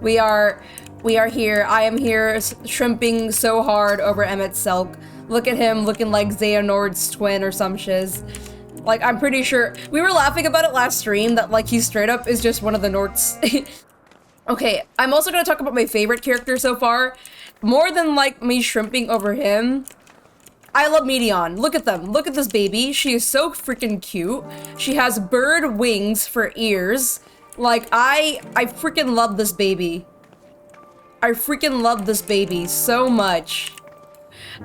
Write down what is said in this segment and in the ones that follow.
We are here. I am here shrimping so hard over EMET-SELCH. Look at him looking like Xehanort's twin or some shiz. Like, I'm pretty sure we were laughing about it last stream that like he straight up is just one of the Norts. Okay, I'm also gonna talk about my favorite character so far. More than like me shrimping over him, I love Medion. Look at them. Look at this baby. She is so freaking cute. She has bird wings for ears. Like, I freaking love this baby. I freaking love this baby so much.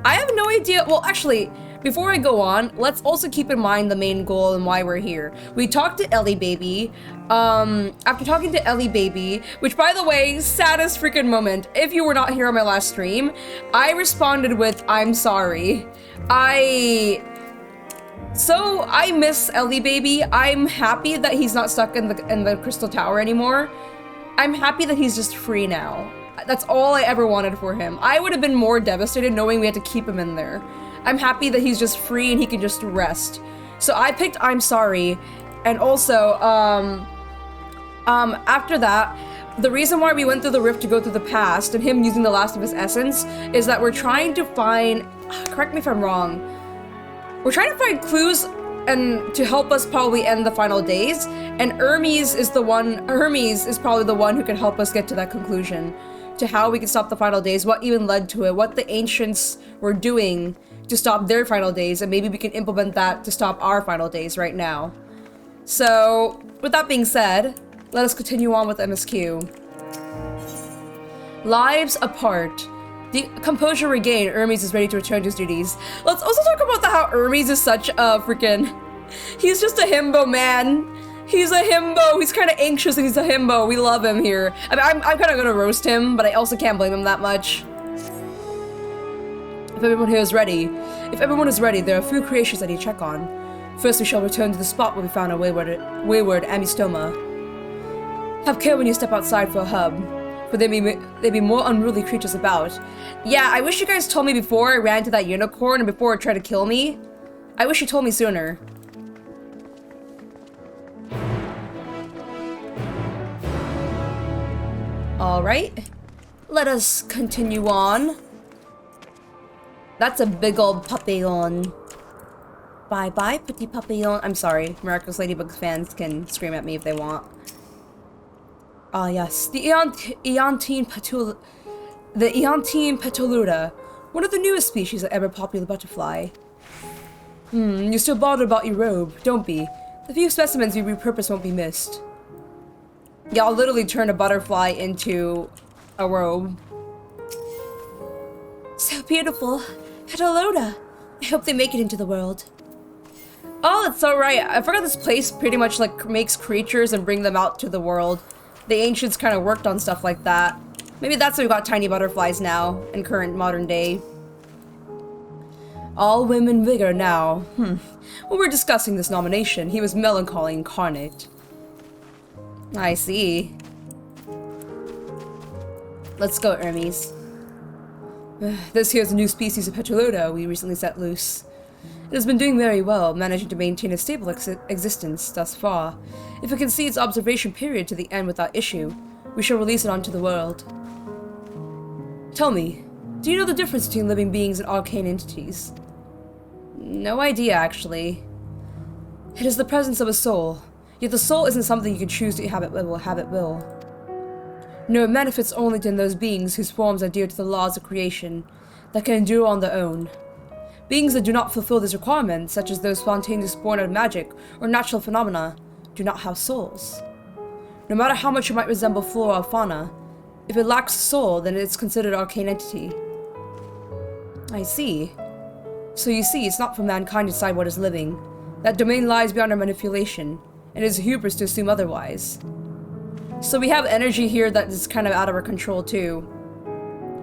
I have no idea. Well, actually, before I go on, let's also keep in mind the main goal and why we're here. We talked to Ellie Baby. After talking to Ellie Baby, which by the way, saddest freaking moment. If you were not here on my last stream, I responded with, I'm sorry. I miss Ellie Baby. I'm happy that he's not stuck in the Crystal Tower anymore. I'm happy that he's just free now. That's all I ever wanted for him. I would have been more devastated knowing we had to keep him in there. I'm happy that he's just free and he can just rest. So I picked I'm sorry. And also, after that, the reason why we went through the rift to go through the past and him using the last of his essence is that we're trying to find, correct me if I'm wrong, we're trying to find clues and to help us probably end the final days, and Hermes is probably the one who can help us get to that conclusion, to how we can stop the final days, what even led to it, what the ancients were doing to stop their final days, and maybe we can implement that to stop our final days right now. So, with that being said, let us continue on with MSQ. Lives apart. The composure regained, Hermes is ready to return to his duties. Let's also talk about how Hermes is such a freaking... He's just a himbo, man. He's a himbo. He's kind of anxious and he's a himbo. We love him here. I mean, I'm kind of gonna roast him, but I also can't blame him that much. If everyone is ready, there are a few creations I need to check on. First, we shall return to the spot where we found our wayward amistoma. Have care when you step outside for a hub, for there be more unruly creatures about. Yeah, I wish you guys told me before I ran to that unicorn and before it tried to kill me. I wish you told me sooner. Alright, let us continue on. That's a big old papillon. Bye-bye, petit papillon. I'm sorry, Miraculous Ladybug fans can scream at me if they want. Ah yes, the Eantine Petoluda, one of the newest species of ever popular butterfly. You're still bothered about your robe, don't be. The few specimens you repurpose won't be missed. Yeah, I'll literally turn a butterfly into a robe. So beautiful. Petoluda. I hope they make it into the world. Oh, that's so right. I forgot this place pretty much like makes creatures and bring them out to the world. The ancients kind of worked on stuff like that. Maybe that's why we got tiny butterflies now in current modern day. All women vigor now. When we were discussing this nomination, he was melancholy incarnate. I see. Let's go, Hermes. This here's a new species of Petoluda we recently set loose. It has been doing very well, managing to maintain a stable existence thus far. If it can see its observation period to the end without issue, we shall release it onto the world. Tell me, do you know the difference between living beings and arcane entities? No idea, actually. It is the presence of a soul, yet the soul isn't something you can choose to have at will. No, it manifests only in those beings whose forms are dear to the laws of creation, that can endure on their own. Beings that do not fulfill this requirement, such as those spontaneously born out of magic or natural phenomena, do not have souls. No matter how much it might resemble flora or fauna, if it lacks a soul, then it's considered an arcane entity. I see. So you see, it's not for mankind to decide what is living. That domain lies beyond our manipulation, and it is hubris to assume otherwise. So we have energy here that is kind of out of our control too.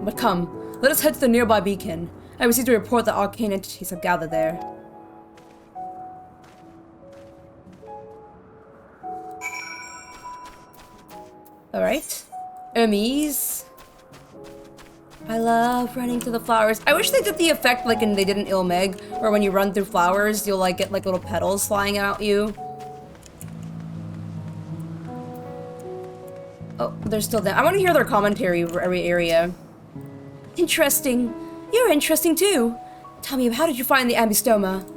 But come, let us head to the nearby beacon. I received a report that arcane entities have gathered there. Alright. Hermes. I love running through the flowers. I wish they did the effect like they did in Ilmeg, where when you run through flowers, you'll like get like little petals flying out you. Oh, they're still there. I want to hear their commentary for every area. Interesting. You're interesting too. Tell me, how did you find the ambystoma?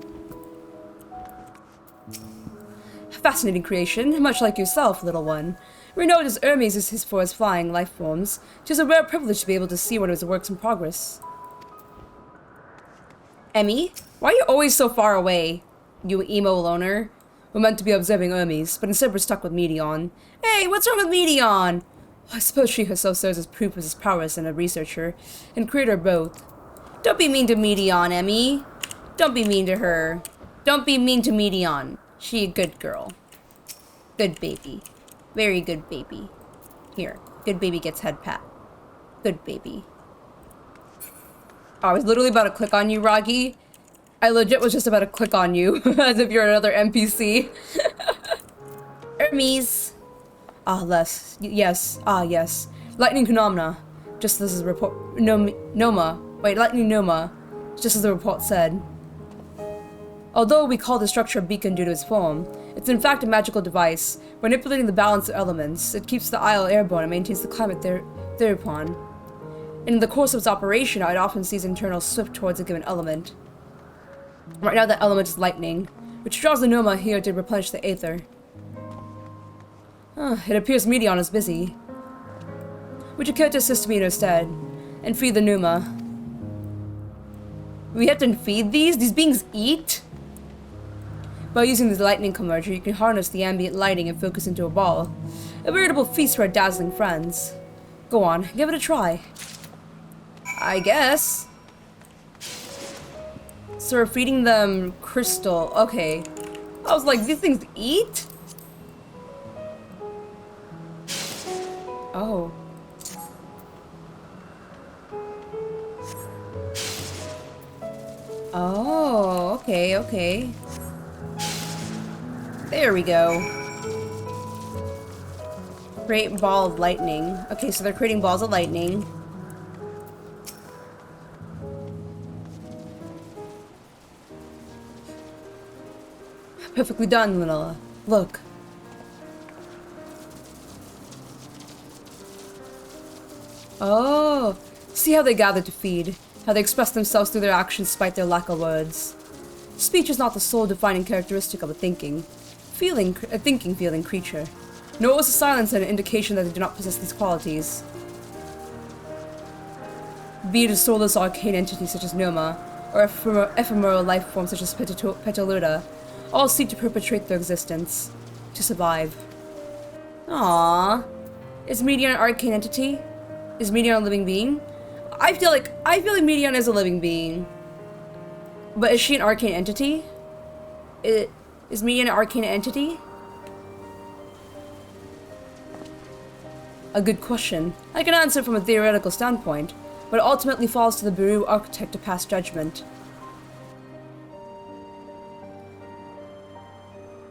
Fascinating creation, much like yourself, little one. Renowned as Hermes is for his flying life forms. It is a rare privilege to be able to see one of his works in progress. Emmy? Why are you always so far away? You emo loner? We're meant to be observing Hermes, but instead we're stuck with Medion. Hey, what's wrong with Medion? I suppose she herself serves as proof of his prowess and a researcher, and creator both. Don't be mean to Medion, Emmy. Don't be mean to her. Don't be mean to Medion. She a good girl. Good baby. Very good baby. Here. Good baby gets head pat. Good baby. Oh, I was literally about to click on you, Ragi. I legit was just about to click on you. As if you're another NPC. Hermes. Ah, less. Yes. Ah, yes. Lightning phenomena. Just as the report... Noma. Wait, lightning Noma. Just as the report said. Although we call the structure a beacon due to its form, it's in fact a magical device. Manipulating the balance of elements, it keeps the isle airborne and maintains the climate thereupon. In the course of its operation, it often sees internal swift towards a given element. Right now that element is lightning, which draws the Noma here to replenish the aether. It appears Medion is busy. Would you care to assist me instead, and feed the Noma? We have to feed these? These beings eat? By using the lightning converter, you can harness the ambient lighting and focus into a ball. A veritable feast for our dazzling friends. Go on, give it a try. I guess. So we're feeding them crystal. Okay. I was like, these things eat? Oh. Oh, okay, okay. There we go. Create ball of lightning. Okay, so they're creating balls of lightning. Perfectly done, Manila. Look. Oh. See how they gather to feed. How they express themselves through their actions despite their lack of words. Speech is not the sole defining characteristic of a thinking feeling creature. Nor is the silence an indication that they do not possess these qualities. Be it a soulless arcane entity such as Noma, or ephemeral life forms such as Petoluda, all seek to perpetuate their existence, to survive. Aww. Is Medion an arcane entity? Is Medion a living being? I feel like Medion is a living being. But is she an arcane entity? Is Medion an arcane entity? A good question. I can answer from a theoretical standpoint, but it ultimately falls to the Beru architect to pass judgment.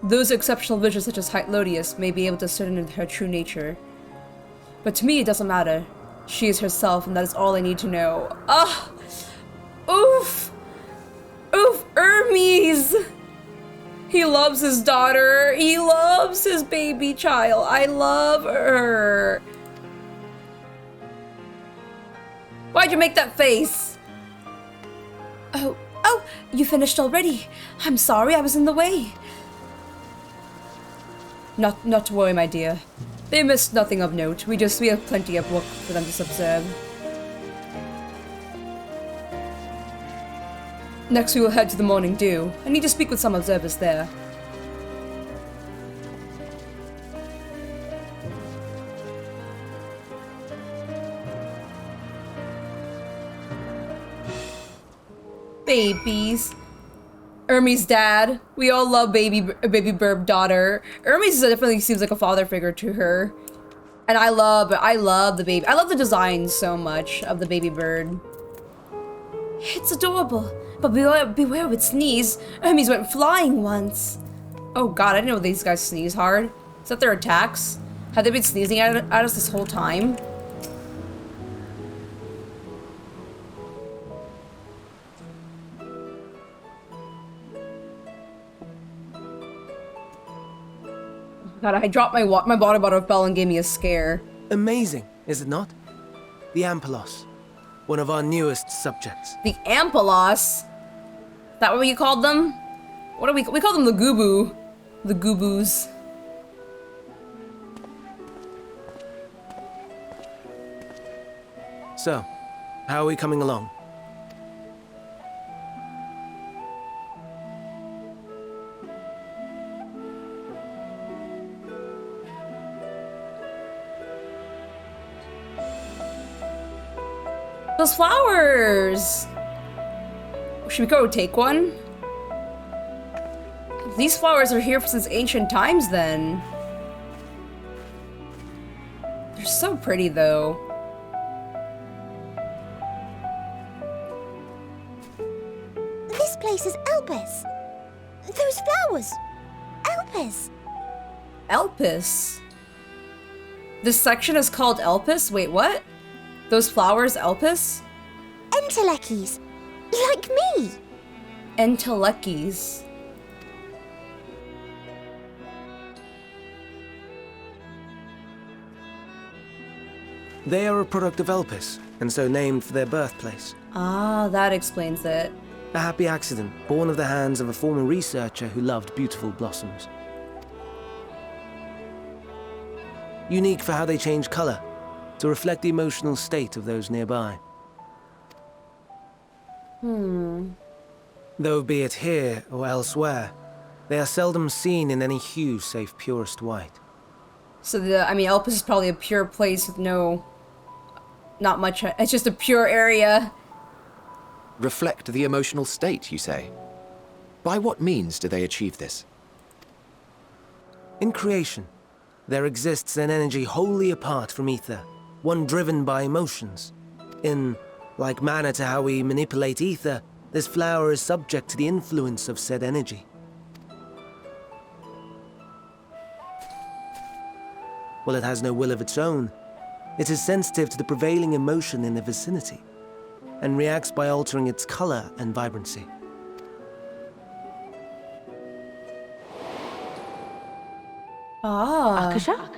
Those exceptional visions such as Hytlodius may be able to ascertain her true nature. But to me it doesn't matter. She is herself, and that is all I need to know. Ah! Oof! Oof! Hermes! He loves his daughter. He loves his baby child. I love her. Why'd you make that face? Oh, you finished already. I'm sorry I was in the way. Not to worry, my dear. They missed nothing of note. We have plenty of work for them to observe. Next we will head to the Morning Dew. I need to speak with some observers there. Babies. Hermes' dad. We all love baby Burb daughter. Hermes definitely seems like a father figure to her. And I love the baby. I love the design so much of the baby bird. It's adorable. But beware of its sneeze. Hermes went flying once. Oh god, I didn't know these guys sneeze hard. Is that their attacks? Have they been sneezing at us this whole time? God, I dropped my water bottle fell and gave me a scare. Amazing, is it not? The Ampelos, one of our newest subjects. The Ampelos? Is that what you called them? What do we call them? The Gubu. The Gubus. So, how are we coming along? Those flowers! Should we go take one? These flowers are here since ancient times then. They're so pretty though. This place is Elpis. Those flowers. Elpis. Elpis? This section is called Elpis? Wait, what? Those flowers, Elpis? Entelekis. Like me. Entelekis. They are a product of Elpis, and so named for their birthplace. Ah, that explains it. A happy accident, born of the hands of a former researcher who loved beautiful blossoms. Unique for how they change color, to reflect the emotional state of those nearby. Though be it here or elsewhere, they are seldom seen in any hue save purest white. So Elpis is probably a pure place with not much, it's just a pure area. Reflect the emotional state, you say? By what means do they achieve this? In creation, there exists an energy wholly apart from ether, one driven by emotions. In like manner to how we manipulate ether, this flower is subject to the influence of said energy. While it has no will of its own, it is sensitive to the prevailing emotion in the vicinity, and reacts by altering its color and vibrancy. Ah. Akasha?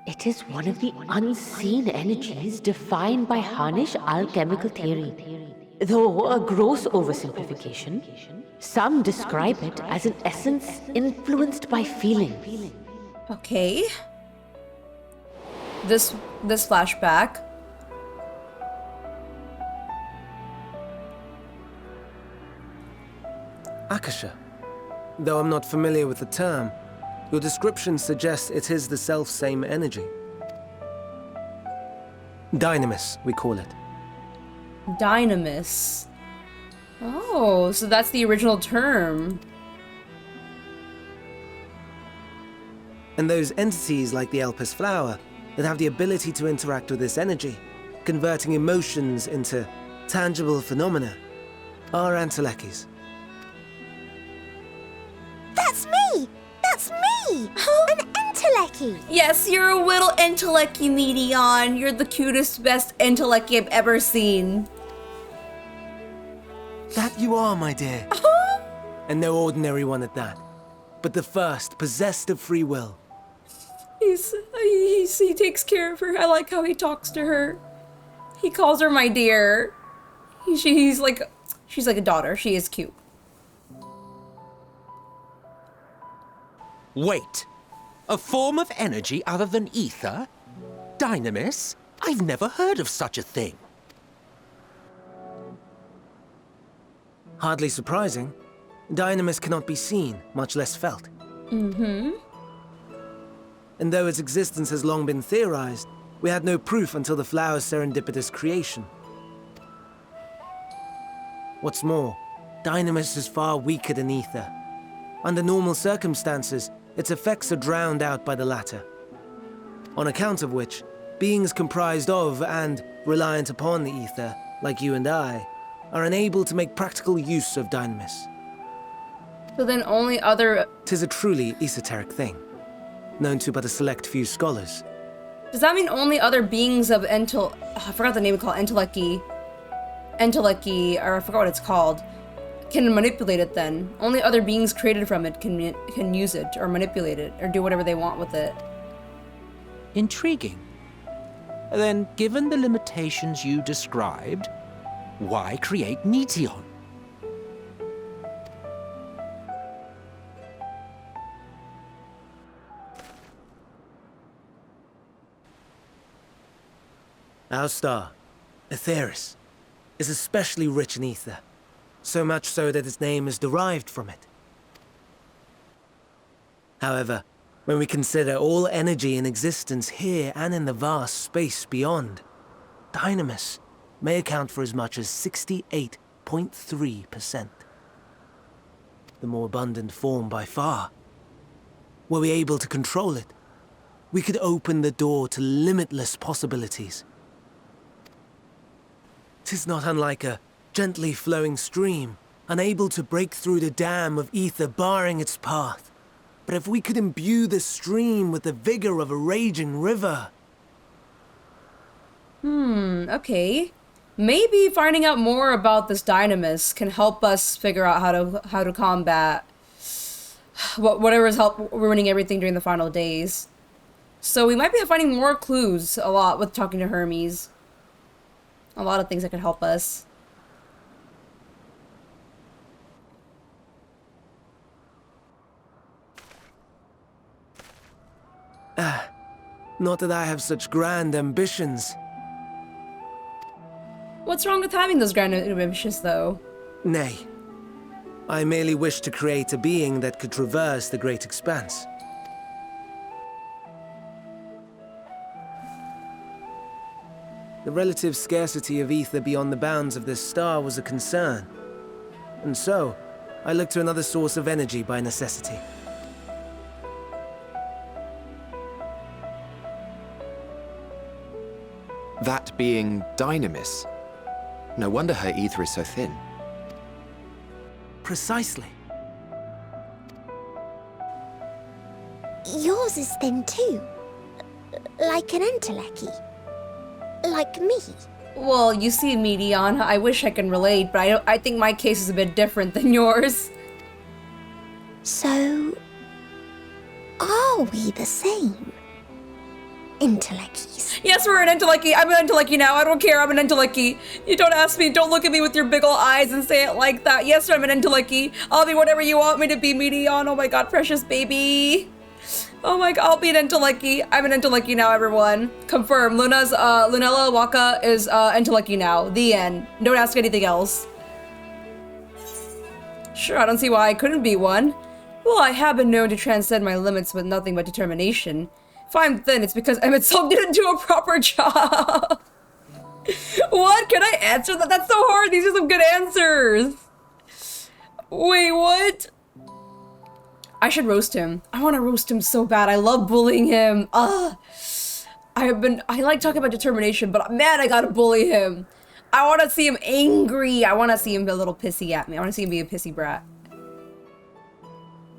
It is one of the unseen energies defined by Harnish alchemical theory. Though a gross oversimplification, some describe it as an essence influenced by feeling. Okay. This flashback. Akasha. Though I'm not familiar with the term, your description suggests it is the self-same energy. Dynamis, we call it. Dynamis. Oh, so that's the original term. And those entities like the Elpis flower that have the ability to interact with this energy, converting emotions into tangible phenomena, are Entelekis. That's me! That's me! An Enteleki! Yes, you're a little Enteleki medion. You're the cutest, best Enteleki I've ever seen. That you are, my dear. And no ordinary one at that, but the first possessed of free will. He takes care of her. I like how he talks to her. He calls her my dear. She's like a daughter. She is cute. Wait. A form of energy other than ether? Dynamis? I've never heard of such a thing. Hardly surprising. Dynamis cannot be seen, much less felt. And though its existence has long been theorized, we had no proof until the flower's serendipitous creation. What's more, Dynamis is far weaker than ether. Under normal circumstances, its effects are drowned out by the latter. On account of which, beings comprised of and reliant upon the ether, like you and I, are unable to make practical use of Dynamis. So then only other... 'Tis a truly esoteric thing, known to but a select few scholars. Does that mean only other beings of I forgot the name called Enteleki, or I forgot what it's called, can manipulate it then? Only other beings created from it can use it, or manipulate it, or do whatever they want with it. Intriguing. Then, given the limitations you described, why create Meteon? Our star, Aetheris, is especially rich in ether, so much so that its name is derived from it. However, when we consider all energy in existence here and in the vast space beyond, Dynamis may account for as much as 68.3%. The more abundant form by far. Were we able to control it, we could open the door to limitless possibilities. 'Tis not unlike a gently flowing stream, unable to break through the dam of ether barring its path. But if we could imbue the stream with the vigor of a raging river... Okay. Maybe finding out more about this Dynamis can help us figure out how to combat whatever's ruining everything during the final days. So we might be finding more clues a lot with talking to Hermes. A lot of things that could help us. Not that I have such grand ambitions. What's wrong with having those grand ambitions, though? Nay. I merely wish to create a being that could traverse the great expanse. The relative scarcity of ether beyond the bounds of this star was a concern. And so, I looked to another source of energy by necessity. That being Dynamis. No wonder her ether is so thin. Precisely. Yours is thin too. Like an entelechy. Like me. Well, you see, Meteon, I wish I can relate, but I think my case is a bit different than yours. So, are we the same? Entelecchies. Yes, we're an entelechy. I'm an entelechy now. I don't care. I'm an entelechy. You don't ask me. Don't look at me with your big ol' eyes and say it like that. Yes, I'm an entelechy. I'll be whatever you want me to be, Meteon. Oh my god, precious baby. Oh my god, I'll be an entelechy. I'm an entelechy now, everyone. Confirm. Lunella Waka is entelechy now. The end. Don't ask anything else. Sure, I don't see why I couldn't be one. Well, I have been known to transcend my limits with nothing but determination. If I'm thin, it's because EMET-SELCH didn't do a proper job. What? Can I answer that? That's so hard. These are some good answers. Wait, what? I should roast him. I want to roast him so bad. I love bullying him. I like talking about determination, but man, I gotta bully him. I want to see him angry. I want to see him be a little pissy at me. I want to see him be a pissy brat.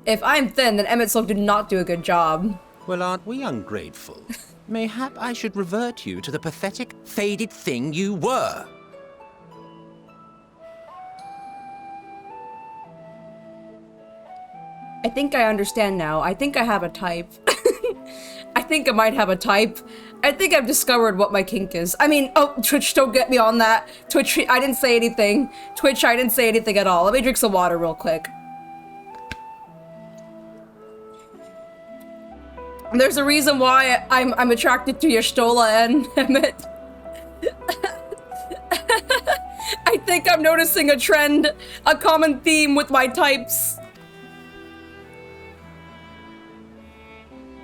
If I'm thin, then EMET-SELCH did not do a good job. Well, aren't we ungrateful? Mayhap I should revert you to the pathetic, faded thing you were. I think I understand now. I think I have a type. I think I might have a type. I think I've discovered what my kink is. I mean, oh, Twitch, don't get me on that. Twitch, I didn't say anything. Twitch, I didn't say anything at all. Let me drink some water real quick. There's a reason why I'm attracted to Y'shtola and Emmet. I think I'm noticing a trend, a common theme with my types.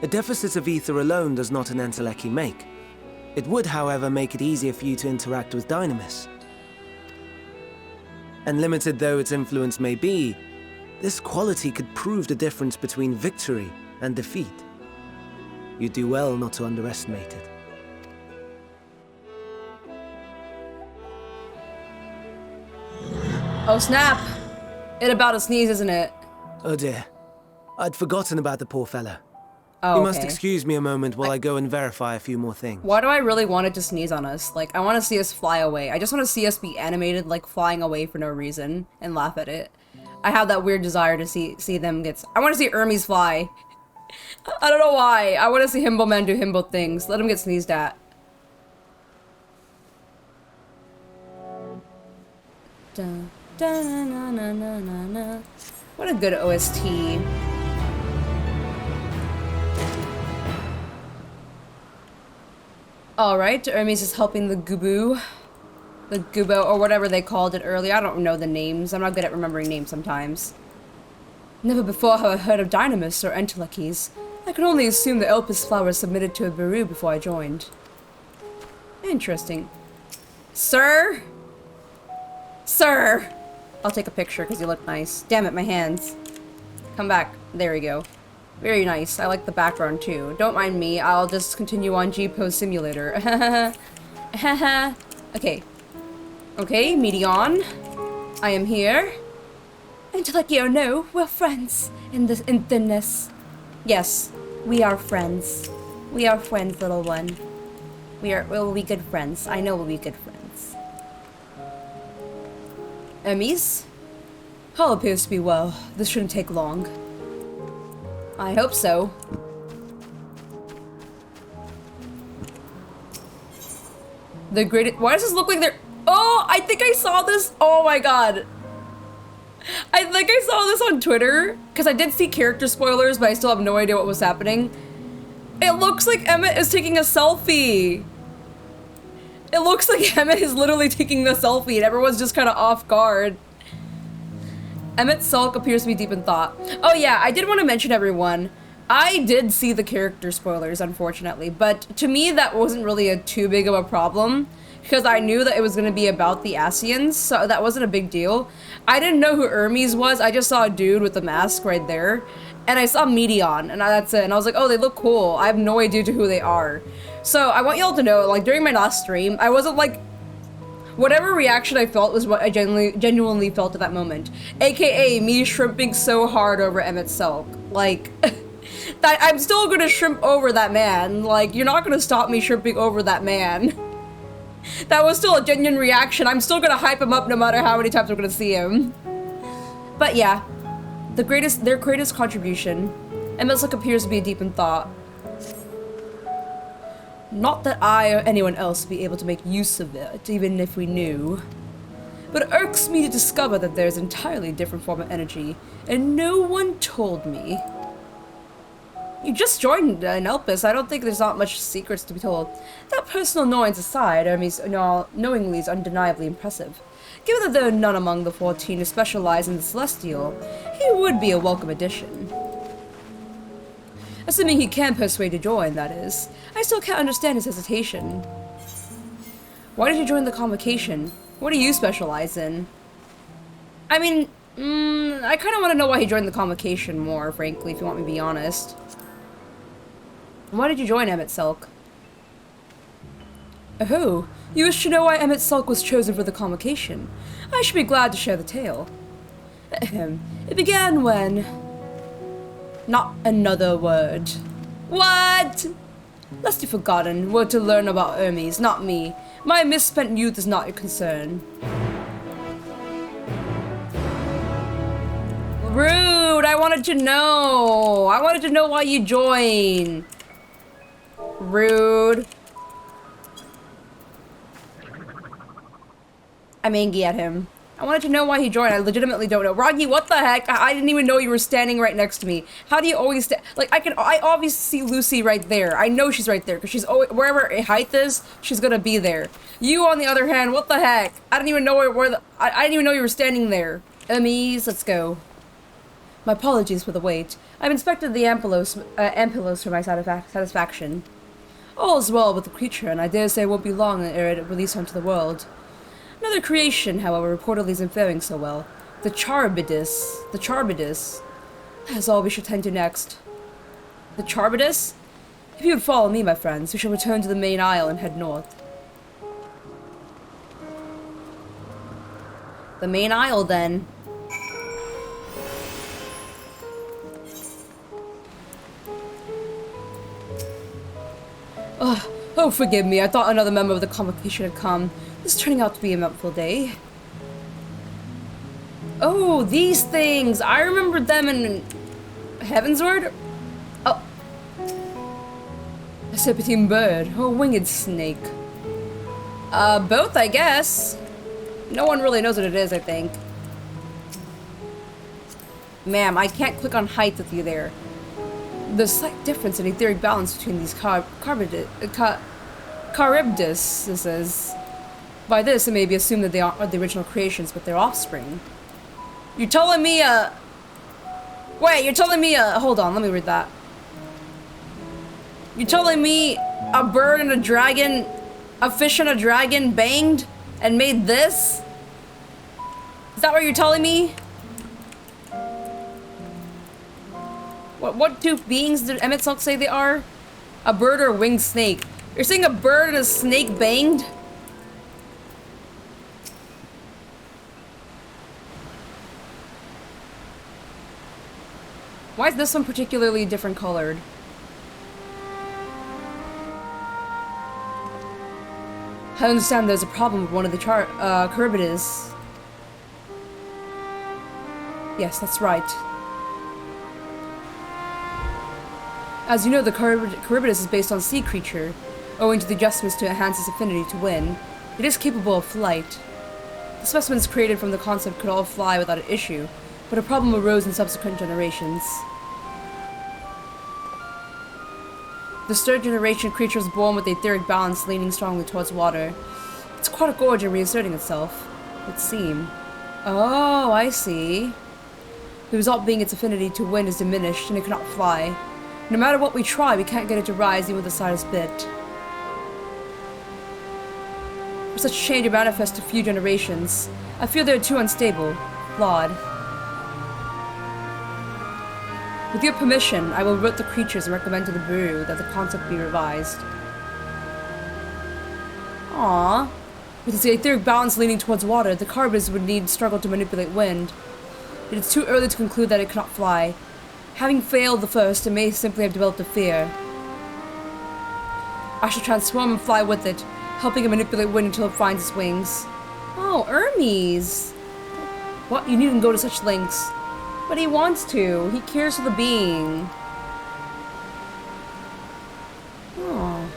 A deficit of ether alone does not an entelechy make. It would, however, make it easier for you to interact with Dynamis. And limited though its influence may be, this quality could prove the difference between victory and defeat. You do well not to underestimate it. Oh snap! It about to sneeze, isn't it? Oh dear. I'd forgotten about the poor fella. Oh, You must okay. excuse me a moment while I go and verify a few more things. Why do I really want it to sneeze on us? Like, I want to see us fly away. I just want to see us be animated, like, flying away for no reason, and laugh at it. I have that weird desire to see them get... I want to see Hermes fly. I don't know why. I want to see Himbo Man do Himbo things. Let him get sneezed at. Dun, dun, na, na, na, na, na. What a good OST. Alright, Hermes is helping the Gubo, or whatever they called it earlier. I don't know the names. I'm not good at remembering names sometimes. Never before have I heard of Dynamis or Entelekes. I can only assume the Elpis flowers submitted to a Baru before I joined. Interesting. Sir? Sir! I'll take a picture because you look nice. Damn it, my hands. Come back. There we go. Very nice. I like the background too. Don't mind me. I'll just continue on G-Pose Simulator. Okay. Okay, Medion. I am here. Intellectio, no, we're friends in thinness. Yes, we are friends. We are friends, little one. We'll be good friends. I know we'll be good friends. Hermes? All appears to be well. This shouldn't take long. I hope so. The greatest— why does this look like they're— oh, I think I saw this. Oh my god. I think I saw this on Twitter, because I did see character spoilers, but I still have no idea what was happening. It looks like Emmet is taking a selfie. It looks like Emmet is literally taking a selfie, and everyone's just kind of off guard. EMET-SELCH appears to be deep in thought. Oh yeah, I did want to mention, everyone, I did see the character spoilers, unfortunately, but to me that wasn't really too big of a problem, because I knew that it was going to be about the Asians, so that wasn't a big deal. I didn't know who Hermes was. I just saw a dude with the mask right there, and I saw Medion, and that's it. And I was like, oh, they look cool. I have no idea who they are. So I want y'all to know, like, during my last stream, I wasn't like— whatever reaction I felt was what I genuinely felt at that moment. AKA me shrimping so hard over EMET-SELCH. Like, that I'm still gonna shrimp over that man. Like, you're not gonna stop me shrimping over that man. That was still a genuine reaction. I'm still gonna hype him up no matter how many times I'm gonna see him. But yeah, their greatest contribution. EMET-SELCH appears to be deep in thought. Not that I or anyone else would be able to make use of it, even if we knew. But it irks me to discover that there's an entirely different form of energy, and no one told me. You just joined an Elpis. I don't think there's not much secrets to be told. That personal annoyance aside, Hermes knowingly is undeniably impressive. Given that there are none among the 14 who specialize in the Celestial, he would be a welcome addition. Assuming he can persuade to join, that is. I still can't understand his hesitation. Why did you join the convocation? What do you specialize in? I mean, I kind of want to know why he joined the convocation more, frankly, if you want me to be honest. Why did you join EMET-SELCH? Oh, you wish to know why EMET-SELCH was chosen for the convocation? I should be glad to share the tale. It began when— not another word. What? Lest you've forgotten, were to learn about Hermes, not me. My misspent youth is not your concern. Rude! I wanted to know! I wanted to know why you joined. Rude. I'm angry at him. I wanted to know why he joined. I legitimately don't know. Roggy, what the heck? I didn't even know you were standing right next to me. How do you always like, I obviously see Lucy right there. I know she's right there, because she's always— wherever height is, she's gonna be there. You, on the other hand, what the heck? I didn't even know I didn't even know you were standing there. Hermes, let's go. My apologies for the wait. I've inspected the ampulos for my satisfaction. All is well with the creature, and I dare say it won't be long ere it released onto the world. Another creation, however, reportedly isn't faring so well. The Charbidus. The Charbidus. That's all we should tend to next. The Charbidus? If you would follow me, my friends, we shall return to the main isle and head north. The main isle, then. Oh, forgive me. I thought another member of the convocation had come. This is turning out to be an eventful day. Oh, these things! I remembered them in Heavensward? Oh. A serpentine, a bird, or a winged snake. Both, I guess. No one really knows what it is, I think. Ma'am, I can't click on height with you there. There's a slight difference in etheric balance between these Charybdis. By this, it may be assumed that they aren't the original creations, but their offspring. You're telling me Wait, you're telling me hold on, let me read that. You're telling me a bird and a dragon, a fish and a dragon banged and made this? Is that what you're telling me? What two beings did EMET-SELCH say they are? A bird or a winged snake? You're saying a bird and a snake banged? Why is this one particularly different colored? I understand there's a problem with one of the Charybdis. Yes, that's right. As you know, the Charybdis is based on a sea creature. Owing to the adjustments to enhance its affinity to wind, it is capable of flight. The specimens created from the concept could all fly without an issue, but a problem arose in subsequent generations. The third generation creature was born with the etheric balance leaning strongly towards water. Its aquatic origin reasserting itself, it would seem. Oh, I see. The result being its affinity to wind is diminished and it cannot fly. No matter what we try, we can't get it to rise even with the slightest bit. For such change to manifest a few generations, I feel they are too unstable, flawed. With your permission, I will root the creatures and recommend to the Bureau that the concept be revised. Aww. With its etheric balance leaning towards water, the Charybdis would need struggle to manipulate wind. It is too early to conclude that it cannot fly. Having failed the first, it may simply have developed a fear. I shall transform and fly with it, helping it manipulate wind until it finds its wings. Oh, Hermes! What? You needn't go to such lengths. But he wants to. He cares for the being. Oh.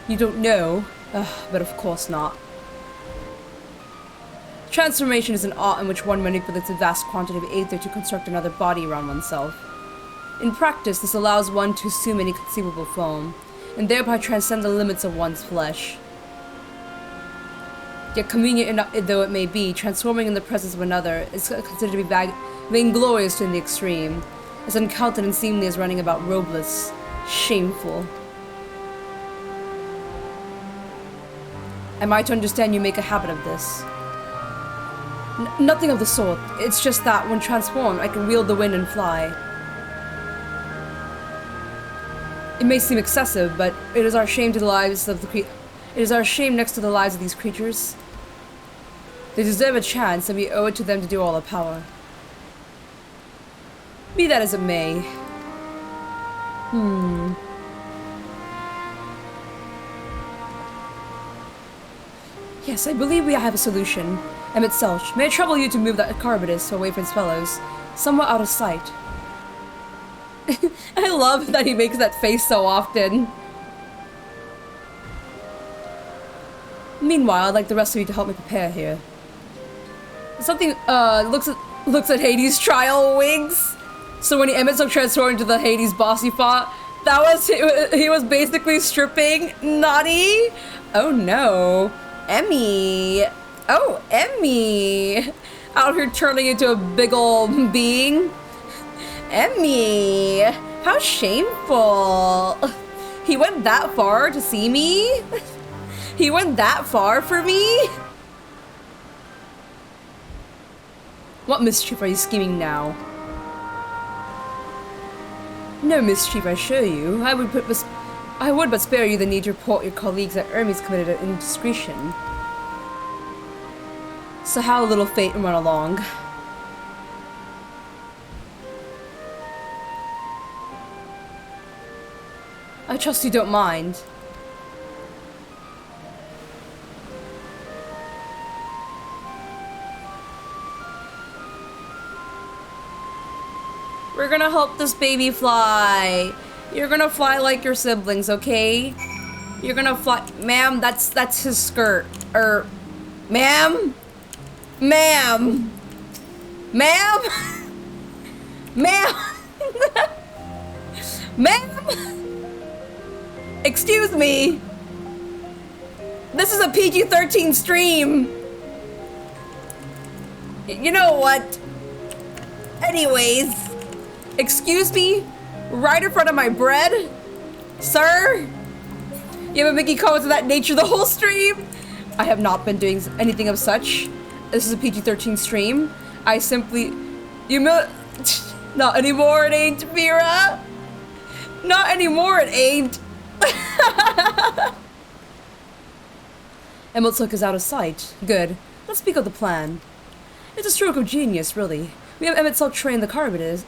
You don't know? But of course not. Transformation is an art in which one manipulates a vast quantity of aether to construct another body around oneself. In practice, this allows one to assume any conceivable form, and thereby transcend the limits of one's flesh. Yet convenient though it may be, transforming in the presence of another is considered to be vainglorious in the extreme, as uncounted and seemly as running about robeless. Shameful. Am I to understand you make a habit of this? Nothing of the sort. It's just that, when transformed, I can wield the wind and fly. It may seem excessive, but it is our shame to the lives of the it is our shame next to the lives of these creatures. They deserve a chance, and we owe it to them to do all our power. Be that as it may. Yes, I believe we have a solution. EMET-SELCH, may it trouble you to move that Charybdis away from its fellows, somewhat out of sight. I love that he makes that face so often. Meanwhile, I'd like the rest of you to help me prepare here. Something, looks at Hades' trial wigs. So when EMET-SELCH transformed into the Hades boss he fought, he was basically stripping Naughty. Oh no. Emmy. Oh, Emmy! Out here turning into a big old being. Emmy! How shameful! He went that far to see me? He went that far for me? What mischief are you scheming now? No mischief, I assure you. I would but spare you the need to report your colleagues that Hermes committed an indiscretion. So how, little fate, run along? I trust you don't mind. We're gonna help this baby fly. You're gonna fly like your siblings, okay? You're gonna fly. Ma'am, that's his skirt. Ma'am? Ma'am? Ma'am? Ma'am? Ma'am? Excuse me. This is a PG-13 stream. You know what? Anyways, excuse me? Right in front of my bread? Sir? You have been making comments of that nature the whole stream? I have not been doing anything of such. This is a PG-13 stream. I simply... Not anymore, it ain't, Vera. Not anymore, it ain't. EMET-SELCH is out of sight. Good. Let's speak of the plan. It's a stroke of genius, really. We have EMET-SELCH train the Charybdis.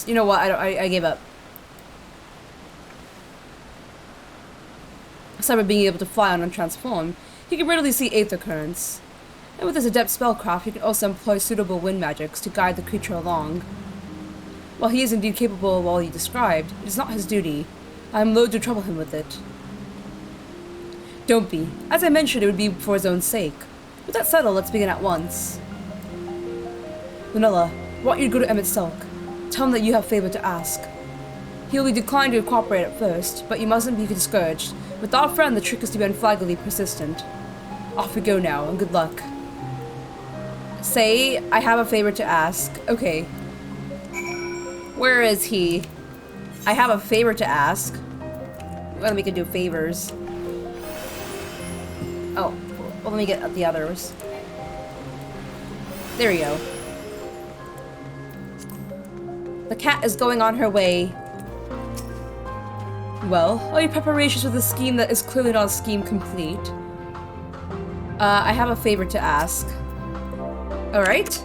You know what? I gave up. Aside from being able to fly on and transform, he can readily see aether currents. And with his adept spellcraft, he can also employ suitable wind magics to guide the creature along. While he is indeed capable of all you described, it is not his duty. I am loath to trouble him with it. Don't be. As I mentioned, it would be for his own sake. With that settled, let's begin at once. Vanilla, I want you to go to EMET-SELCH. Tell him that you have a favor to ask. He will be declined to cooperate at first, but you mustn't be discouraged. With our friend, the trick is to be unflaggingly persistent. Off we go now, and good luck. Say, I have a favor to ask. Okay. Where is he? I have a favor to ask. Let me can do favors. Oh, well, let me get the others. There we go. The cat is going on her way. Well, all your preparations for the scheme that is clearly not a scheme complete. I have a favor to ask. Alright.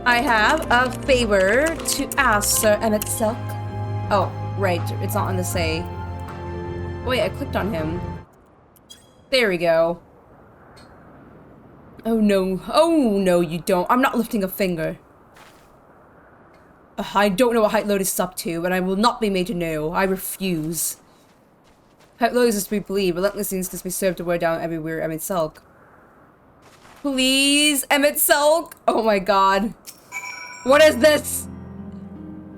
I have a favor to ask, Sir EMET-SELCH. Oh, right. It's not on the say. Wait, I clicked on him. There we go. Oh no. Oh no, you don't. I'm not lifting a finger. I don't know what Height Lotus is up to, and I will not be made to know. I refuse. Height Lotus is to be believed. Relentless instance be served to wear down everywhere EMET-SELCH. Please, EMET-SELCH! Oh my god. What is this?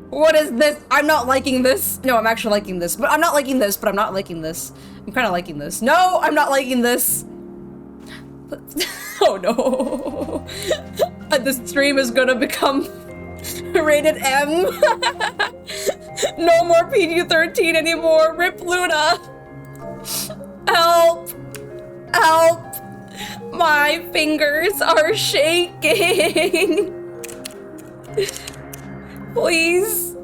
What is this? I'm not liking this. No, I'm actually liking this. But I'm not liking this, but I'm not liking this. I'm kind of liking this. No, I'm not liking this. Oh no. This stream is gonna become rated M. No more PG-13 anymore. Rip Luna. Help. Help. My fingers are shaking. Please.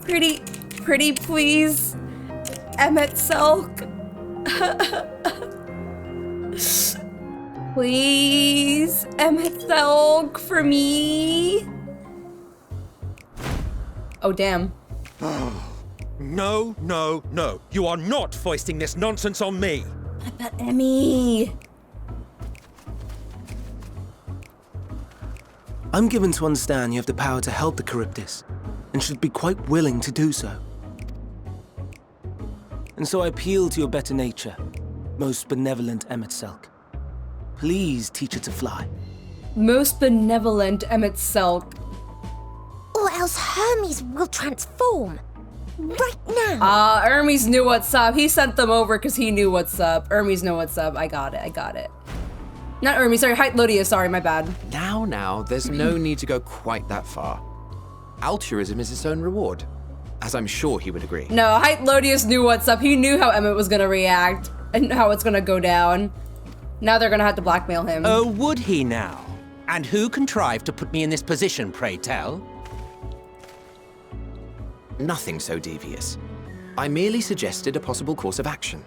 Pretty please. EMET-SELCH. Please, EMET-SELCH for me. Oh, damn. No, no, no. You are not foisting this nonsense on me. But Emmy. I'm given to understand you have the power to help the Charybdis, and should be quite willing to do so. And so I appeal to your better nature, most benevolent EMET-SELCH. Please teach her to fly. Most benevolent EMET-SELCH. Or else Hermes will transform. Right now. Hermes knew what's up. He sent them over because he knew what's up. Hermes knew what's up. I got it. Not Hermes, sorry, Height Lotus, sorry, my bad. Now, there's no need to go quite that far. Altruism is its own reward, as I'm sure he would agree. No, Height Lotus knew what's up. He knew how Emmet was gonna react and how it's gonna go down. Now they're gonna have to blackmail him. Oh, would he now? And who contrived to put me in this position, pray tell? Nothing so devious. I merely suggested a possible course of action.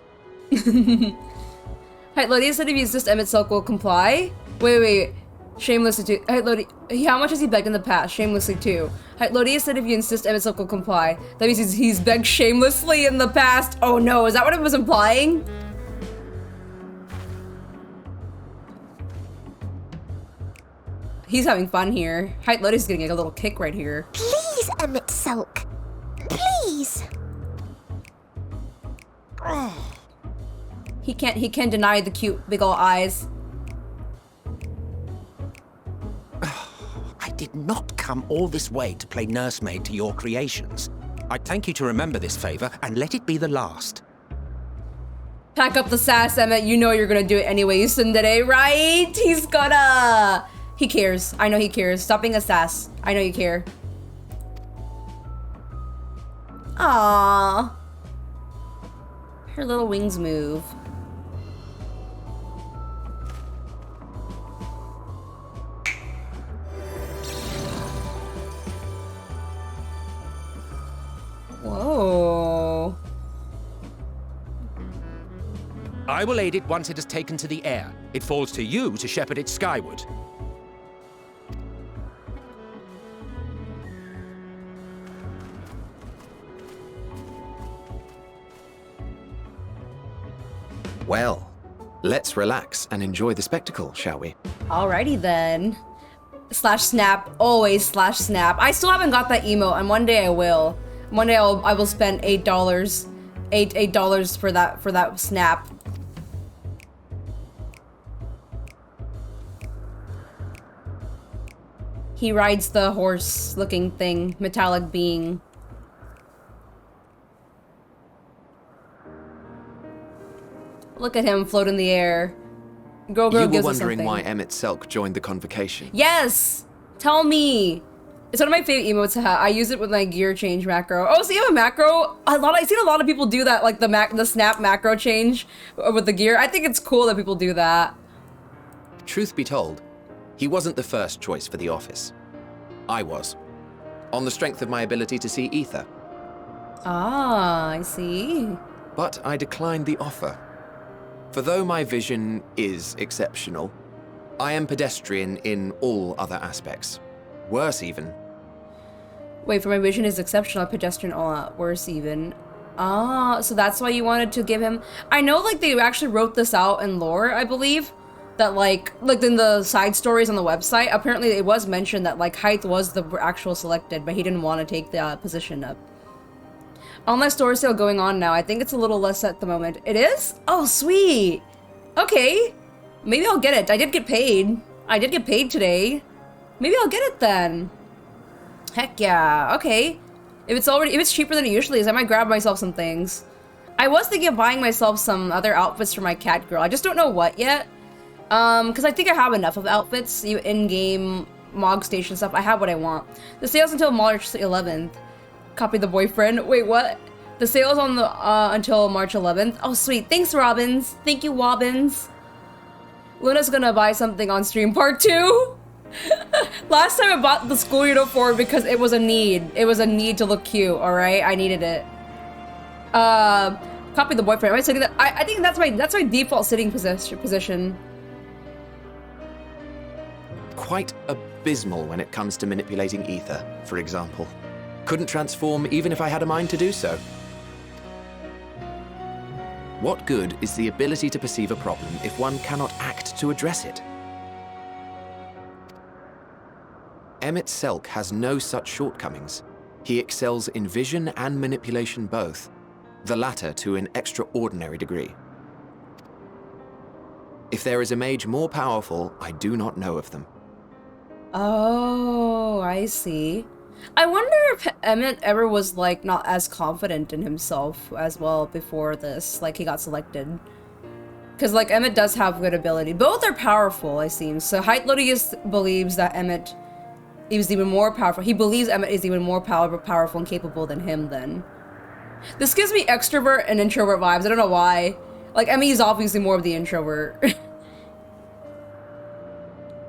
Height Lotus said if you insist EMET-SELCH will comply. Wait. Shamelessly too. Height Lotus, how much has he begged in the past? Shamelessly too. Height Lotus said if you insist EMET-SELCH will comply. That means he's begged shamelessly in the past. Oh no, is that what it was implying? He's having fun here. Height Lotus is getting a little kick right here. Please, EMET-SELCH. Please. He can't deny the cute big ol' eyes. I did not come all this way to play nursemaid to your creations. I'd thank you to remember this favor and let it be the last. Pack up the sass, Emmett. You know you're gonna do it anyway, tsundere, right? He's gonna... He cares. I know he cares. Stop being a sass. I know you care. Aww. Her little wings move. Whoa. I will aid it once it has taken to the air. It falls to you to shepherd it skyward. Well, let's relax and enjoy the spectacle, shall we? Alrighty then. Slash snap. Always slash snap. I still haven't got that emote, and one day I will. One day I will spend $8. $8 for that snap. He rides the horse-looking thing, metallic being. Look at him float in the air. Girl You were gives us wondering something. why EMET-SELCH joined the convocation. Yes! Tell me! It's one of my favorite emotes to have. I use it with my gear change macro. Oh, so you have a macro? I've seen a lot of people do that, like the snap macro change with the gear. I think it's cool that people do that. Truth be told, he wasn't the first choice for the office. I was. On the strength of my ability to see ether. Ah, I see. But I declined the offer. For though my vision is exceptional, I am pedestrian in all other aspects. Worse even. Wait, for my vision is exceptional, pedestrian all out, worse even. Ah, so that's why you wanted to give him... I know, like, they actually wrote this out in lore, I believe. That, like in the side stories on the website, apparently it was mentioned that, like, Height was the actual selected, but he didn't want to take the position up. Online store sale going on now. I think it's a little less at the moment. It is? Oh, sweet! Okay. Maybe I'll get it. I did get paid. I did get paid today. Maybe I'll get it then. Heck yeah. Okay. If it's cheaper than it usually is, I might grab myself some things. I was thinking of buying myself some other outfits for my cat girl. I just don't know what yet. Because I think I have enough of outfits, in-game Mog Station stuff. I have what I want. The sale's until March 11th. Copy the boyfriend. Wait, what? The sale's on the until March 11th. Oh, sweet. Thanks, Robbins. Thank you, Wobbins. Luna's gonna buy something on stream part 2. Last time I bought the school uniform because it was a need. It was a need to look cute, alright? I needed it. Copy the boyfriend. Am I sitting that? I think that's my default sitting position. Quite abysmal when it comes to manipulating ether, for example. Couldn't transform even if I had a mind to do so. What good is the ability to perceive a problem if one cannot act to address it? EMET-SELCH has no such shortcomings. He excels in vision and manipulation both, the latter to an extraordinary degree. If there is a mage more powerful, I do not know of them. Oh, I see. I wonder if Emmet ever was, like, not as confident in himself as well before this, like, he got selected. Because, like, Emmet does have good ability. Both are powerful, it seems. So Heitlodius believes that Emmet is even more powerful. He believes Emmet is even more powerful and capable than him, then. This gives me extrovert and introvert vibes. I don't know why. Like, Emmet is obviously more of the introvert.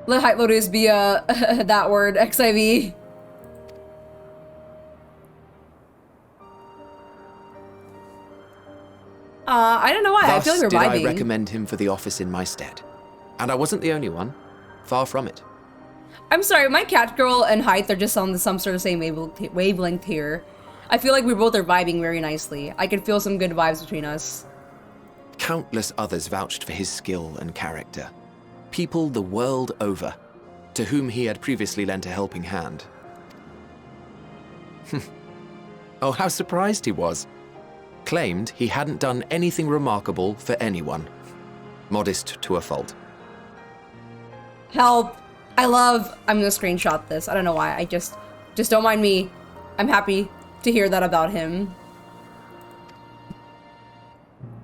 Let Heitlodius be, that word, XIV. I don't know why. I feel like we're vibing. Thus did I recommend him for the office in my stead. And I wasn't the only one. Far from it. I'm sorry, my cat girl and Height are just on some sort of same wavelength here. I feel like we both are vibing very nicely. I can feel some good vibes between us. Countless others vouched for his skill and character. People the world over, to whom he had previously lent a helping hand. Oh, how surprised he was. claimed he hadn't done anything remarkable for anyone. Modest to a fault. Help. I'm gonna screenshot this. I don't know why. I just don't mind me. I'm happy to hear that about him.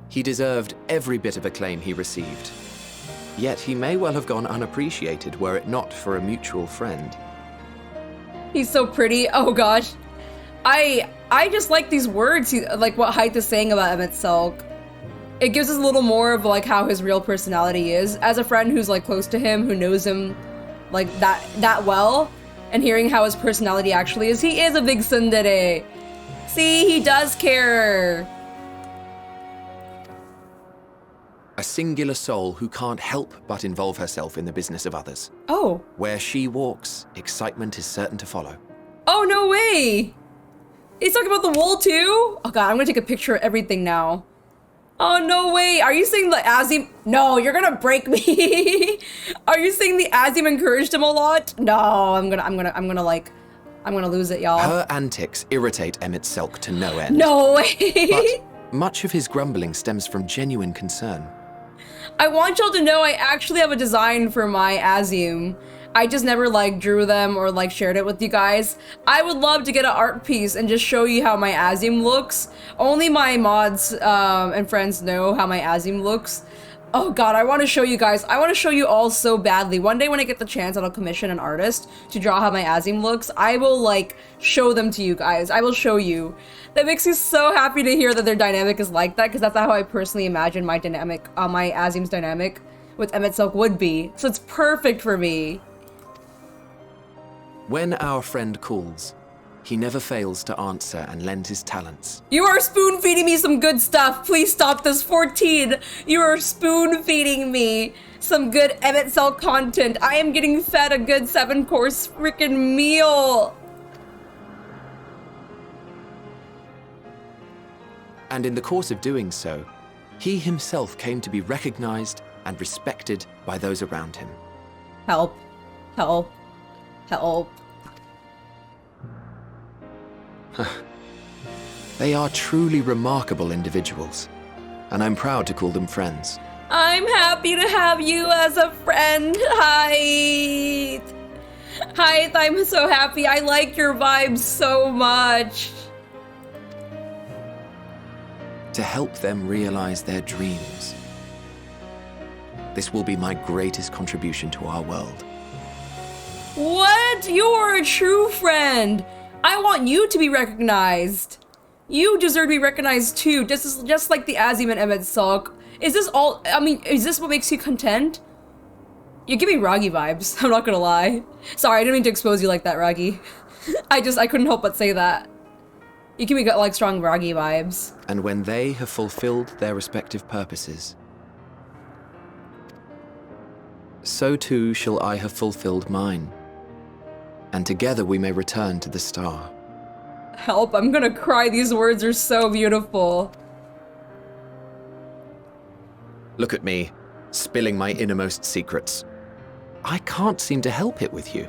He deserved every bit of acclaim he received. Yet he may well have gone unappreciated were it not for a mutual friend. He's so pretty. Oh gosh. I just like these words, like what Hythe is saying about EMET-SELCH. It gives us a little more of like how his real personality is. As a friend who's like close to him, who knows him like that well, and hearing how his personality actually is, he is a big tsundere. See, he does care. A singular soul who can't help but involve herself in the business of others. Oh. Where she walks, excitement is certain to follow. Oh, no way! He's talking about the wool too? Oh god, I'm gonna take a picture of everything now. Oh, no way! Are you saying the Azem— No, you're gonna break me! Are you saying the Azem encouraged him a lot? No, I'm gonna lose it, y'all. Her antics irritate EMET-SELCH to no end. No way! But much of his grumbling stems from genuine concern. I want y'all to know I actually have a design for my Azem. I just never like drew them or like shared it with you guys. I would love to get an art piece and just show you how my Azem looks. Only my mods and friends know how my Azem looks. Oh god, I want to show you guys. I want to show you all so badly. One day when I get the chance, I'll commission an artist to draw how my Azem looks. I will like show them to you guys. I will show you. That makes me so happy to hear that their dynamic is like that, because that's how I personally imagine my dynamic, my Azem's dynamic with EMET-SELCH would be. So it's perfect for me. When our friend calls, he never fails to answer and lend his talents. You are spoon feeding me some good stuff. Please stop this. 14. You are spoon feeding me some good EMET-SELCH content. I am getting fed a good 7-course freaking meal. And in the course of doing so, he himself came to be recognized and respected by those around him. Help. Help. Help. They are truly remarkable individuals, and I'm proud to call them friends. I'm happy to have you as a friend, Hythe. Hythe, I'm so happy. I like your vibes so much. To help them realize their dreams. This will be my greatest contribution to our world. What? You're a true friend. I want you to be recognized. You deserve to be recognized too, just like the Azem and EMET-SELCH. Is this all— I mean, is this what makes you content? You're giving Ragi vibes, I'm not gonna lie. Sorry, I didn't mean to expose you like that, Ragi. I couldn't help but say that. You give me like strong Ragi vibes. And when they have fulfilled their respective purposes, so too shall I have fulfilled mine. And together we may return to the star. Help, I'm gonna cry. These words are so beautiful. Look at me, spilling my innermost secrets. I can't seem to help it with you.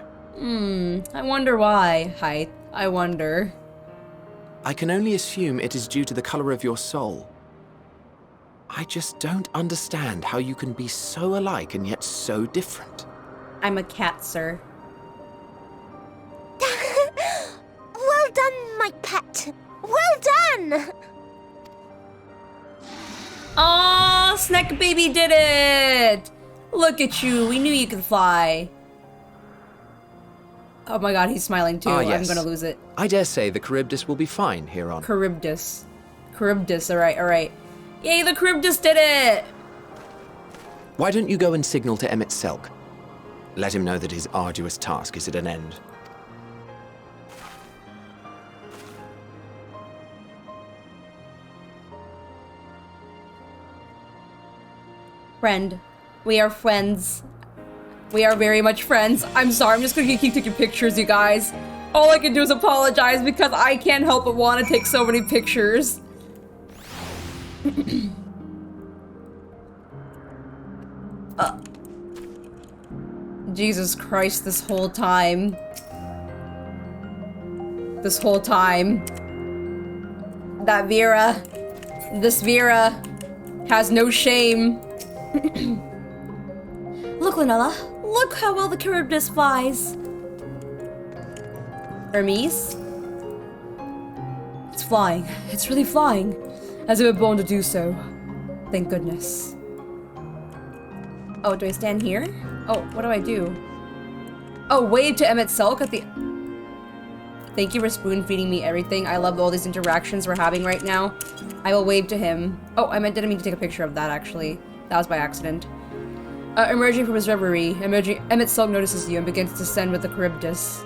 I wonder why, Hythe. I wonder. I can only assume it is due to the color of your soul. I just don't understand how you can be so alike and yet so different. I'm a cat, sir. Well done, my pet. Well done! Aw, Snack Baby did it! Look at you, we knew you could fly. Oh my god, he's smiling too. Yes. I'm gonna lose it. I dare say the Charybdis will be fine here on. Charybdis. Charybdis, alright. Yay, the Charybdis did it! Why don't you go and signal to EMET-SELCH? Let him know that his arduous task is at an end. Friend. We are friends. We are very much friends. I'm sorry, I'm just gonna keep taking pictures, you guys. All I can do is apologize because I can't help but want to take so many pictures. Jesus Christ, this whole time. That Vera. This Vera has no shame. Look, Lunella. Look how well the Charybdis flies. Hermes? It's flying. It's really flying. As it were born to do so. Thank goodness. Oh, do I stand here? Oh, what do I do? Oh, wave to EMET-SELCH at the... Thank you for spoon-feeding me everything. I love all these interactions we're having right now. I will wave to him. Oh, didn't mean to take a picture of that, actually. That was by accident. Emerging from his reverie, EMET-SELCH notices you and begins to descend with the Charybdis.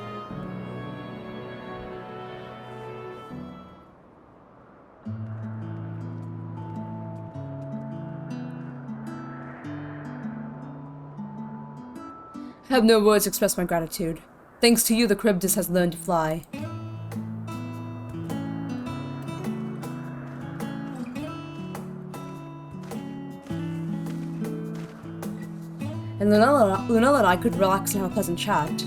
I have no words to express my gratitude. Thanks to you, the Charybdis has learned to fly. And Lunella and I could relax and have a pleasant chat.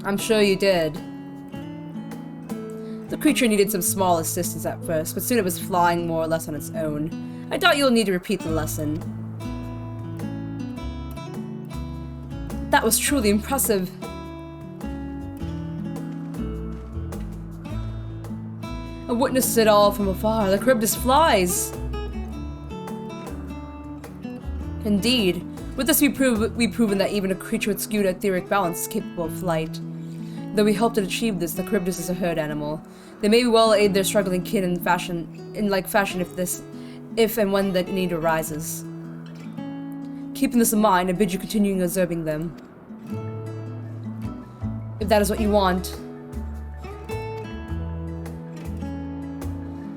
I'm sure you did. The creature needed some small assistance at first, but soon it was flying more or less on its own. I doubt you'll need to repeat the lesson. That was truly impressive. I witnessed it all from afar. The Charybdis flies! Indeed. With this we've proven that even a creature with skewed etheric balance is capable of flight. Though we helped it achieve this, the Charybdis is a herd animal. They may well aid their struggling kin in like fashion if and when the need arises. Keeping this in mind, I bid you continue observing them. If that is what you want.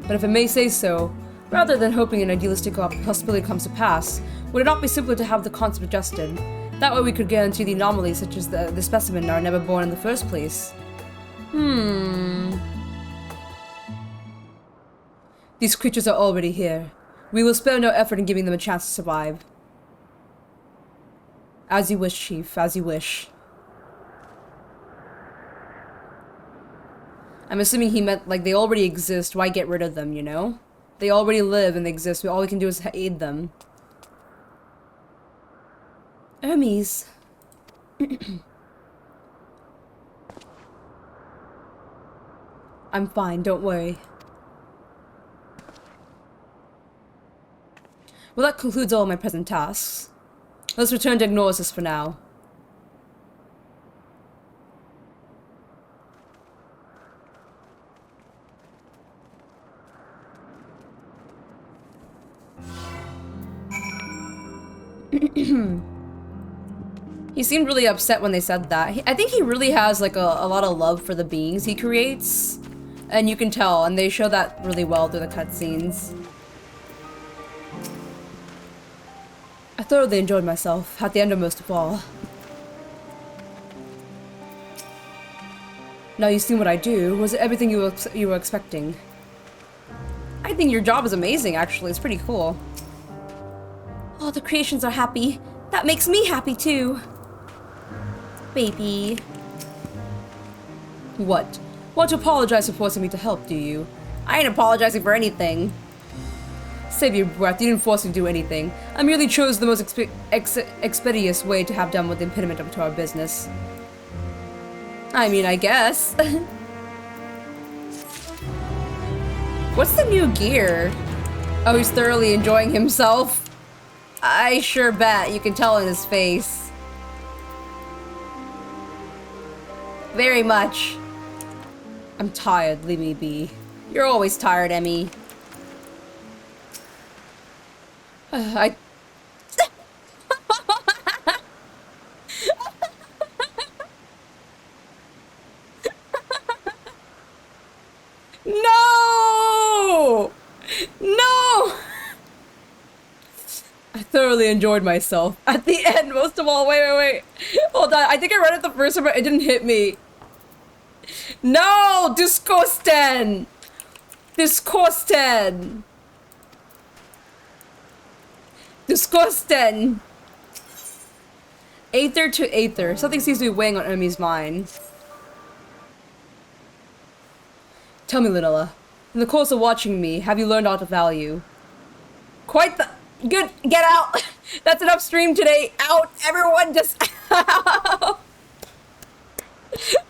But if I may say so, rather than hoping an idealistic possibility comes to pass, would it not be simpler to have the concept adjusted? That way we could guarantee the anomalies such as the specimen are never born in the first place. These creatures are already here. We will spare no effort in giving them a chance to survive. As you wish, Chief, as you wish. I'm assuming he meant, like, they already exist, why get rid of them, you know? They already live and they exist, all we can do is aid them. Hermes. I'm fine, don't worry. Well, that concludes all my present tasks. Let's return to Ignosis for now. He seemed really upset when they said that. I think he really has like a lot of love for the beings he creates. And you can tell, and they show that really well through the cutscenes. I thoroughly enjoyed myself, at the end of most of all. Now you've seen what I do. Was it everything you were expecting? I think your job is amazing, actually. It's pretty cool. Oh, the creations are happy. That makes me happy, too. Baby. What? Want to apologize for forcing me to help, do you? I ain't apologizing for anything. Save your breath, you didn't force me to do anything. I merely chose the most expeditious way to have done with the impediment to our business. I mean, I guess. What's the new gear? Oh, he's thoroughly enjoying himself. I sure bet, you can tell in his face. Very much. I'm tired, leave me be. You're always tired, Emmy. I... No! No! I thoroughly enjoyed myself. At the end, most of all. Wait. Hold on. I think I read it the first time, but it didn't hit me. No! Disgusting! Disgusting! Disgusting! Aether to Aether. Something seems to be weighing on Emi's mind. Tell me, Lunella. In the course of watching me, have you learned aught of value? Quite the... Good, get out! That's enough stream today. Out! Everyone just...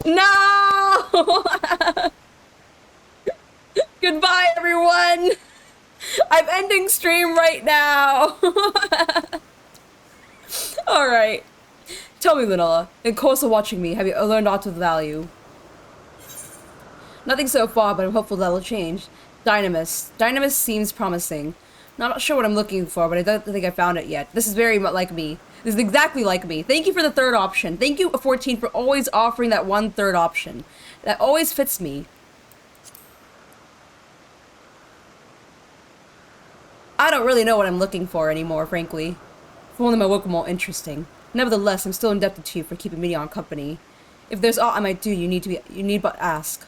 No! Goodbye, everyone! I'm ending stream right now! Alright. Tell me, Lunella, in course of watching me, have you learned aught of value? Nothing so far, but I'm hopeful that will change. Dynamis. Dynamis seems promising. Not sure what I'm looking for, but I don't think I found it yet. This is very much like me. This is exactly like me. Thank you for the third option. Thank you, 14, for always offering that one third option. That always fits me. I don't really know what I'm looking for anymore, frankly. If only my work were more interesting. Nevertheless, I'm still indebted to you for keeping me on company. If there's aught I might do, you need but ask.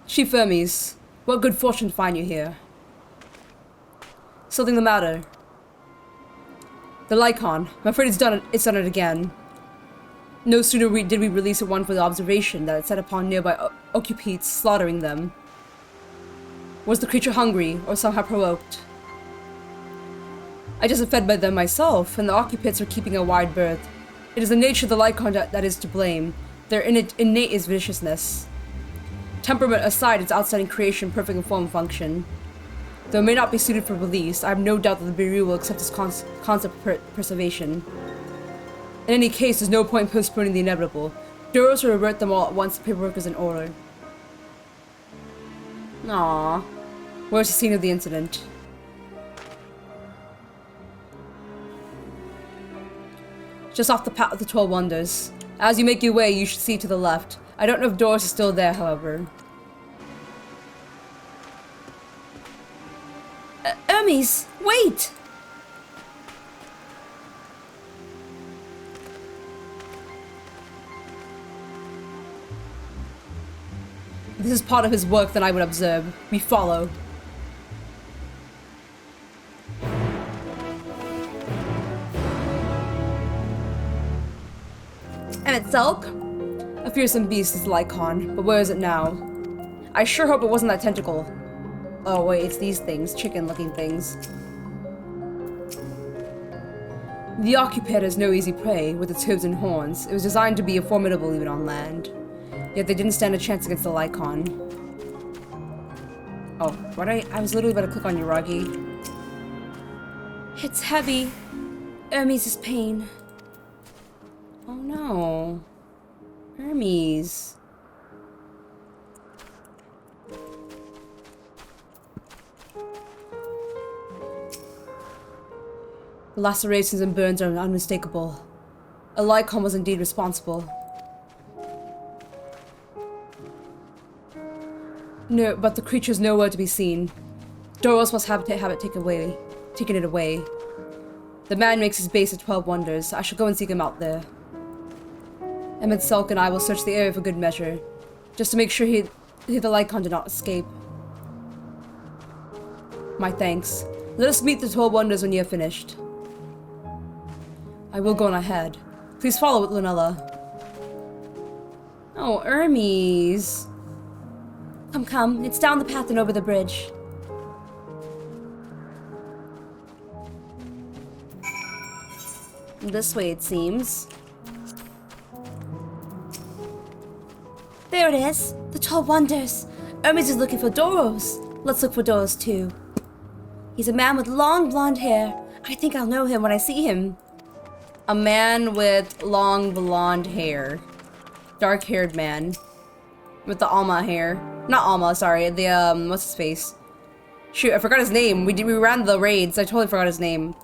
Chief Hermes, what good fortune to find you here. Something the matter. The Lycon. I'm afraid it's done it again. No sooner did we release a one for the observation that it set upon nearby occupites, slaughtering them. Was the creature hungry, or somehow provoked? I just fed by them myself, and the occupants are keeping a wide berth. It is the nature of the Lycon that is to blame. Their innate is viciousness. Temperament aside, its outstanding creation, perfect in form and function. Though it may not be suited for release, I have no doubt that the Bureau will accept this concept of preservation. In any case, there's no point in postponing the inevitable. Duros will revert them all at once the paperwork is in order. Aww. Where's the scene of the incident? Just off the path of the 12 Wonders. As you make your way, you should see to the left. I don't know if Doris is still there, however. Hermes, wait! If this is part of his work, then I would observe. We follow. EMET-SELCH? A fearsome beast is Lycon, but where is it now? I sure hope it wasn't that tentacle. Oh wait, it's these things, chicken-looking things. The occupant is no easy prey, with its hooves and horns. It was designed to be formidable even on land. Yet they didn't stand a chance against the Lycon. Oh, what I was literally about to click on Yuragi. It's heavy. Hermes' pain. Oh no. Hermes. The lacerations and burns are unmistakable. A Lycon was indeed responsible. No, but the creature's nowhere to be seen. Doros must have it taken it away. The man makes his base at 12 Wonders. I shall go and seek him out there. EMET-SELCH and I will search the area for good measure, just to make sure the Lycon did not escape. My thanks. Let us meet the 12 Wonders when you have finished. I will go on ahead. Please follow with Lunella. Oh, Hermes. Come, it's down the path and over the bridge. This way, it seems. There it is. The 12 Wonders. Hermes is looking for Doros. Let's look for Doros too. He's a man with long blonde hair. I think I'll know him when I see him. A man with long blonde hair. Dark-haired man. With the Alma hair. Not Alma, sorry. The, what's his face? Shoot, I forgot his name. We ran the raids. I totally forgot his name.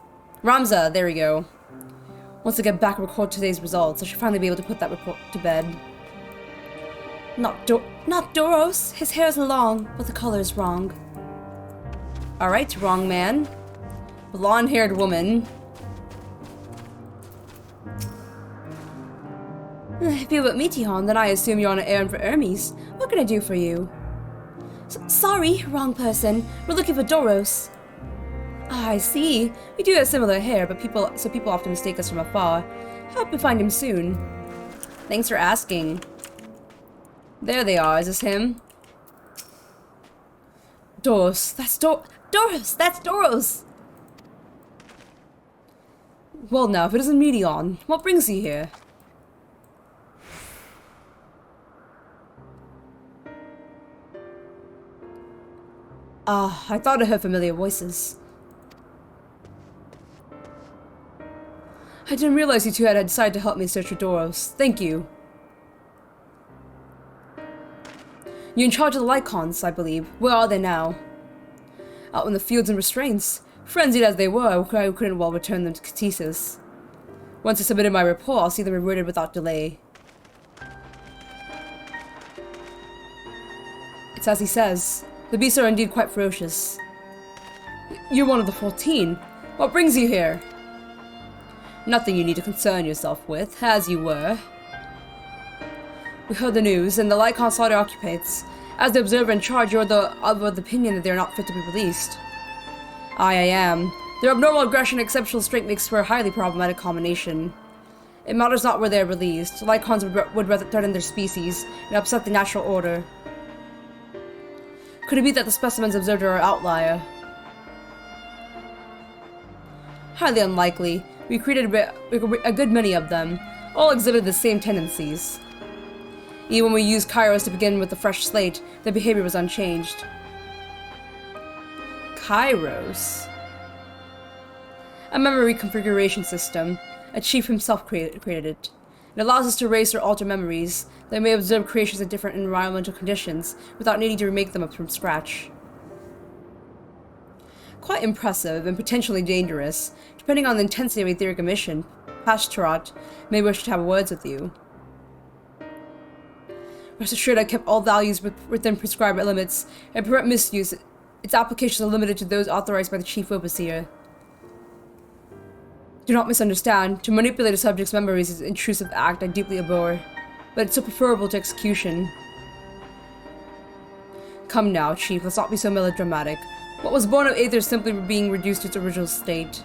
Ramza, there we go. Once I get back and record today's results, I should finally be able to put that report to bed. Not Doros. His hair is long, but the color is wrong. Alright, wrong man. Blonde-haired woman. If you're with me, Tihan, then I assume you're on an errand for Hermes. What can I do for you? Sorry, wrong person. We're looking for Doros. Ah, I see. We do have similar hair, but people often mistake us from afar. Hope we find him soon. Thanks for asking. There they are. Is this him? Doros. That's Doros! That's Doros! Well now, if it isn't Medion, what brings you here? Ah, I thought I heard familiar voices. I didn't realize you two had decided to help me search for Doros. Thank you. You're in charge of the Lycons, I believe. Where are they now? Out in the fields and restraints. Frenzied as they were, I couldn't well return them to Catesis. Once I submitted my report, I'll see them reverted without delay. It's as he says. The beasts are indeed quite ferocious. You're one of the 14. What brings you here? Nothing you need to concern yourself with, as you were. We heard the news, and the Lycon sought their occupants. As the observer in charge, you're of the opinion that they are not fit to be released. I am. Their abnormal aggression and exceptional strength makes for a highly problematic combination. It matters not where they are released. Lycons would rather threaten their species and upset the natural order. Could it be that the specimens observed are an outlier? Highly unlikely. We created a good many of them. All exhibited the same tendencies. Even when we used Kairos to begin with a fresh slate, their behavior was unchanged. Kairos? A memory configuration system. A chief himself created it. It allows us to erase or alter memories, that may observe creations in different environmental conditions, without needing to remake them up from scratch. Quite impressive, and potentially dangerous. Depending on the intensity of etheric emission, Pashtarot may wish to have words with you. Rest assured I kept all values within prescribed limits, and prevent misuse. Its applications are limited to those authorized by the Chief Overseer. Do not misunderstand. To manipulate a subject's memories is an intrusive act I deeply abhor, but it's so preferable to execution. Come now, Chief, let's not be so melodramatic. What was born of Aether is simply being reduced to its original state.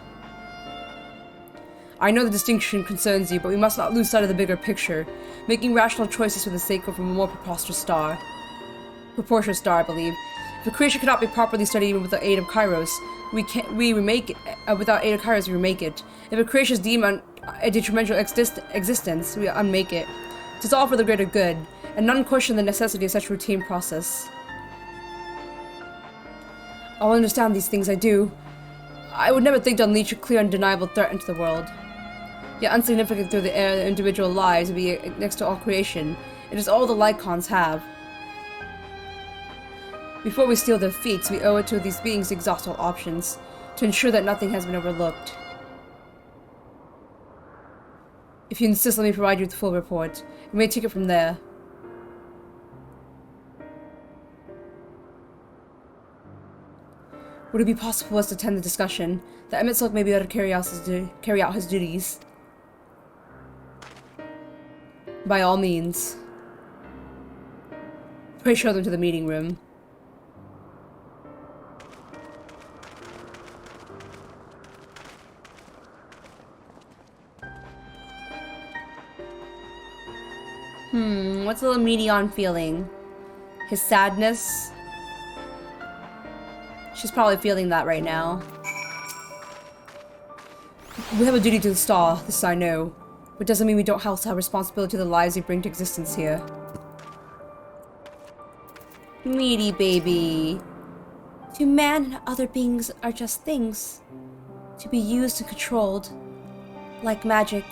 I know the distinction concerns you, but we must not lose sight of the bigger picture, making rational choices for the sake of a more proportionate star, I believe. If a creation cannot be properly studied even with the aid of Kairos, we remake it. Without aid of Kairos, we remake it. If a creation is deemed a detrimental existence, we unmake it. It is all for the greater good, and none question the necessity of such routine process. I'll understand these things, I do. I would never think to unleash a clear and undeniable threat into the world. Yet insignificant through the air, their individual lives would be next to all creation. It is all the Lycons have. Before we steal their feats, we owe it to these beings to exhaust all options, to ensure that nothing has been overlooked. If you insist, let me provide you with the full report. You may take it from there. Would it be possible for us to attend the discussion? The EMET-SELCH may be able to carry out his duties. By all means. Pray show them to the meeting room. What's little Medion feeling? His sadness? She's probably feeling that right now. We have a duty to the star, this I know. But doesn't mean we don't also have responsibility to the lives we bring to existence here. Meaty baby. To man and other beings are just things. To be used and controlled. Like magic.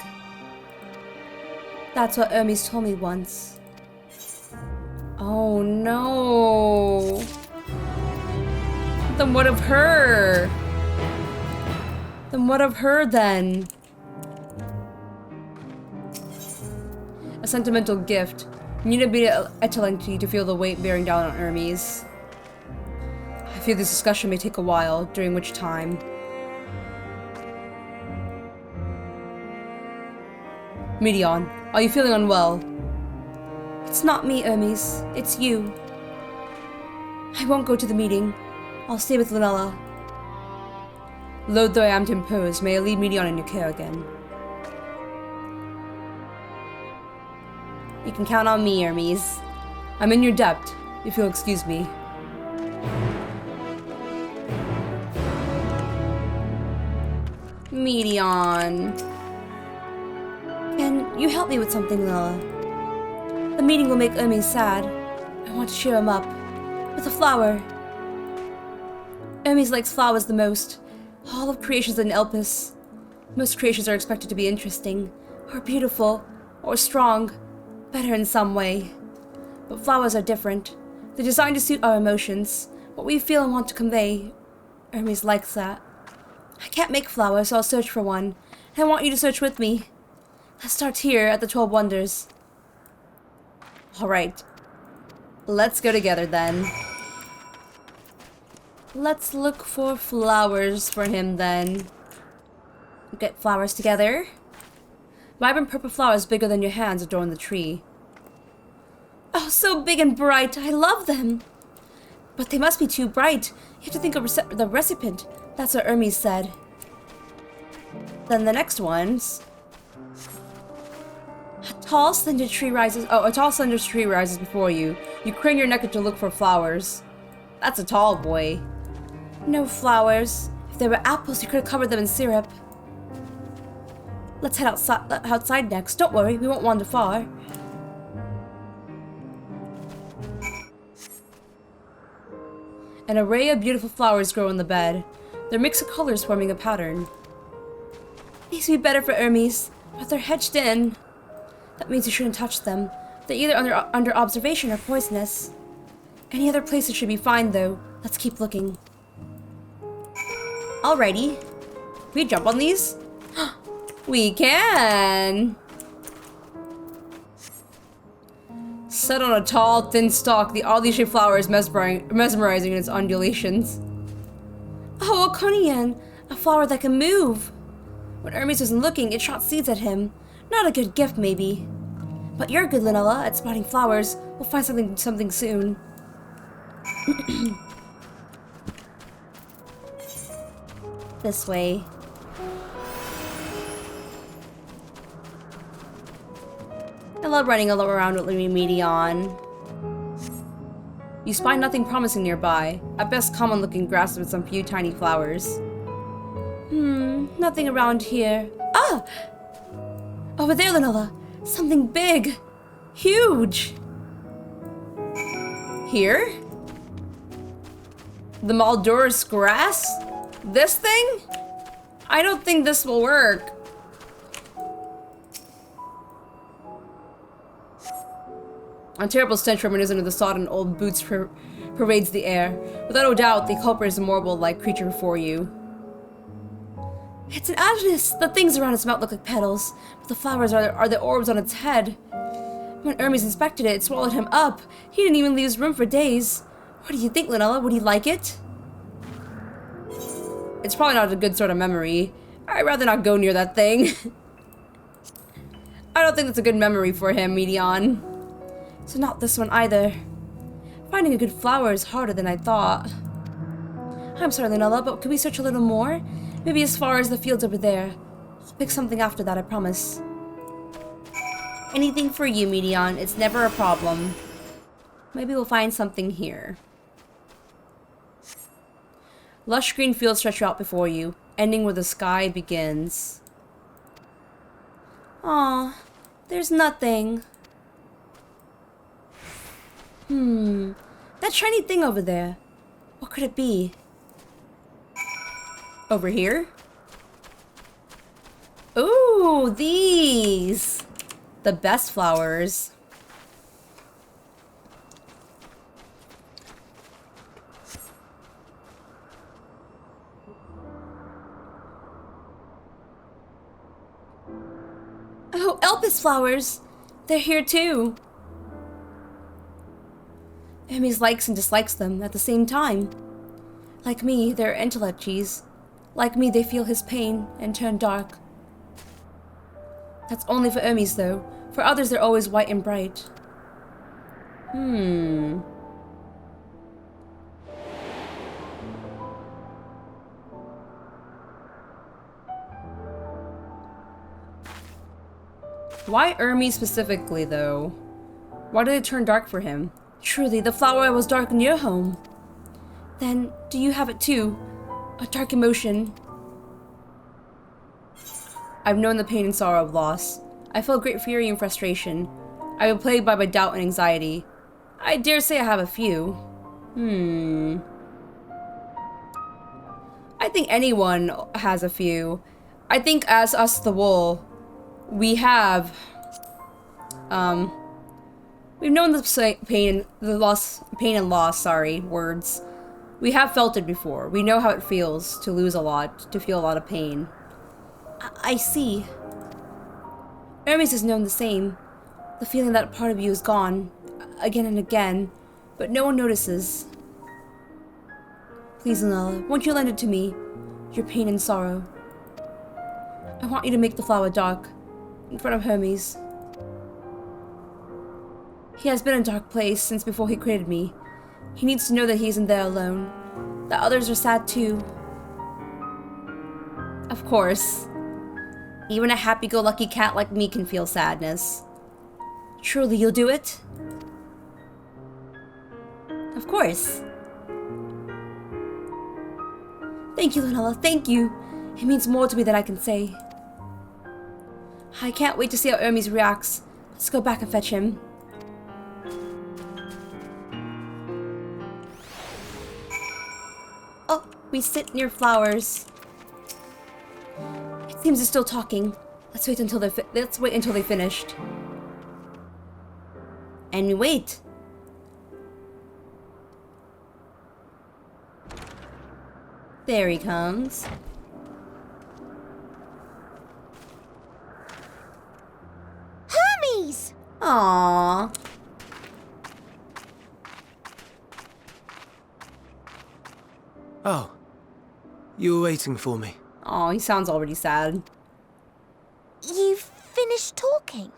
That's what Hermes told me once. Oh no. Then what of her? Then what of her then? A sentimental gift. You need to be a Etelenki to feel the weight bearing down on Hermes. I fear this discussion may take a while, during which time... Medion, are you feeling unwell? It's not me, Hermes. It's you. I won't go to the meeting. I'll stay with Lunella. Loath though I am to impose, may I leave Medion in your care again. You can count on me, Hermes. I'm in your debt, if you'll excuse me. Medion. Can you help me with something, Lila? The meeting will make Hermes sad. I want to cheer him up. With a flower. Hermes likes flowers the most. All of creations in Elpis. Most creations are expected to be interesting, or beautiful, or strong, better in some way. But flowers are different. They're designed to suit our emotions, what we feel and want to convey. Hermes likes that. I can't make flowers, so I'll search for one. And I want you to search with me. Let's start here at the 12 Wonders. Alright. Let's go together then. Let's look for flowers for him then. Get flowers together. Vibrant purple flowers bigger than your hands adorn the tree. Oh, so big and bright. I love them. But they must be too bright. You have to think of the recipient. That's what Hermes said. Then the next one's... A tall, slender tree rises... Oh, a tall, slender tree rises before you. You crane your neck to look for flowers. That's a tall boy. No flowers. If there were apples, you could have covered them in syrup. Let's head outside next. Don't worry, we won't wander far. An array of beautiful flowers grow in the bed. Their mix of colors forming a pattern. These would be better for Hermes, but they're hedged in. That means you shouldn't touch them. They're either under observation or poisonous. Any other places should be fine, though. Let's keep looking. Alrighty. Can we jump on these? We can! Set on a tall, thin stalk, the oddly shaped flower is mesmerizing in its undulations. Oh, a kani, a flower that can move! When Hermes wasn't looking, it shot seeds at him. Not a good gift, maybe. But you're good, Linella, at spotting flowers. We'll find something soon. This way. I love running all around with Medion. You spy nothing promising nearby. At best, common-looking grass with some few tiny flowers. Nothing around here. Ah! Over there, Linella. Something big. Huge. Here? The Maldorus grass? This thing? I don't think this will work. A terrible stench reminiscent of the sodden old boots pervades the air. Without a doubt, the culprit is a mortal-like creature before you. It's an agonist! The things around its mouth look like petals, but the flowers are the orbs on its head. When Hermes inspected it, it swallowed him up. He didn't even leave his room for days. What do you think, Linella? Would he like it? It's probably not a good sort of memory. I'd rather not go near that thing. I don't think that's a good memory for him, Medion. So not this one either. Finding a good flower is harder than I thought. I'm sorry, Linella, but could we search a little more? Maybe as far as the fields over there. I'll pick something after that, I promise. Anything for you, Medion. It's never a problem. Maybe we'll find something here. Lush green fields stretch out before you, ending where the sky begins. Aw, there's nothing. That shiny thing over there. What could it be? Over here? Ooh, these! The best flowers. Oh, Elpis flowers! They're here too. Hermes likes and dislikes them at the same time. Like me, they're intellectuals. Like me, they feel his pain and turn dark. That's only for Hermes, though. For others, they're always white and bright. Why Hermes specifically, though? Why did it turn dark for him? Truly, the flower was dark in your home. Then, do you have it too? A dark emotion. I've known the pain and sorrow of loss. I felt great fury and frustration. I've been plagued by my doubt and anxiety. I dare say I have a few. I think anyone has a few. I think as us, the wool, we have, we've known the pain and loss, words. We have felt it before. We know how it feels to lose a lot, to feel a lot of pain. I see. Hermes has known the same. The feeling that part of you is gone, again and again, but no one notices. Please, Lunella, won't you lend it to me? Your pain and sorrow. I want you to make the flower dark, in front of Hermes. He has been in a dark place since before he created me. He needs to know that he isn't there alone, that others are sad too. Of course. Even a happy-go-lucky cat like me can feel sadness. Truly, you'll do it? Of course. Thank you, Lunella, thank you. It means more to me than I can say. I can't wait to see how Hermes reacts. Let's go back and fetch him. Oh, we sit near flowers. It seems they're still talking. Let's wait until they finished. And we wait. There he comes. Hermes! Aww. Oh, you were waiting for me. Aw, he sounds already sad. You've finished talking?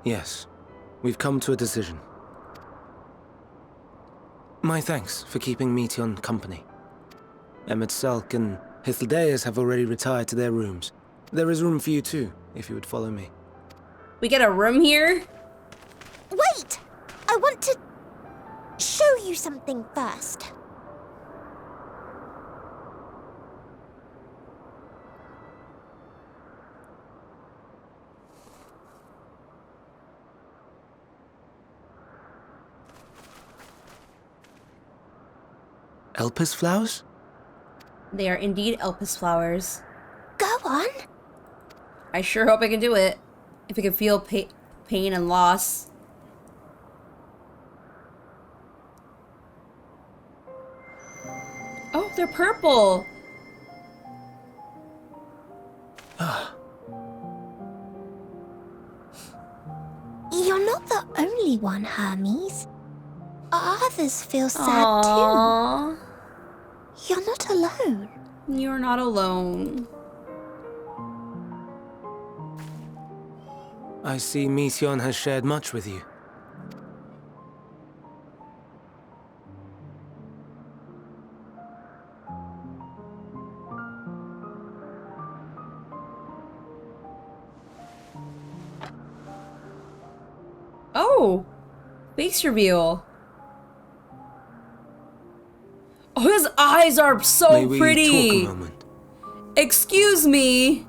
Yes, we've come to a decision. My thanks for keeping Meteion company. EMET-SELCH and Hythlodaeus have already retired to their rooms. There is room for you too, if you would follow me. We get a room here? Wait! I want to show you something first. Elpis flowers? They are indeed Elpis flowers. Go on. I sure hope I can do it. If I can feel pain and loss. Oh, they're purple. You're not the only one, Hermes. Others feel sad Aww. too. You're not alone. You're not alone. I see Meteion has shared much with you. Oh! Face reveal. Oh, his eyes are so May we pretty! talk a moment? Excuse me!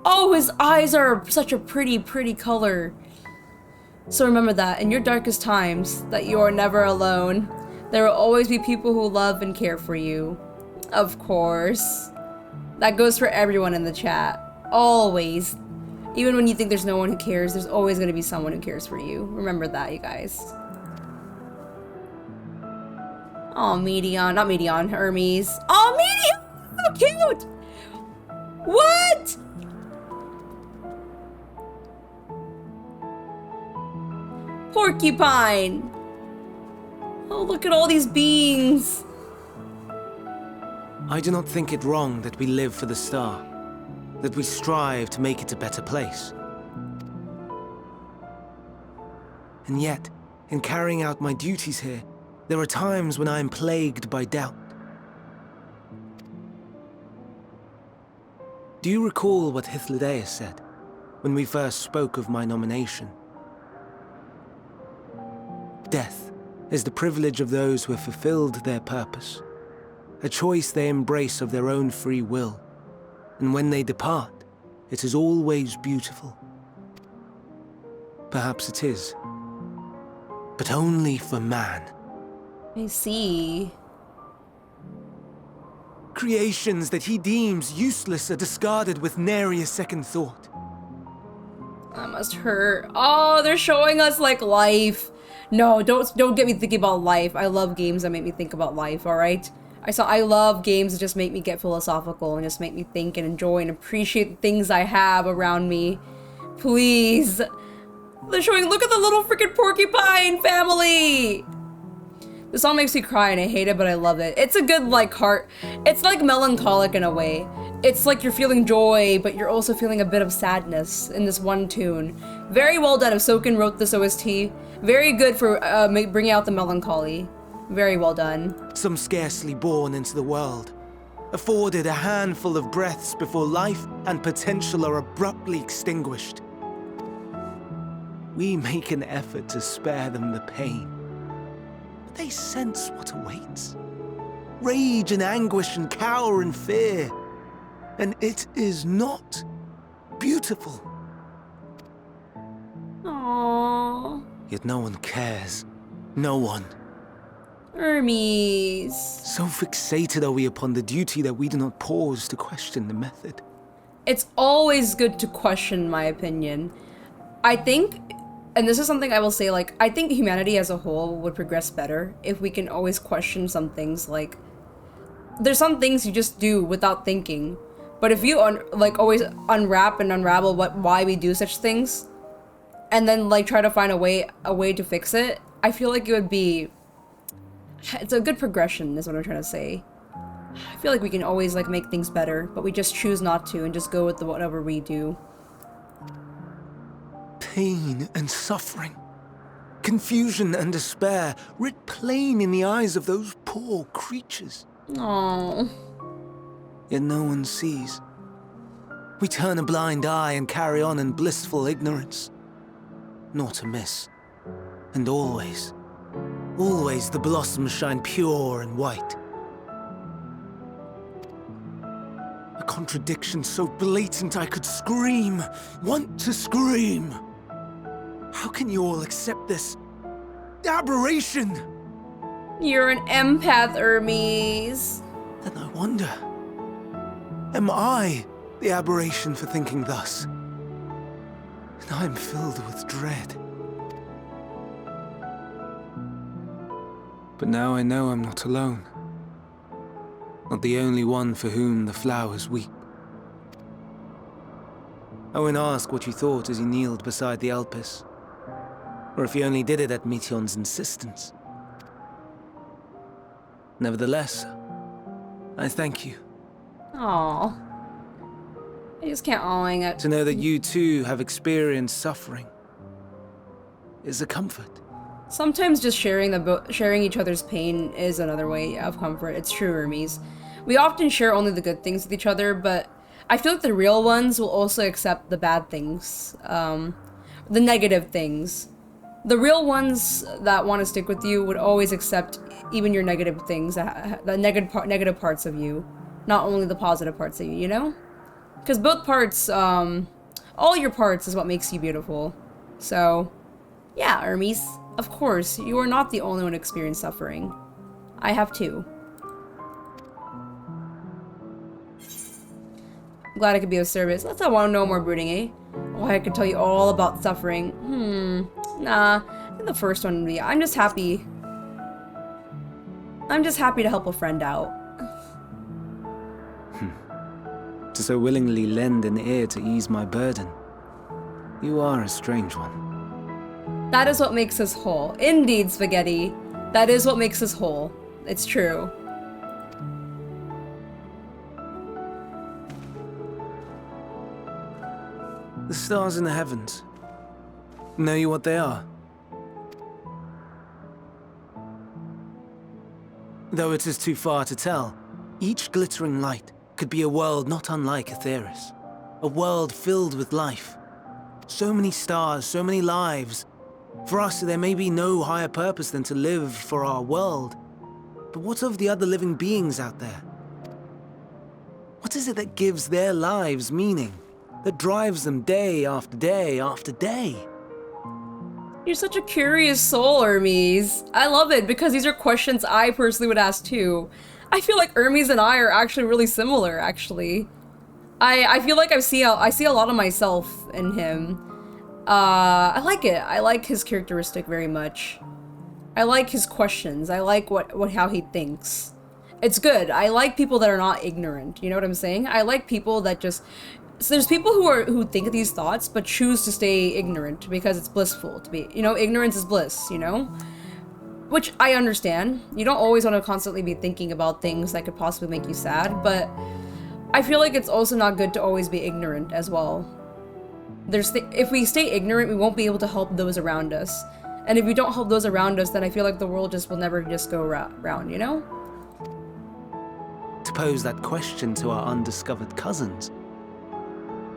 Oh, his eyes are such a pretty, pretty color. So remember that, in your darkest times, that you are never alone. There will always be people who love and care for you. Of course. That goes for everyone in the chat. Always. Even when you think there's no one who cares, there's always going to be someone who cares for you. Remember that, you guys. Oh, Meteion. Not Meteion, Hermes. Oh, Meteion! So cute! What? Porcupine! Oh, look at all these beings! I do not think it wrong that we live for the star, that we strive to make it a better place. And yet, in carrying out my duties here, there are times when I am plagued by doubt. Do you recall what Hythlodaeus said, when we first spoke of my nomination. Death is the privilege of those who have fulfilled their purpose, a choice they embrace of their own free will, and when they depart, it is always beautiful. Perhaps it is, but only for man. I see. Creations that he deems useless are discarded with nary a second thought. That must hurt. Oh, they're showing us like life. No, don't get me thinking about life. I love games that make me think about life, alright? I love games that just make me get philosophical and just make me think and enjoy and appreciate the things I have around me. Please. They're showing, look at the little freaking porcupine family! The song makes me cry and I hate it, but I love it. It's a good, like, heart. It's like melancholic in a way. It's like you're feeling joy, but you're also feeling a bit of sadness in this one tune. Very well done if Soken wrote this OST. Very good for bringing out the melancholy. Very well done. Some scarcely born into the world, afforded a handful of breaths before life and potential are abruptly extinguished. We make an effort to spare them the pain, but they sense what awaits. Rage and anguish and cower and fear, and it is not beautiful. Aww. Yet no one cares. No one. Hermes. So fixated are we upon the duty that we do not pause to question the method. It's always good to question my opinion. I think, and this is something I will say, like, I think humanity as a whole would progress better if we can always question some things. Like, there's some things you just do without thinking. But if you, always unwrap and unravel why we do such things, and then, like, try to find a way to fix it, I feel like it would be... It's a good progression, is what I'm trying to say. I feel like we can always, like, make things better, but we just choose not to and just go with whatever we do. Pain and suffering, confusion and despair, writ plain in the eyes of those poor creatures. Aww. Yet no one sees. We turn a blind eye and carry on in blissful ignorance. Nor to miss. And always, always the blossoms shine pure and white. A contradiction so blatant I could scream, want to scream. How can you all accept this aberration? You're an empath, Hermes. Then I wonder, am I the aberration for thinking thus? And I am filled with dread. But now I know I'm not alone. Not the only one for whom the flowers weep. Owen asked what you thought as he kneeled beside the Elpis, or if he only did it at Meteon's insistence. Nevertheless, I thank you. Aww. I just can't awing it. To know that you too have experienced suffering is a comfort. Sometimes just sharing each other's pain is another way of comfort. It's true, Hermes. We often share only the good things with each other, but I feel like the real ones will also accept the bad things, the negative things. The real ones that want to stick with you would always accept even your negative things, the negative parts of you, not only the positive parts of you, you know? Because both parts, all your parts is what makes you beautiful. So, yeah, Hermes, of course, you are not the only one experiencing suffering. I have too. I'm glad I could be of service. Let's not want to know more brooding, eh? Oh, I could tell you all about suffering. Nah, I think the first one would be, I'm just happy to help a friend out. To so willingly lend an ear to ease my burden. You are a strange one. That is what makes us whole. Indeed, Spaghetti. That is what makes us whole. It's true. The stars in the heavens. Know you what they are? Though it is too far to tell, each glittering light could be a world not unlike Aetheris. A world filled with life, So many stars, so many lives. For us, there may be no higher purpose than to live for our world. But what of the other living beings out there? What is it that gives their lives meaning? That drives them day after day after day? You're such a curious soul, Hermes. I love it because these are questions I personally would ask too. I feel like Hermes and I are actually really similar, actually. I feel like I see a lot of myself in him. I like it. I like his characteristic very much. I like his questions. I like how he thinks. It's good. I like people that are not ignorant. You know what I'm saying? I like people that just... So there's people who think these thoughts but choose to stay ignorant because it's blissful to be. You know, ignorance is bliss, you know? Which I understand. You don't always want to constantly be thinking about things that could possibly make you sad, but I feel like it's also not good to always be ignorant as well. If we stay ignorant, we won't be able to help those around us. And if we don't help those around us, then I feel like the world just will never just go round, you know? To pose that question to our undiscovered cousins,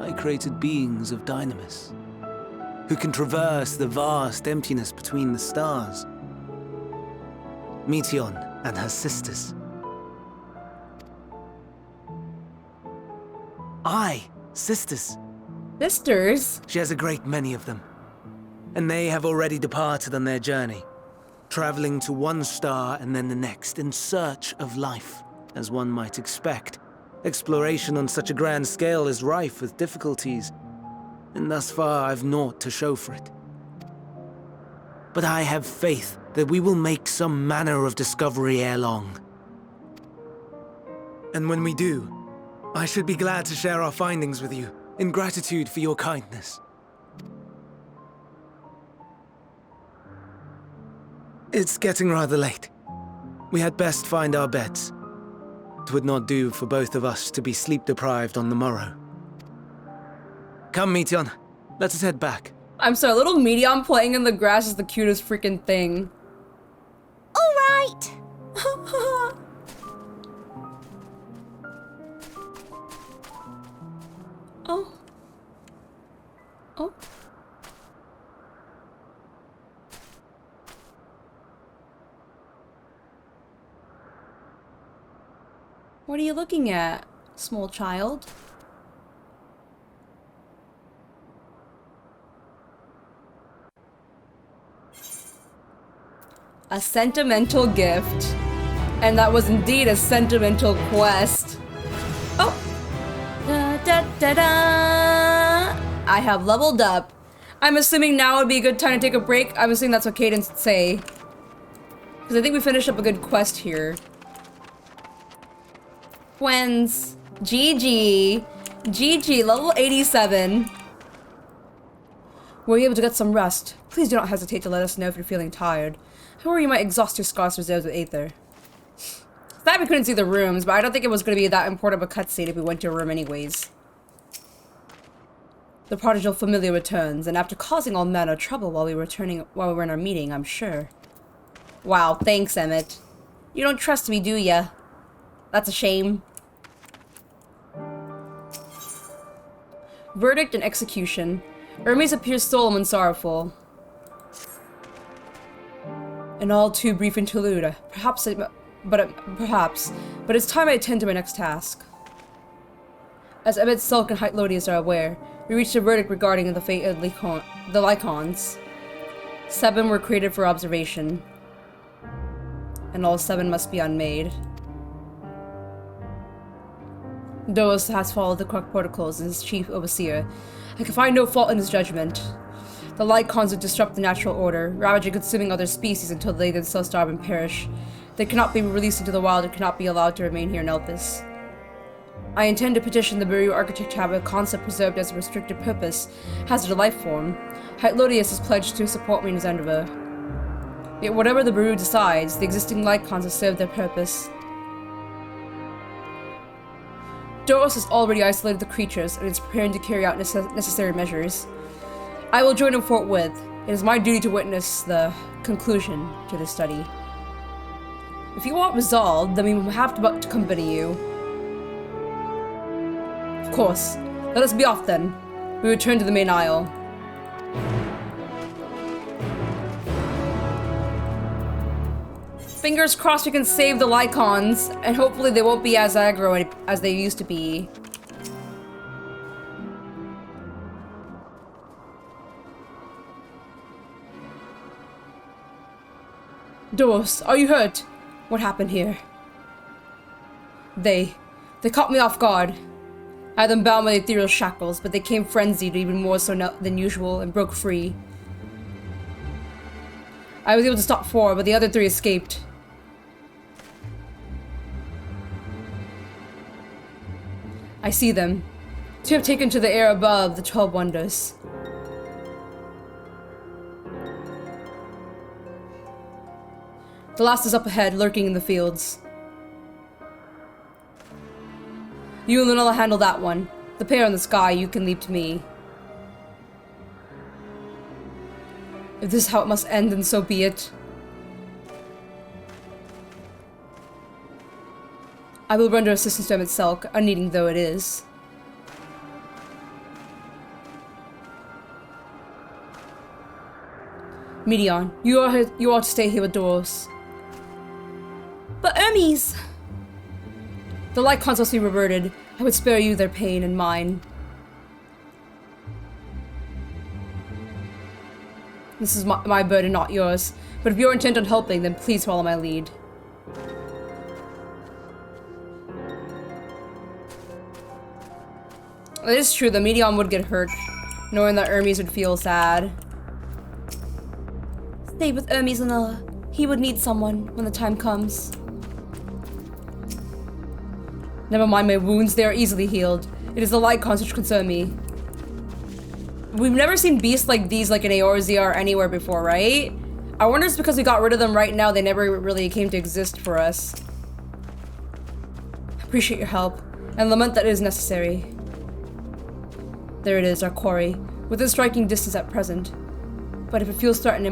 I created beings of dynamis, who can traverse the vast emptiness between the stars. Meteion and her sisters. Sisters. Sisters? She has a great many of them. And they have already departed on their journey, traveling to one star and then the next in search of life, as one might expect. Exploration on such a grand scale is rife with difficulties, and thus far I've naught to show for it. But I have faith that we will make some manner of discovery ere long. And when we do, I should be glad to share our findings with you, in gratitude for your kindness. It's getting rather late. We had best find our beds. It would not do for both of us to be sleep-deprived on the morrow. Come, Meteion. Let us head back. I'm sorry, little Meteion playing in the grass is the cutest freaking thing. All right. Oh. Oh. What are you looking at, small child? A sentimental gift. And that was indeed a sentimental quest. Oh! Da, da, da, da. I have leveled up. I'm assuming now would be a good time to take a break. I'm assuming that's what Caine would say. Because I think we finished up a good quest here. Twins. GG. GG, level 87. Were you able to get some rest? Please do not hesitate to let us know if you're feeling tired. However, you might exhaust your scarce reserves with Aether. That we couldn't see the rooms, but I don't think it was going to be that important of a cutscene if we went to a room anyways. The prodigal familiar returns, and after causing all manner of trouble while we were in our meeting, I'm sure. Wow, thanks, Emmet. You don't trust me, do ya? That's a shame. Verdict and execution. Hermes appears solemn and sorrowful. An all too brief interlude. Perhaps, but it's time I attend to my next task. As EMET-SELCH and Hytlodius are aware, we reached a verdict regarding the fate of the Lycons. 7 were created for observation, and all 7 must be unmade. Doros has followed the correct protocols as chief overseer. I can find no fault in his judgment. The Lycons would disrupt the natural order, ravaging and consuming other species until they themselves starve and perish. They cannot be released into the wild and cannot be allowed to remain here in Elpis. I intend to petition the Bureau Architect to have a concept preserved as a restricted purpose, hazard a life form. Hytlodius is pledged to support me in his endeavor. Yet whatever the Bureau decides, the existing Lycons have served their purpose. Doros has already isolated the creatures and is preparing to carry out necessary measures. I will join him forthwith. It is my duty to witness the conclusion to this study. If you want resolved, then we will have to accompany you. Of course. Let us be off then. We return to the main aisle. Fingers crossed we can save the Lycons, and hopefully they won't be as aggro as they used to be. Doros, are you hurt? What happened here? They caught me off guard. I had them bound by the ethereal shackles, but they came frenzied even more so than usual and broke free. I was able to stop 4, but the other 3 escaped. I see them. 2 have taken to the air above the 12 wonders. The last is up ahead, lurking in the fields. You and Lunella handle that one. The pair in the sky, you can leave to me. If this is how it must end, then so be it. I will render assistance to EMET-SELCH, unneeding though it is. Medion, you are to stay here with Doros. But Hermes! The Lycons must be reverted. I would spare you their pain and mine. This is my burden, not yours. But if you're intent on helping, then please follow my lead. It is true, the Medion would get hurt, knowing that Hermes would feel sad. Stay with Hermes, Lunella. He would need someone when the time comes. Never mind my wounds, they are easily healed. It is the Lycons which concern me. We've never seen beasts like these like in Eorzea or anywhere before, right? I wonder if it's because we got rid of them right now, they never really came to exist for us. Appreciate your help, and lament that it is necessary. There it is, our quarry, within striking distance at present. But if it feels threatened, it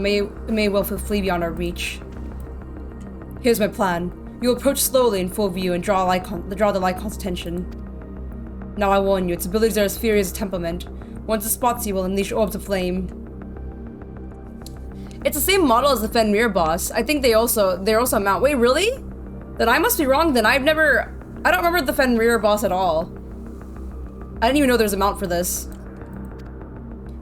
may well flee beyond our reach. Here's my plan. You'll approach slowly in full view and draw the Lycon's attention. Now I warn you, its abilities are as furious as temperament. Once it spots you, will unleash orbs of flame. It's the same model as the Fenrir boss. I think they're also a mount. Wait, really? Then I must be wrong. Then I don't remember the Fenrir boss at all. I didn't even know there was a mount for this.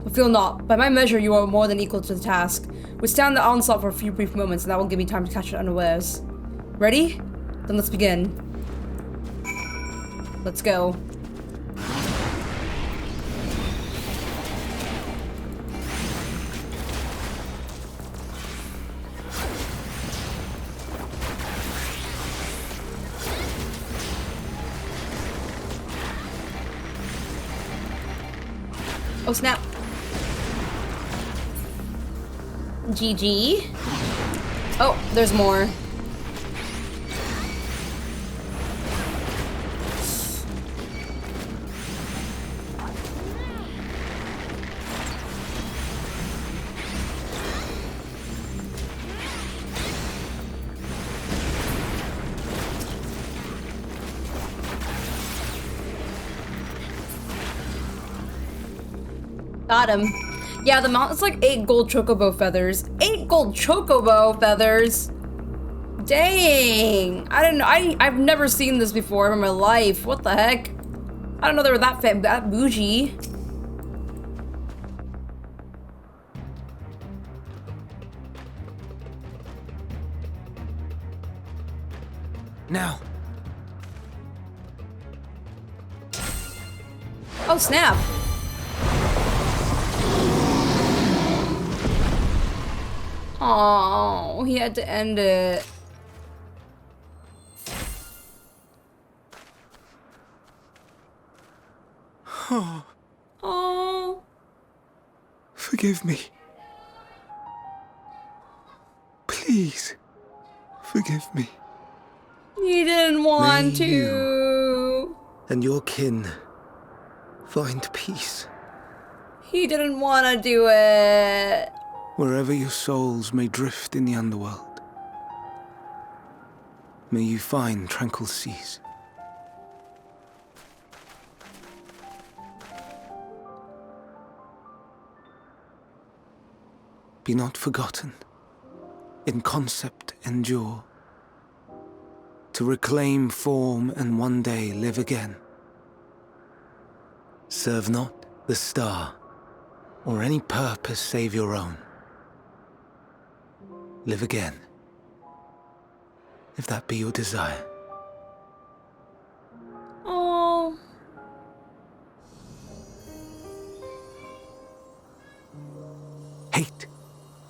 But feel not. By my measure, you are more than equal to the task. Withstand the onslaught for a few brief moments, and that will give me time to catch it unawares. Ready? Then let's begin. Let's go. Oh snap. GG. Oh, there's more. Got him. Yeah, the mount is like 8 gold chocobo feathers. 8 gold chocobo feathers? Dang. I don't know. I've never seen this before in my life. What the heck? I don't know they were that bougie. Now. Oh, snap. Oh, he had to end it. Oh. Forgive me. Please, forgive me. He didn't want May to. you and your kin find peace. He didn't want to do it. Wherever your souls may drift in the underworld, may you find tranquil seas. Be not forgotten. In concept endure, to reclaim form and one day live again. Serve not the star, or any purpose save your own. Live again, if that be your desire. Oh. Hate,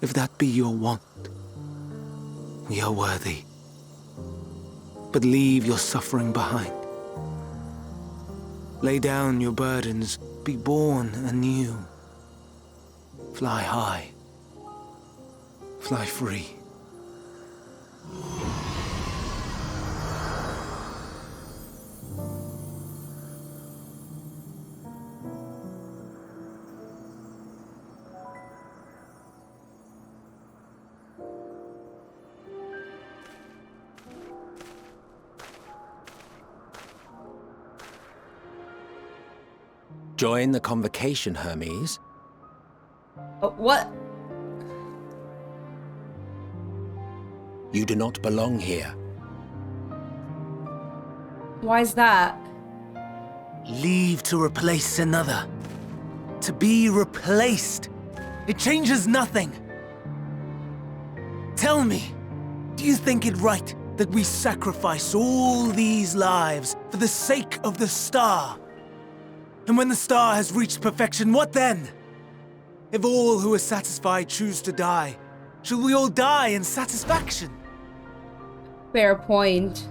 if that be your want. We are worthy. But leave your suffering behind. Lay down your burdens, be born anew. Fly high, fly free. Join the convocation, Hermes. What? You do not belong here. Why is that? Leave to replace another. To be replaced. It changes nothing. Tell me, do you think it right that we sacrifice all these lives for the sake of the star? And when the star has reached perfection, what then? If all who are satisfied choose to die, shall we all die in satisfaction? Fair point.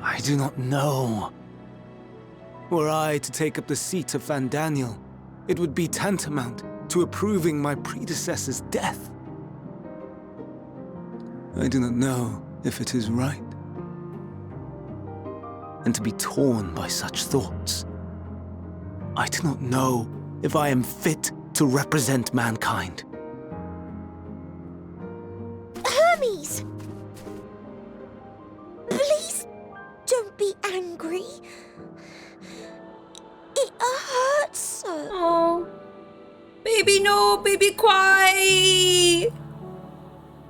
I do not know. Were I to take up the seat of Van Daniel, it would be tantamount to approving my predecessor's death. I do not know if it is right. And to be torn by such thoughts, I do not know if I am fit to represent mankind. Hermes! Please don't be angry. It hurts so. Oh. Baby, no, baby, cry.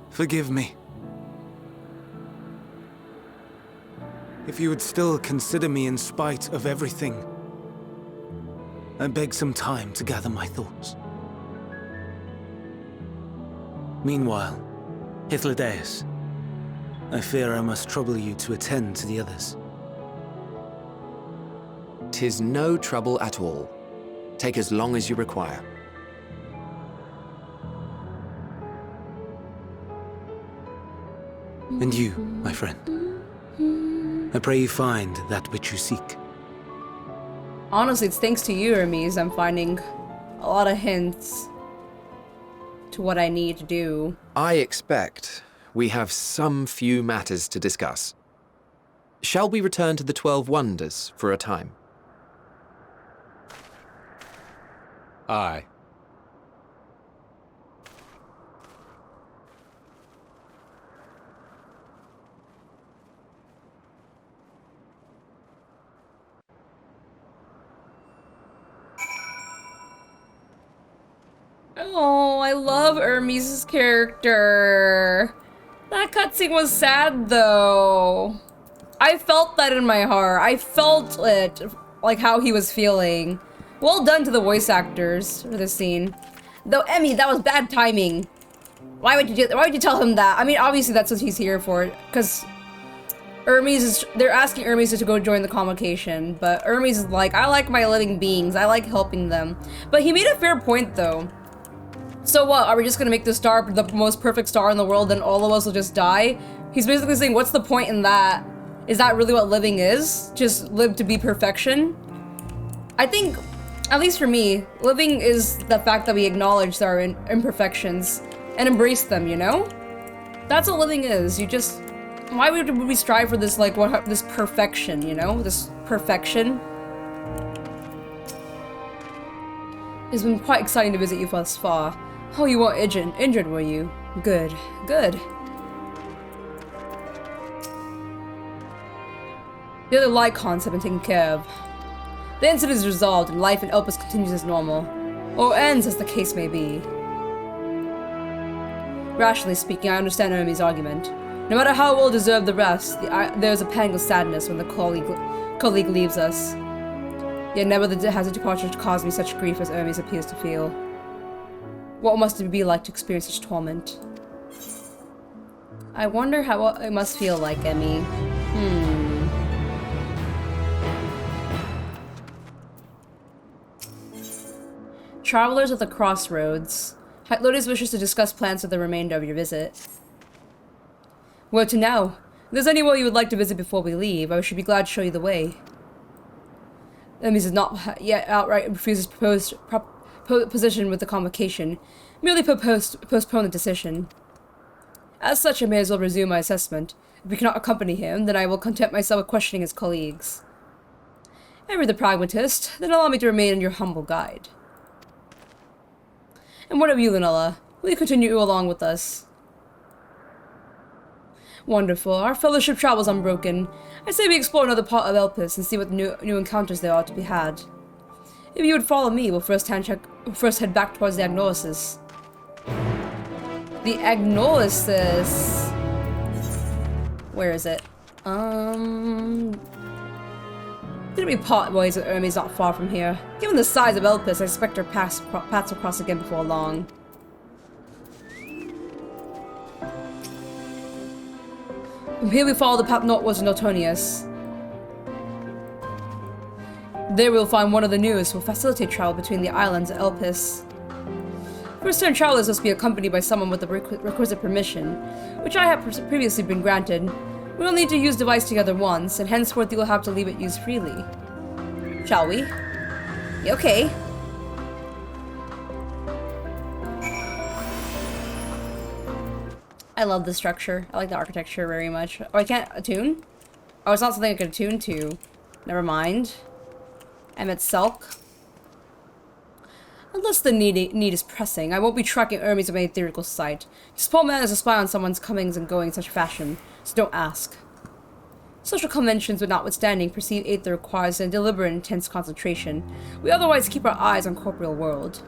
Forgive me. If you would still consider me in spite of everything, I beg some time to gather my thoughts. Meanwhile, Hythlodaeus, I fear I must trouble you to attend to the others. 'Tis no trouble at all. Take as long as you require. And you, my friend, I pray you find that which you seek. Honestly, it's thanks to you, Hermes, I'm finding a lot of hints to what I need to do. I expect we have some few matters to discuss. Shall we return to the 12 Wonders for a time? Aye. Oh, I love Hermes' character. That cutscene was sad, though. I felt that in my heart. I felt it, like how he was feeling. Well done to the voice actors for this scene. Though, Emmy, that was bad timing. Why would you tell him that? I mean, obviously that's what he's here for, because Hermes is, they're asking Hermes to go join the convocation, but Hermes is like, I like my living beings, I like helping them. But he made a fair point, though. So what, are we just gonna make the star the most perfect star in the world and all of us will just die? He's basically saying, what's the point in that? Is that really what living is? Just live to be perfection? I think, at least for me, living is the fact that we acknowledge our imperfections and embrace them, you know? That's what living is. You just, why would we strive for this, like, this perfection, you know? This perfection. It's been quite exciting to visit you thus far. Oh, you weren't injured, were you? Good, good. The other light cons have been taken care of. The incident is resolved and life in Elpis continues as normal. Or ends, as the case may be. Rationally speaking, I understand Ermi's argument. No matter how well deserved the rest, there is a pang of sadness when the colleague leaves us. Yet never has a departure caused me such grief as Ermi's appears to feel. What must it be like to experience such torment? I wonder how it must feel like, Emmy. Travelers at the crossroads. Lotus wishes to discuss plans for the remainder of your visit. Where to now? If there's anywhere you would like to visit before we leave, I should be glad to show you the way. Hermes has not yet outright refused his proposed position with the convocation, merely postpone the decision. As such, I may as well resume my assessment. If we cannot accompany him, then I will content myself with questioning his colleagues. Ever the pragmatist, then allow me to remain your humble guide. And what of you, Lunella? Will you continue along with us? Wonderful. Our fellowship travels unbroken. I say we explore another part of Elpis and see what new encounters there are to be had. If you would follow me, we'll first head back towards the Agnosis. The Agnosis. Where is it? Gonna be pathways that Ermi's not far from here. Given the size of Elpis, I expect our paths will cross again before long. From here we follow the path northwards to Notonius. There we'll find one of the newest who will facilitate travel between the islands of Elpis. First-time travelers must be accompanied by someone with the requisite permission, which I have previously been granted. We will need to use device together once, and henceforth you will have to leave it used freely. Shall we? Yeah, okay. I love the structure. I like the architecture very much. Oh, I can't attune? Oh, it's not something I can attune to. Never mind. EMET-SELCH. Unless the need is pressing, I won't be tracking Ermi's of any theoretical sight. This poor man is a spy on someone's comings and going in such fashion, so don't ask. Social conventions, but notwithstanding, perceive Aether requires a deliberate intense concentration. We otherwise keep our eyes on corporeal world.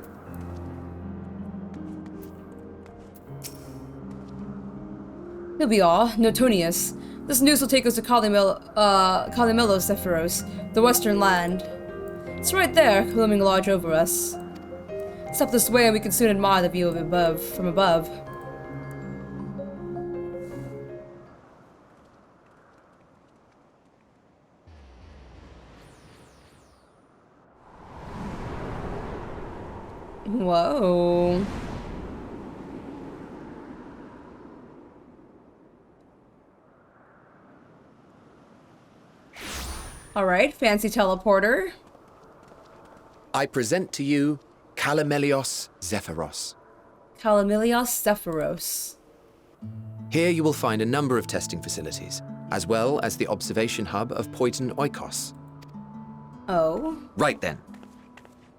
Here we are, Notonius. This news will take us to Kalimelos Zephyros, the western land. It's right there, looming large over us. Step this way and we can soon admire the view from above. Whoa. Alright, fancy teleporter. I present to you Kalimelos Zephyros. Kalimelos Zephyros. Here you will find a number of testing facilities, as well as the observation hub of Poiton Oikos. Oh. Right then.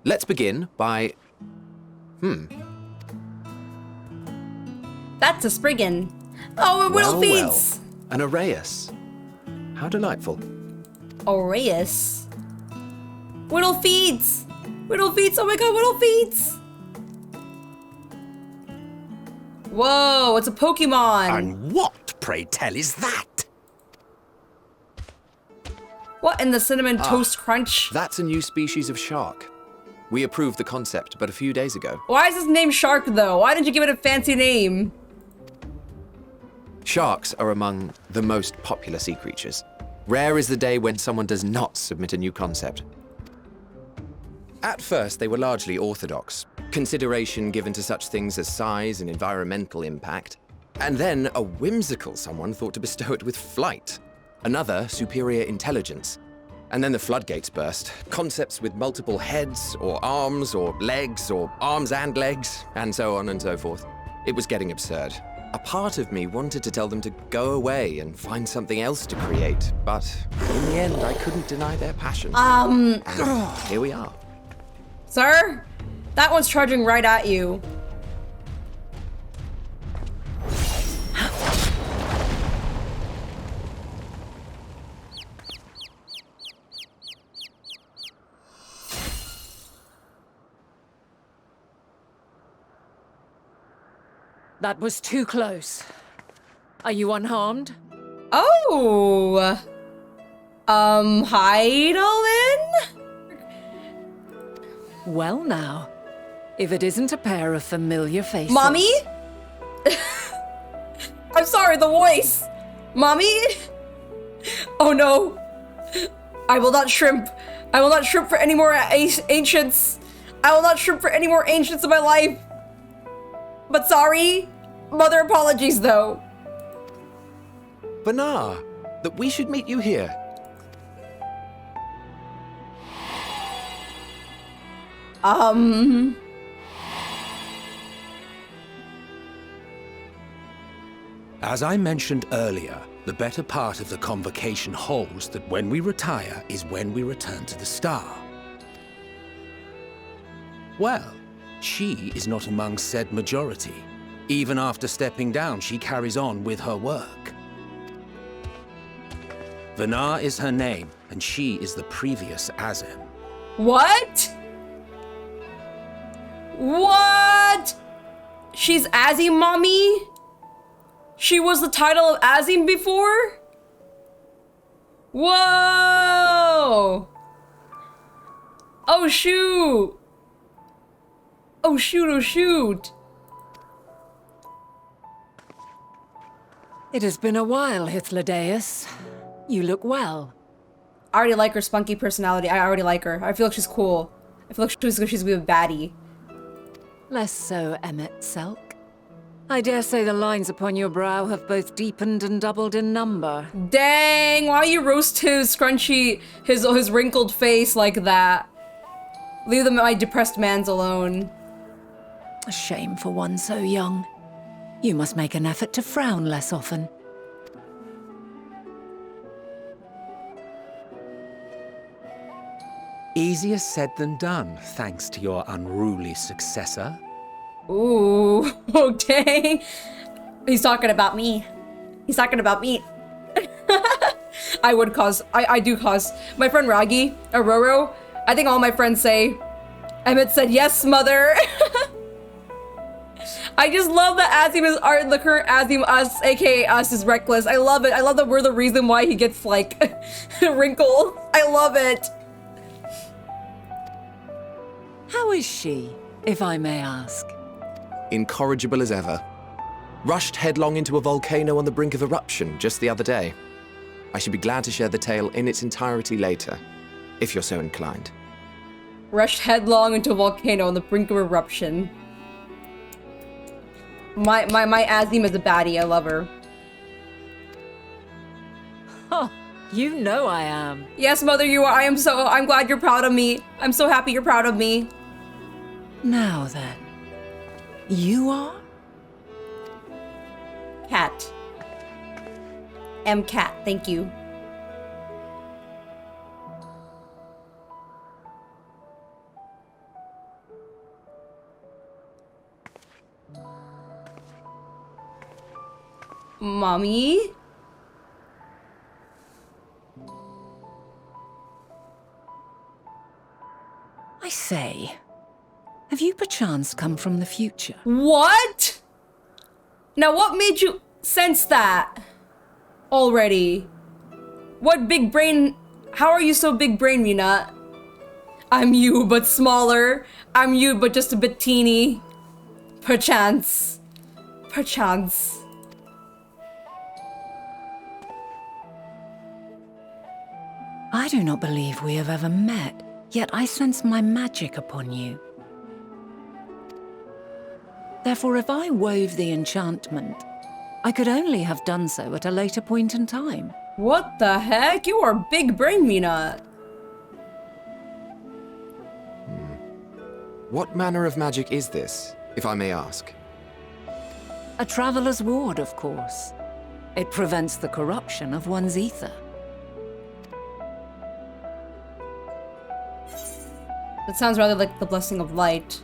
Let's begin by... That's a Spriggan. Oh, a Whittle Feeds! An Arrayus. How delightful. Aureus. Whittle Feeds! Whittle Feeds! Oh my god, Whittle Feeds! Whoa, it's a Pokemon! And what, pray tell, is that? What in the Cinnamon Toast Crunch? That's a new species of shark. We approved the concept but a few days ago. Why is this name Shark though? Why didn't you give it a fancy name? Sharks are among the most popular sea creatures. Rare is the day when someone does not submit a new concept. At first, they were largely orthodox, consideration given to such things as size and environmental impact. And then a whimsical someone thought to bestow it with flight, another superior intelligence. And then the floodgates burst, concepts with multiple heads, or arms and legs, and so on and so forth. It was getting absurd. A part of me wanted to tell them to go away and find something else to create, but in the end, I couldn't deny their passion. And here we are. Sir? That one's charging right at you. That was too close. Are you unharmed? Oh! Heidelin? Well now, if it isn't a pair of familiar faces... Mommy? I'm sorry, the voice! Mommy? Oh no! I will not shrimp. I will not shrimp for any more ancients. I will not shrimp for any more ancients in my life. But sorry. Mother apologies though. Banar, that we should meet you here. As I mentioned earlier, the better part of the convocation holds that when we retire is when we return to the star. Well, she is not among said majority. Even after stepping down, she carries on with her work. Banar is her name, and she is the previous Azem. What? What? She's Azem, mommy? She was the title of Azem before? Whoa! Oh shoot! Oh shoot, oh shoot! It has been a while, Hythlodaeus. You look well. I already like her spunky personality. I already like her. I feel like she's cool. I feel like she's gonna be a baddie. Less so, EMET-SELCH. I dare say the lines upon your brow have both deepened and doubled in number. Dang, why you roast his scrunchy, his wrinkled face like that? Leave my depressed mans alone. A shame for one so young. You must make an effort to frown less often. Easier said than done, thanks to your unruly successor. Ooh, oh dang. He's talking about me. He's talking about me. I do cause. My friend Ragi, Aurora, I think all my friends say, Emmett said, yes, mother. I just love that Azem is the current Azem, us, aka us, is reckless. I love it. I love that we're the reason why he gets, like, wrinkled. I love it. How is she, if I may ask? Incorrigible as ever. Rushed headlong into a volcano on the brink of eruption just the other day. I should be glad to share the tale in its entirety later, if you're so inclined. Rushed headlong into a volcano on the brink of eruption. My Azem is a baddie. I love her. Huh, you know I am. Yes, mother, you are. I'm glad you're proud of me. I'm so happy you're proud of me. Now then, you are? Cat. Cat, thank you. Mommy? I say, have you perchance come from the future? What? Now what made you sense that already? What big brain? How are you so big brain, Rina? I'm you, but smaller. I'm you, but just a bit teeny. Perchance. Perchance. I do not believe we have ever met, yet I sense my magic upon you. Therefore, if I wove the enchantment, I could only have done so at a later point in time. What the heck? You are big brain, Mina. What manner of magic is this, if I may ask? A traveler's ward, of course. It prevents the corruption of one's ether. That sounds rather like the blessing of light.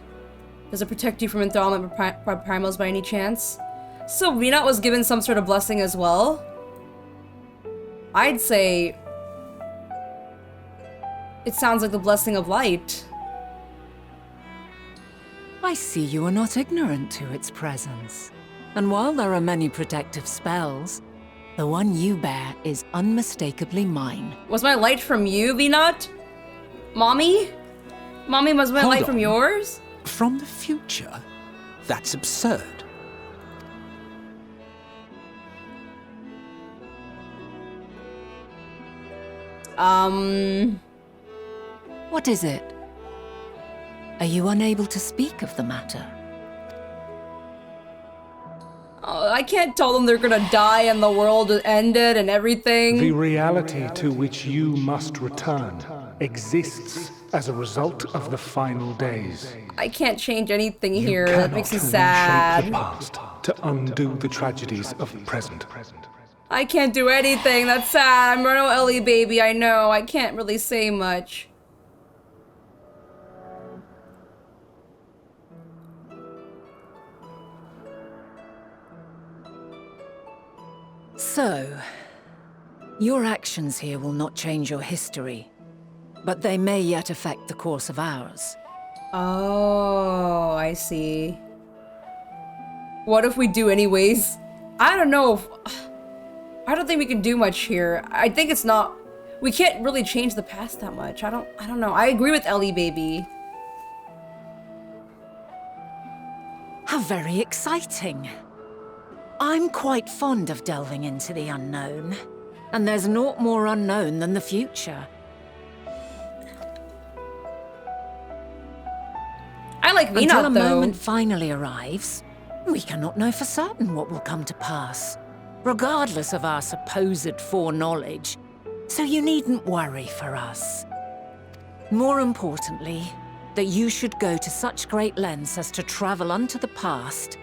Does it protect you from enthrallment by primals by any chance? So Rina was given some sort of blessing as well? I'd say it sounds like the blessing of light. I see you are not ignorant to its presence. And while there are many protective spells, the one you bear is unmistakably mine. Was my light from you, Venat? Mommy? Mommy, was my Hold light from on. yours? From the future? That's absurd. What is it? Are you unable to speak of the matter? Oh, I can't tell them they're gonna die and the world ended and everything. The reality to which you must return exists as a result of the final days. I can't change anything You here. That cannot makes me reshape sad. the past to undo the tragedies of the present. I can't do anything. That's sad. I'm Renault Ellie, baby. I know. I can't really say much. So, your actions here will not change your history, but they may yet affect the course of ours. Oh, I see. What if we do anyways? I don't know. I don't think we can do much here. I think it's not... We can't really change the past that much. I don't know. I agree with Ellie, baby. How very exciting. I'm quite fond of delving into the unknown, and there's naught more unknown than the future. I like Until Venat, a though. moment finally arrives, we cannot know for certain what will come to pass, regardless of our supposed foreknowledge, so you needn't worry for us. More importantly, that you should go to such great lengths as to travel unto the past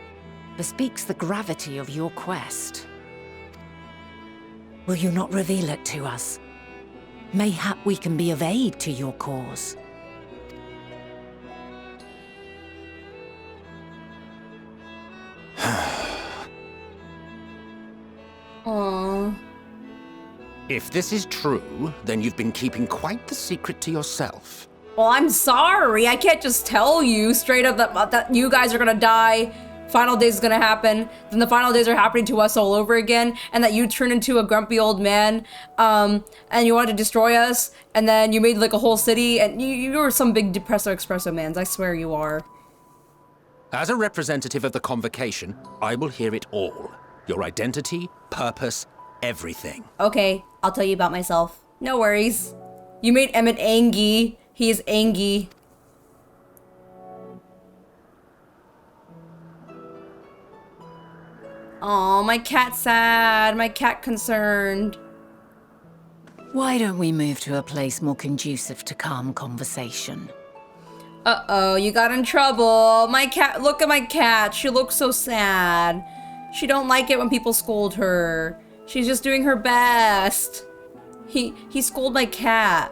bespeaks the gravity of your quest. Will you not reveal it to us? Mayhap we can be of aid to your cause. Aww. If this is true, then you've been keeping quite the secret to yourself. Well, I'm sorry. I can't just tell you straight up that you guys are gonna die. Final days is gonna happen. Then the final days are happening to us all over again, and that you turn into a grumpy old man, and you wanted to destroy us, and then you made like a whole city, and you were some big depresso espresso mans. I swear you are. As a representative of the Convocation, I will hear it all. Your identity, purpose, everything. Okay, I'll tell you about myself. No worries. You made Emmett angry. He is angry. Aw, my cat's sad. My cat concerned. Why don't we move to a place more conducive to calm conversation? Uh-oh, you got in trouble. My cat, look at my cat. She looks so sad. She don't like it when people scold her. She's just doing her best. He scolded my cat.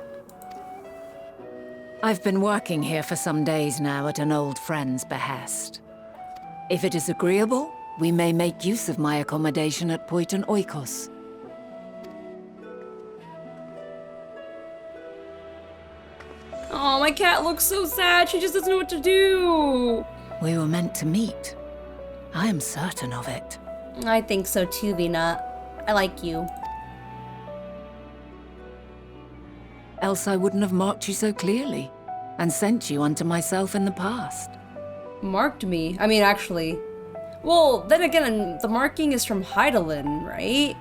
I've been working here for some days now at an old friend's behest. If it is agreeable, we may make use of my accommodation at Poiton Oikos. Oh, my cat looks so sad. She just doesn't know what to do. We were meant to meet. I am certain of it. I think so too, Vina. I like you. Else I wouldn't have marked you so clearly, and sent you unto myself in the past. Marked me? I mean, actually. Well, then again, the marking is from Hydaelyn, right?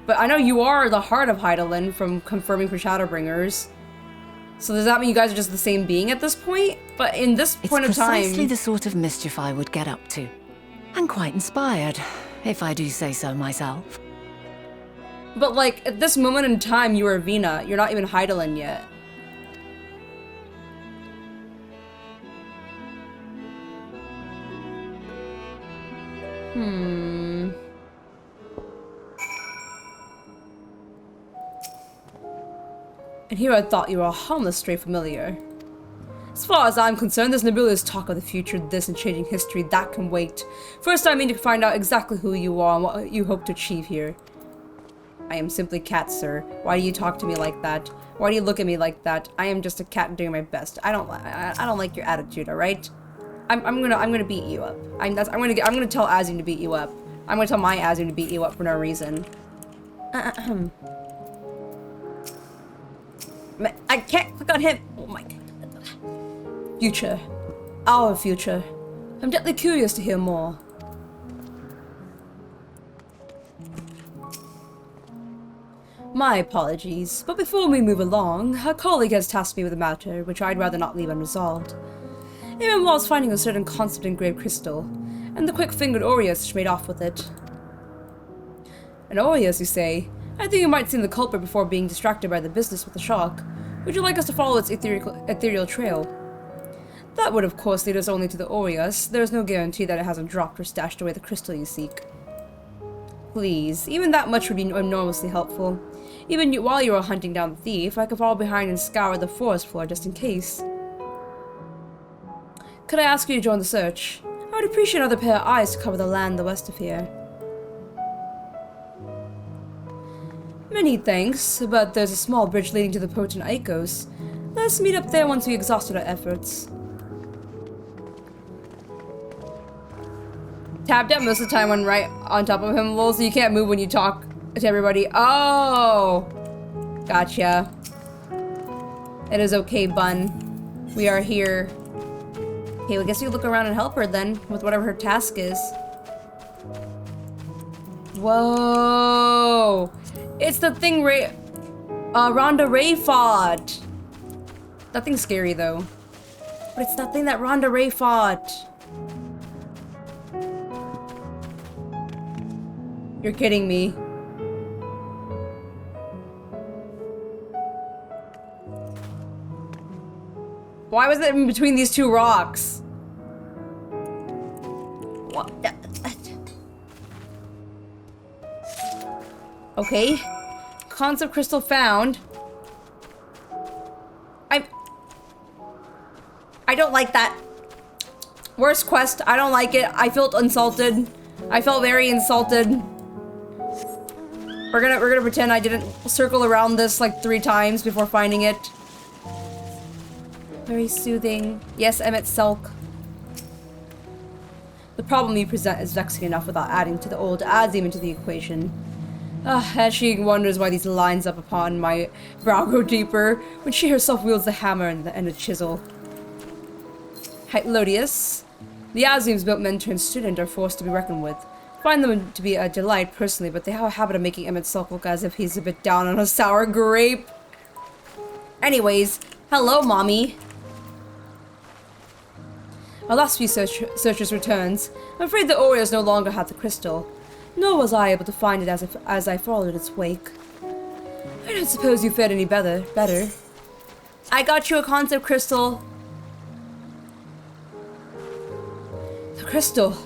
But I know you are the heart of Hydaelyn from confirming for Shadowbringers. So does that mean you guys are just the same being at this point? But in this point of time... It's precisely the sort of mischief I would get up to. And quite inspired, if I do say so myself. But like, at this moment in time, you are Vina. You're not even Hydaelyn yet. And here I thought you were a harmless stray familiar. As far as I'm concerned, this nebulous talk of the future, this and changing history, that can wait. First, I mean to find out exactly who you are and what you hope to achieve here. I am simply Cat, sir. Why do you talk to me like that? Why do you look at me like that? I am just a cat doing my best. I don't like your attitude, alright? I'm gonna beat you up. I'm gonna tell Azem to beat you up. I'm gonna tell my Azem to beat you up for no reason. I can't click on him. Oh my god. Future. Our future. I'm deadly curious to hear more. My apologies, but before we move along, a colleague has tasked me with a matter which I'd rather not leave unresolved. It involves finding a certain concept engraved crystal, and the quick-fingered Aureus which made off with it. An Aureus, you say? I think you might see the culprit before being distracted by the business with the shock. Would you like us to follow its ethereal trail? That would of course lead us only to the Aureus. There is no guarantee that it hasn't dropped or stashed away the crystal you seek. Please, even that much would be enormously helpful. Even while you are hunting down the thief, I could follow behind and scour the forest floor just in case. Could I ask you to join the search? I would appreciate another pair of eyes to cover the land the west of here. Many thanks, but there's a small bridge leading to the potent Echoes. Let's meet up there once we exhausted our efforts. Tapped out most of the time when right on top of him, lol, so you can't move when you talk to everybody. Oh! Gotcha. It is okay, Bun. We are here. Okay, well, I guess you look around and help her then, with whatever her task is. Whoa! It's the thing Rhonda Ray fought! That thing's scary, though. But it's that thing that Rhonda Ray fought. You're kidding me. Why was it in between these two rocks? What? Okay. Concept crystal found. I don't like that. Worst quest. I don't like it. I felt insulted. I felt very insulted. We're gonna pretend I didn't circle around this like 3 times before finding it. Very soothing. Yes, EMET-SELCH. The problem you present is vexing enough without adding to the old azem into the equation. As she wonders why these lines up upon my brow grow deeper, when she herself wields the hammer and the chisel. Hytlodius. The azems built mentor and student are forced to be reckoned with. Find them to be a delight personally, but they have a habit of making EMET-SELCH look as if he's a bit down on a sour grape. Anyways, hello, mommy. Our last few searchers returns. I'm afraid the Oreos no longer had the crystal. Nor was I able to find it as I followed its wake. I don't suppose you fared any better. I got you a concept crystal. The crystal.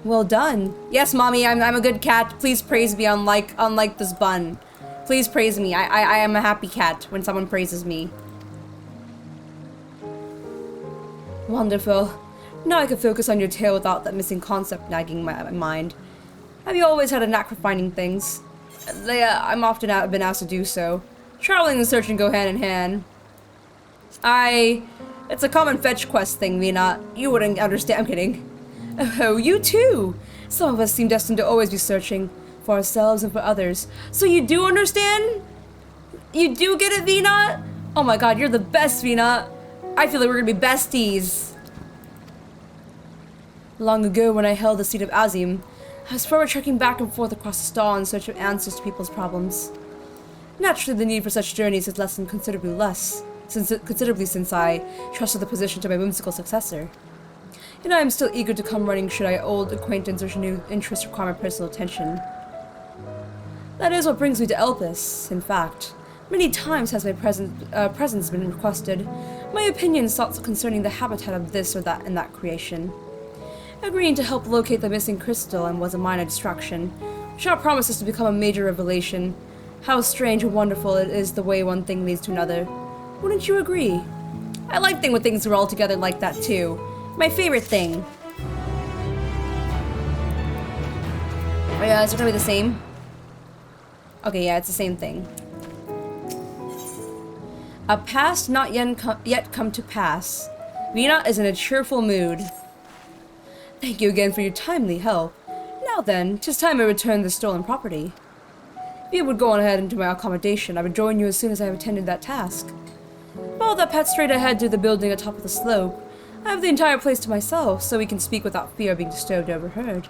Well done. Yes, mommy, I'm a good cat. Please praise me unlike this bun. Please praise me. I am a happy cat when someone praises me. Wonderful. Now I can focus on your tale without that missing concept nagging my mind. Have you always had a knack for finding things? I'm often been asked to do so. Traveling and searching go hand in hand. It's a common fetch quest thing, Vina. You wouldn't understand. I'm kidding. Oh, you too! Some of us seem destined to always be searching. For ourselves and for others. So you do understand? You do get it, Vina? Oh my god, you're the best, Vina. I feel like we're gonna be besties. Long ago, when I held the seat of Azem, I was forever trekking back and forth across the star in search of answers to people's problems. Naturally, the need for such journeys has lessened considerably since I trusted the position to my whimsical successor. And I am still eager to come running should our old acquaintance or new interest require my personal attention. That is what brings me to Elpis, in fact. Many times has my presence been requested, my opinions sought concerning the habitat of this or that and that creation. Agreeing to help locate the missing crystal and was a minor distraction, which now promises to become a major revelation. How strange and wonderful it is the way one thing leads to another. Wouldn't you agree? I like when things are all together like that too. My favorite thing. Oh yeah, is it gonna be the same? Okay, yeah, it's the same thing. A past not yet come to pass. Vina is in a cheerful mood. Thank you again for your timely help. Now then, 'tis time I return the stolen property. If you would go on ahead into my accommodation, I would join you as soon as I have attended that task. Follow that path straight ahead to the building atop of the slope. I have the entire place to myself, so we can speak without fear of being disturbed or overheard.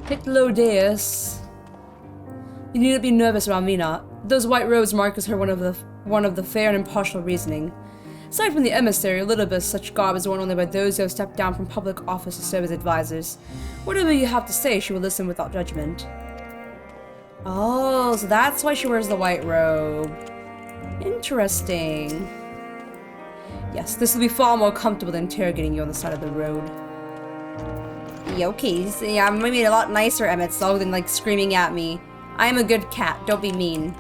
Hitlodeus. You needn't be nervous, Ramina. Those white robes mark as her one of the fair and impartial reasoning. Aside from the emissary, Elidibus, such garb is worn only by those who have stepped down from public office to serve as advisors. Whatever you have to say, she will listen without judgment. Oh, so that's why she wears the white robe. Interesting. Yes, this will be far more comfortable than interrogating you on the side of the road. Okay, so yeah, I'm maybe a lot nicer, EMET-SELCH, than like screaming at me. I am a good cat, don't be mean.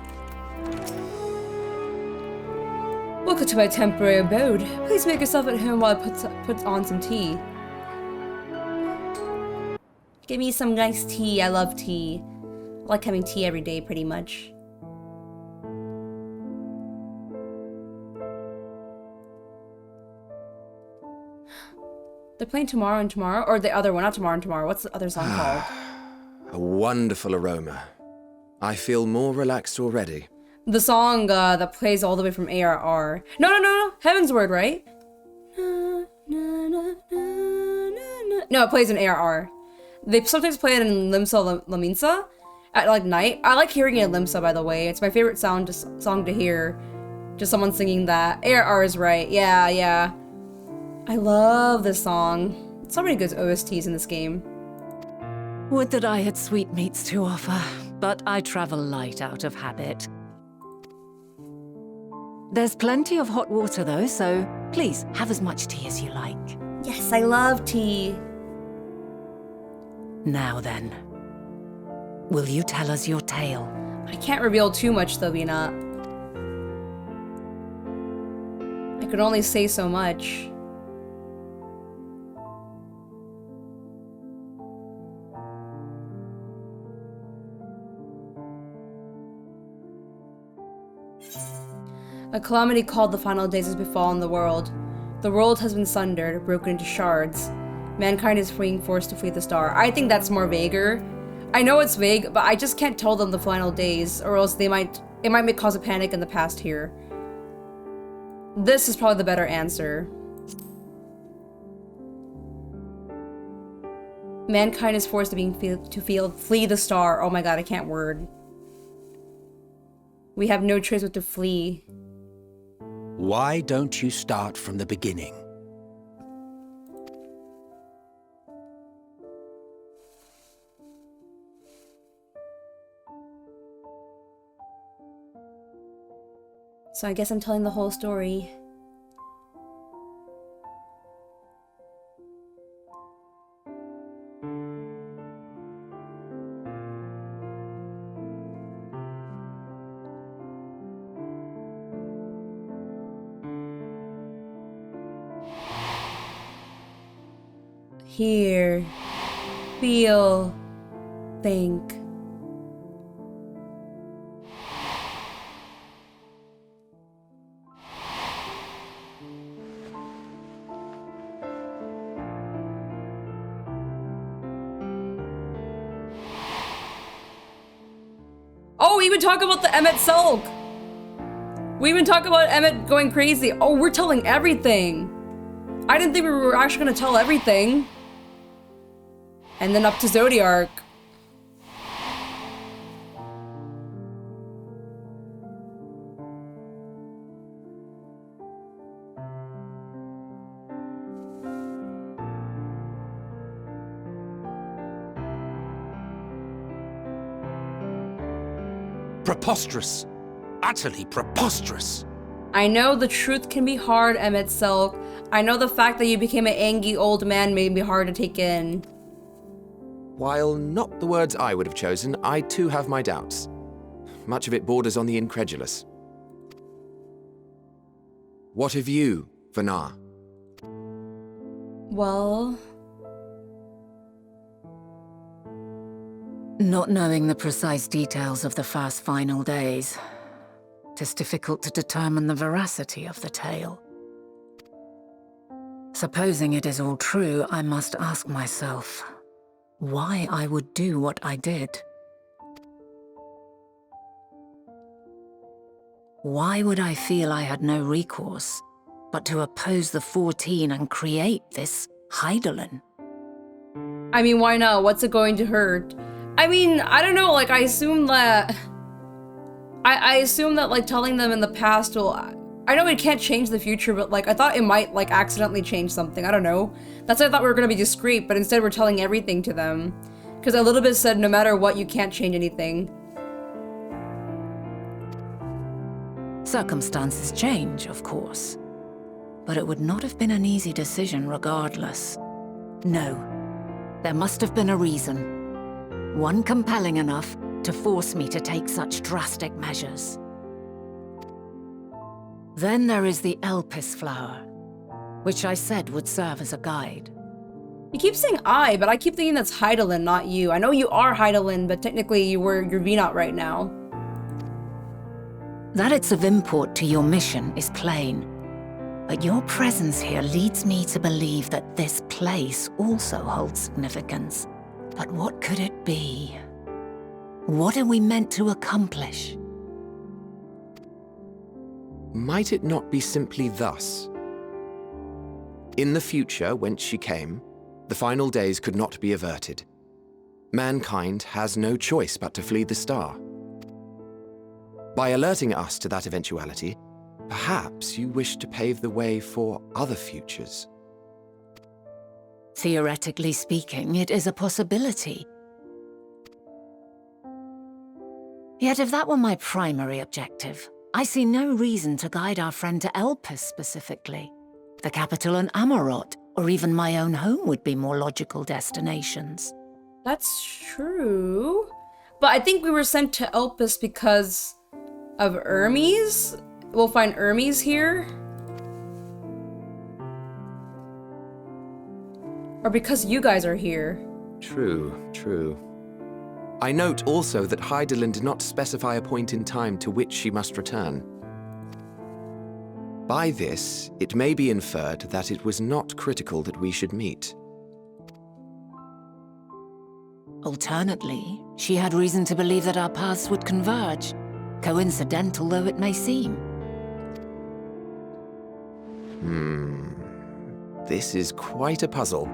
Welcome to my temporary abode. Please make yourself at home while I put on some tea. Give me some nice tea, I love tea. I like having tea every day, pretty much. They're playing Tomorrow and Tomorrow, or the other one, not Tomorrow and Tomorrow. What's the other song called? A wonderful aroma. I feel more relaxed already. The song that plays all the way from ARR. No. Heaven's Word, right? No, it plays in ARR. They sometimes play it in Limsa Laminsa at like night. I like hearing it in Limsa, by the way. It's my favorite song to hear. Just someone singing that. ARR is right. Yeah. I love this song. So many good OSTs in this game. Would that I had sweetmeats to offer, but I travel light out of habit. There's plenty of hot water though, so please have as much tea as you like. Yes, I love tea. Now then, will you tell us your tale? I can't reveal too much though, Vina. I could only say so much. A calamity called the final days has befallen the world. The world has been sundered, broken into shards. Mankind is being forced to flee the star. I think that's more vaguer. I know it's vague, but I just can't tell them the final days, or else it might cause a panic in the past here. This is probably the better answer. Mankind is forced to flee the star. Oh my god, I can't word. We have no choice but to flee. Why don't you start from the beginning? So I guess I'm telling the whole story. Hear, feel, think. Oh, we even talk about the EMET-SELCH. We even talk about Emmet going crazy. Oh, we're telling everything. I didn't think we were actually gonna tell everything. And then up to Zodiark. Preposterous. Utterly preposterous. I know the truth can be hard, EMET-SELCH. I know the fact that you became an angry old man may be hard to take in. While not the words I would have chosen, I too have my doubts. Much of it borders on the incredulous. What of you, Vanar? Well... Not knowing the precise details of the first final days, it is difficult to determine the veracity of the tale. Supposing it is all true, I must ask myself why I would do what I did. Why would I feel I had no recourse but to oppose the 14 and create this Hydaelyn? I mean, why not? What's it going to hurt? I mean, I don't know, like, I assume that... I assume that, like, telling them in the past will... I know it can't change the future, but, like, I thought it might, like, accidentally change something. I don't know. That's why I thought we were gonna be discreet, but instead we're telling everything to them. Because a little bit said, no matter what, you can't change anything. Circumstances change, of course. But it would not have been an easy decision regardless. No. There must have been a reason. One compelling enough to force me to take such drastic measures. Then there is the Elpis flower, which I said would serve as a guide. You keep saying I, but I keep thinking that's Hydaelyn, not you. I know you are Hydaelyn, but technically you're VNOT right now. That it's of import to your mission is plain. But your presence here leads me to believe that this place also holds significance. But what could it be? What are we meant to accomplish? Might it not be simply thus? In the future, whence she came, the final days could not be averted. Mankind has no choice but to flee the star. By alerting us to that eventuality, perhaps you wish to pave the way for other futures. Theoretically speaking, it is a possibility. Yet if that were my primary objective, I see no reason to guide our friend to Elpis specifically. The capital in Amarot, or even my own home would be more logical destinations. That's true. But I think we were sent to Elpis because of Hermes? We'll find Hermes here? Or because you guys are here? True, true. I note also that Hydaelyn did not specify a point in time to which she must return. By this, it may be inferred that it was not critical that we should meet. Alternately, she had reason to believe that our paths would converge, coincidental though it may seem. This is quite a puzzle,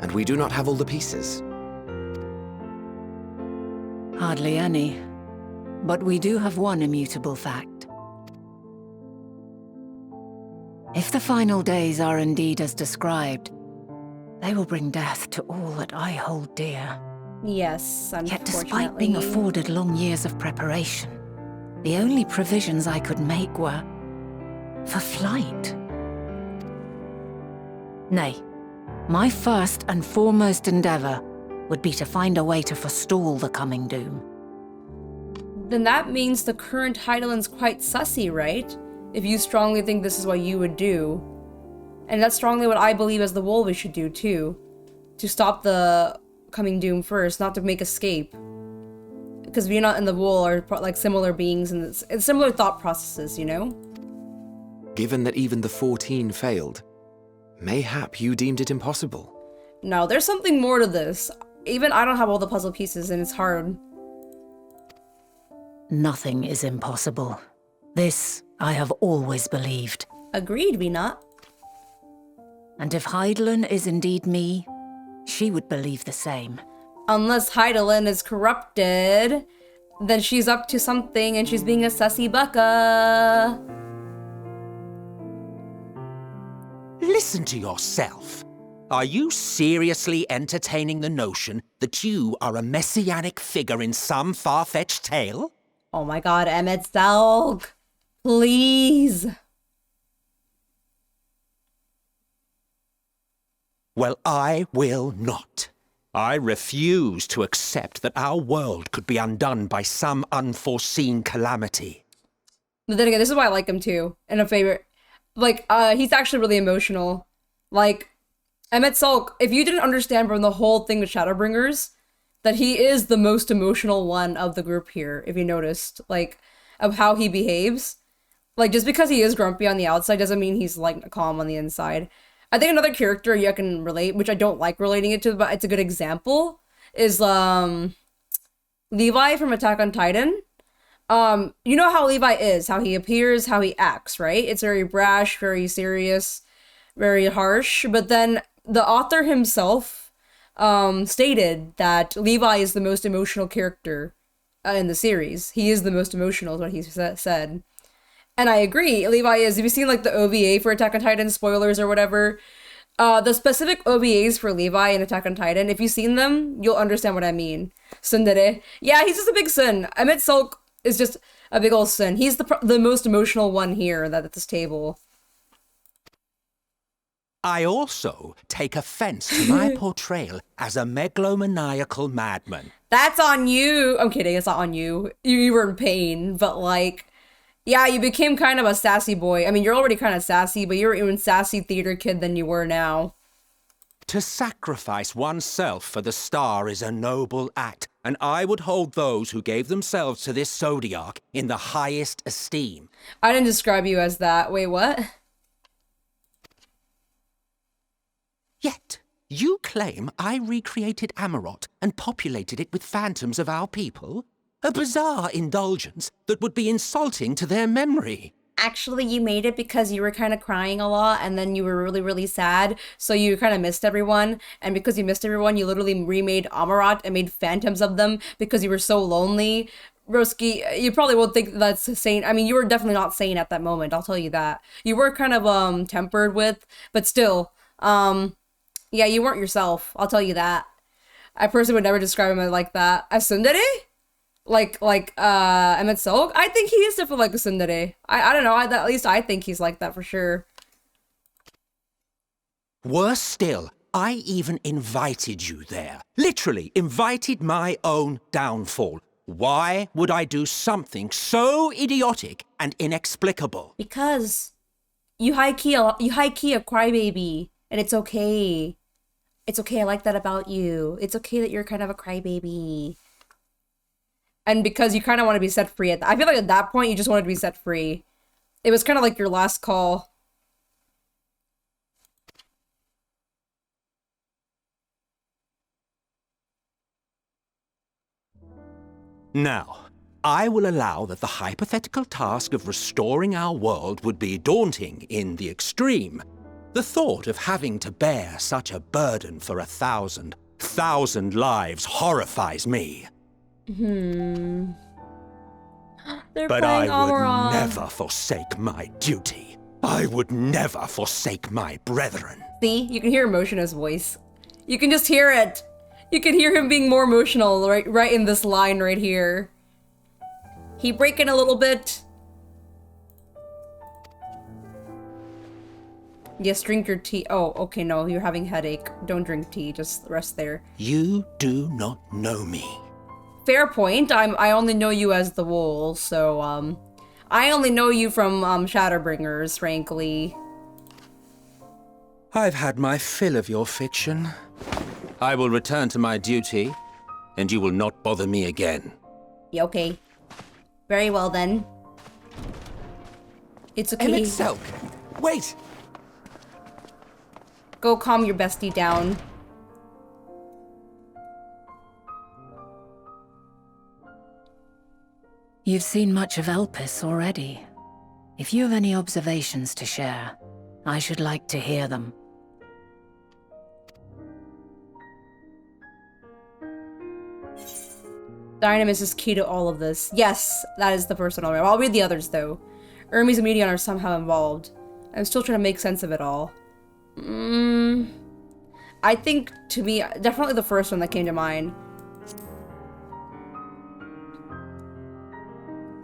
and we do not have all the pieces. Hardly any, but we do have one immutable fact. If the final days are indeed as described, they will bring death to all that I hold dear. Yes, unfortunately. Yet despite being afforded long years of preparation, the only provisions I could make were for flight. Nay, my first and foremost endeavor would be to find a way to forestall the coming doom. Then that means the current Hydaelyn's quite sussy, right? If you strongly think this is what you would do. And that's strongly what I believe as the Wolves should do too. To stop the coming doom first, not to make escape. Because VNOT and the Wool are like similar beings and it's similar thought processes, you know? Given that even the 14 failed, mayhap you deemed it impossible. No, there's something more to this. Even I don't have all the puzzle pieces and it's hard. Nothing is impossible. This I have always believed. Agreed, VNOT. And if Hydaelyn is indeed me, she would believe the same. Unless Hydaelyn is corrupted, then she's up to something and she's being a sussy bucka. Listen to yourself. Are you seriously entertaining the notion that you are a messianic figure in some far-fetched tale? Oh my god, EMET-SELCH. Please. Well, I will not. I refuse to accept that our world could be undone by some unforeseen calamity. But then again, this is why I like him too. And a favorite. Like, he's actually really emotional. Like, EMET-SELCH, if you didn't understand from the whole thing with Shadowbringers, that he is the most emotional one of the group here, if you noticed. Like, of how he behaves. Like, just because he is grumpy on the outside doesn't mean he's, like, calm on the inside. I think another character you can relate, which I don't like relating it to, but it's a good example, is, Levi from Attack on Titan. You know how Levi is, how he appears, how he acts, right? It's very brash, very serious, very harsh. But then the author himself stated that Levi is the most emotional character in the series. He is the most emotional, is what he said. And I agree, Levi is. Have you seen, like, the OVA for Attack on Titan, spoilers or whatever? The specific OVAs for Levi in Attack on Titan, if you've seen them, you'll understand what I mean. Tsundere. Yeah, he's just a big son. EMET-SELCH is just a big old son. He's the most emotional one here at this table. I also take offense to my portrayal as a megalomaniacal madman. That's on you. I'm kidding, it's not on you. You were in pain, but, like, yeah, you became kind of a sassy boy. I mean, you're already kind of sassy, but you're even sassy theater kid than you were now. To sacrifice oneself for the star is a noble act, and I would hold those who gave themselves to this zodiac in the highest esteem. I didn't describe you as that. Wait, what? Yet, you claim I recreated Amarot and populated it with phantoms of our people? A bizarre indulgence that would be insulting to their memory. Actually, you made it because you were kind of crying a lot, and then you were really, really sad, so you kind of missed everyone, and because you missed everyone, you literally remade Amarot and made phantoms of them because you were so lonely. Broski, you probably won't think that's sane. I mean, you were definitely not sane at that moment, I'll tell you that. You were kind of, tempered with, but still, yeah, you weren't yourself, I'll tell you that. I personally would never describe him like that. As tsundere? Like EMET-SELCH? I think he is definitely like a tsundere. I don't know, at least I think he's like that for sure. Worse still, I even invited you there. Literally invited my own downfall. Why would I do something so idiotic and inexplicable? Because you high-key a crybaby, and it's okay. It's okay, I like that about you. It's okay that you're kind of a crybaby. And because you kind of want to be set free I feel like at that point you just wanted to be set free. It was kind of like your last call. Now, I will allow that the hypothetical task of restoring our world would be daunting in the extreme. The thought of having to bear such a burden for 1,000 lives horrifies me. They're but I would Amarot. never forsake my duty. I would never forsake my brethren. See? You can hear emotion in his voice. You can just hear it. You can hear him being more emotional right in this line right here. He breaking a little bit. Yes, drink your tea. Oh, okay, no, you're having headache. Don't drink tea, just rest there. You do not know me. Fair point. I only know you as the Wool, so, I only know you from, Shadowbringers, frankly. I've had my fill of your fiction. I will return to my duty, and you will not bother me again. Yeah, okay. Very well, then. It's okay. EMET-SELCH! Wait! Go calm your bestie down. You've seen much of Elpis already. If you have any observations to share, I should like to hear them. Dynamis is key to all of this. Yes, that is the person already. I'll read the others, though. Hermes and Medion are somehow involved. I'm still trying to make sense of it all. I think, to me, definitely the first one that came to mind.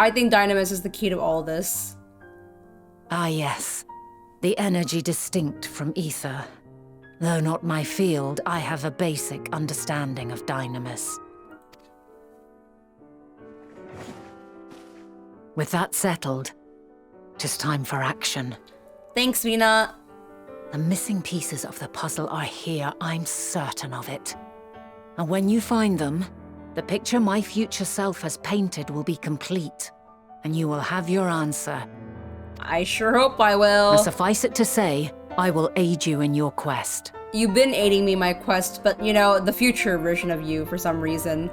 I think Dynamis is the key to all this. Ah, yes. The energy distinct from ether. Though not my field, I have a basic understanding of Dynamis. With that settled, it is time for action. Thanks, Vina. The missing pieces of the puzzle are here, I'm certain of it. And when you find them, the picture my future self has painted will be complete. and you will have your answer. I sure hope I will. But suffice it to say, I will aid you in your quest. You've been aiding me in my quest, but you know, the future version of you for some reason.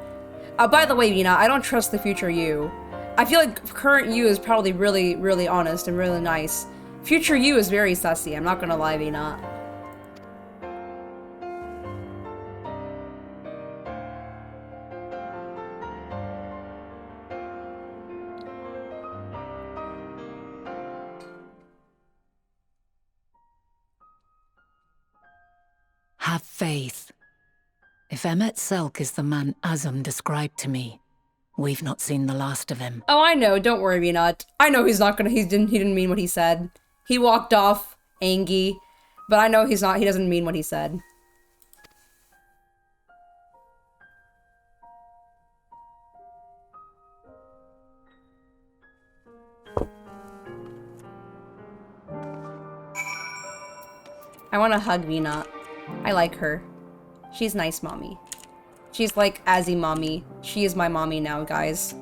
By the way, Vina, I don't trust the future you. I feel like current you is probably really, really honest and really nice. Future you is very sussy, I'm not gonna lie, Vina. Have faith. If EMET-SELCH is the man Azem described to me, we've not seen the last of him. Oh, I know, don't worry, Vina. I know he's not gonna, he didn't mean what he said. He walked off, angry, but I know he doesn't mean what he said. I want to hug Vina. I like her. She's nice, mommy. She's like Azzy mommy. She is my mommy now, guys.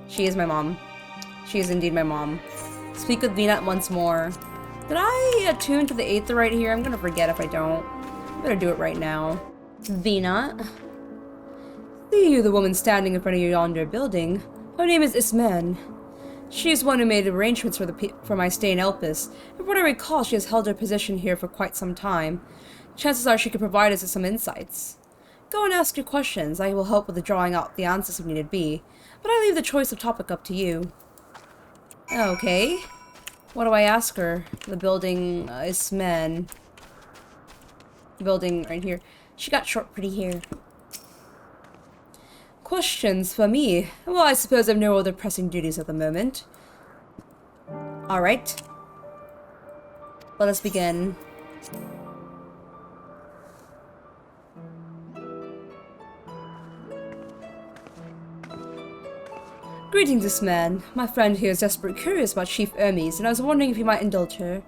She is my mom. She is indeed my mom. Speak with Vina once more. Did I attune to the Aether right here? I'm gonna forget if I don't. I'm gonna do it right now. Vina. See you, the woman standing in front of yonder building. Her name is Ismen. She is one who made arrangements for my stay in Elpis, and from what I recall, she has held her position here for quite some time. Chances are she could provide us with some insights. Go and ask your questions. I will help with the drawing out the answers if needed be, but I leave the choice of topic up to you. Okay. What do I ask her? The building is men. Building right here. She got short pretty hair. Questions for me? Well, I suppose I've no other pressing duties at the moment. Alright. Let us begin. Greetings, this man. My friend here is desperately curious about Chief Hermes, and I was wondering if you might indulge her.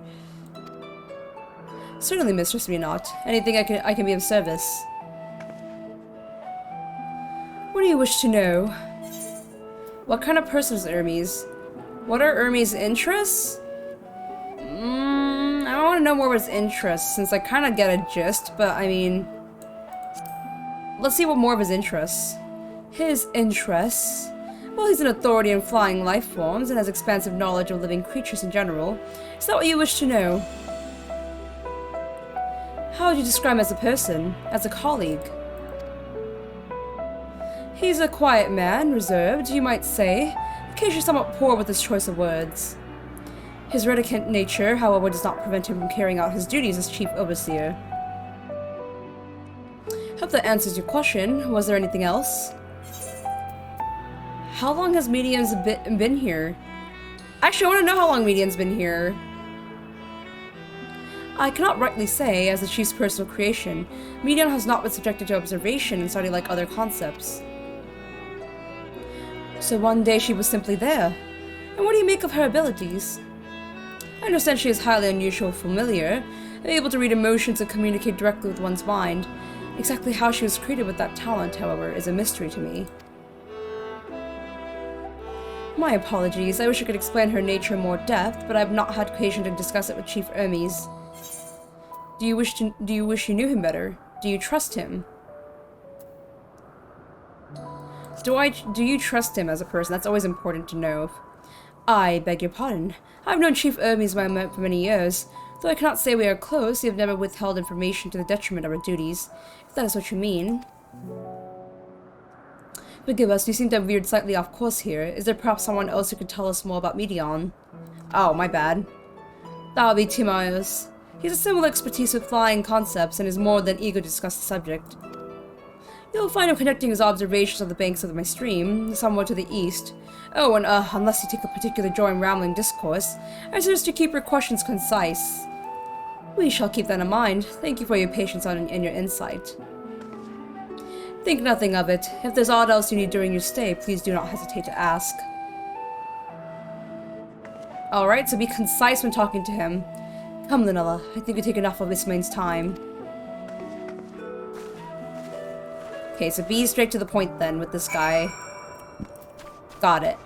Certainly, Mistress Renat. Anything I can be of service. What do you wish to know? What kind of person is Hermes? What are Hermes' interests? I want to know more of his interests, since I kind of get a gist, but I mean... Let's see what more of his interests. His interests? Well, he's an authority in flying life forms and has expansive knowledge of living creatures in general. Is that what you wish to know? How would you describe him as a person? As a colleague? He's a quiet man, reserved, you might say, occasionally somewhat poor with his choice of words. His reticent nature, however, does not prevent him from carrying out his duties as chief overseer. Hope that answers your question. Was there anything else? How long has Medium's been here? Actually, I want to know how long Medium's been here. I cannot rightly say, as the chief's personal creation, Medium has not been subjected to observation and study like other concepts. So one day she was simply there. And what do you make of her abilities? I understand she is highly unusual familiar, and able to read emotions and communicate directly with one's mind. Exactly how she was created with that talent, however, is a mystery to me. My apologies, I wish I could explain her nature in more depth, but I have not had occasion to discuss it with Chief Hermes. Do you wish you knew him better? Do you trust him? Do you trust him as a person? That's always important to know. I beg your pardon. I've known Chief Hermes for many years. Though I cannot say we are close, we have never withheld information to the detriment of our duties, if that is what you mean. Forgive us, you seem to have veered slightly off course here. Is there perhaps someone else who could tell us more about Medion? Oh, my bad. That would be Timaeus. He has a similar expertise with flying concepts and is more than eager to discuss the subject. You'll find him conducting his observations on the banks of my stream, somewhat to the east. Oh, and unless you take a particular joy in rambling discourse, I suggest you keep your questions concise. We shall keep that in mind. Thank you for your patience and your insight. Think nothing of it. If there's aught else you need during your stay, please do not hesitate to ask. Alright, so be concise when talking to him. Come, Linella. I think we take enough of this man's time. Okay, so be straight to the point then with this guy. Got it.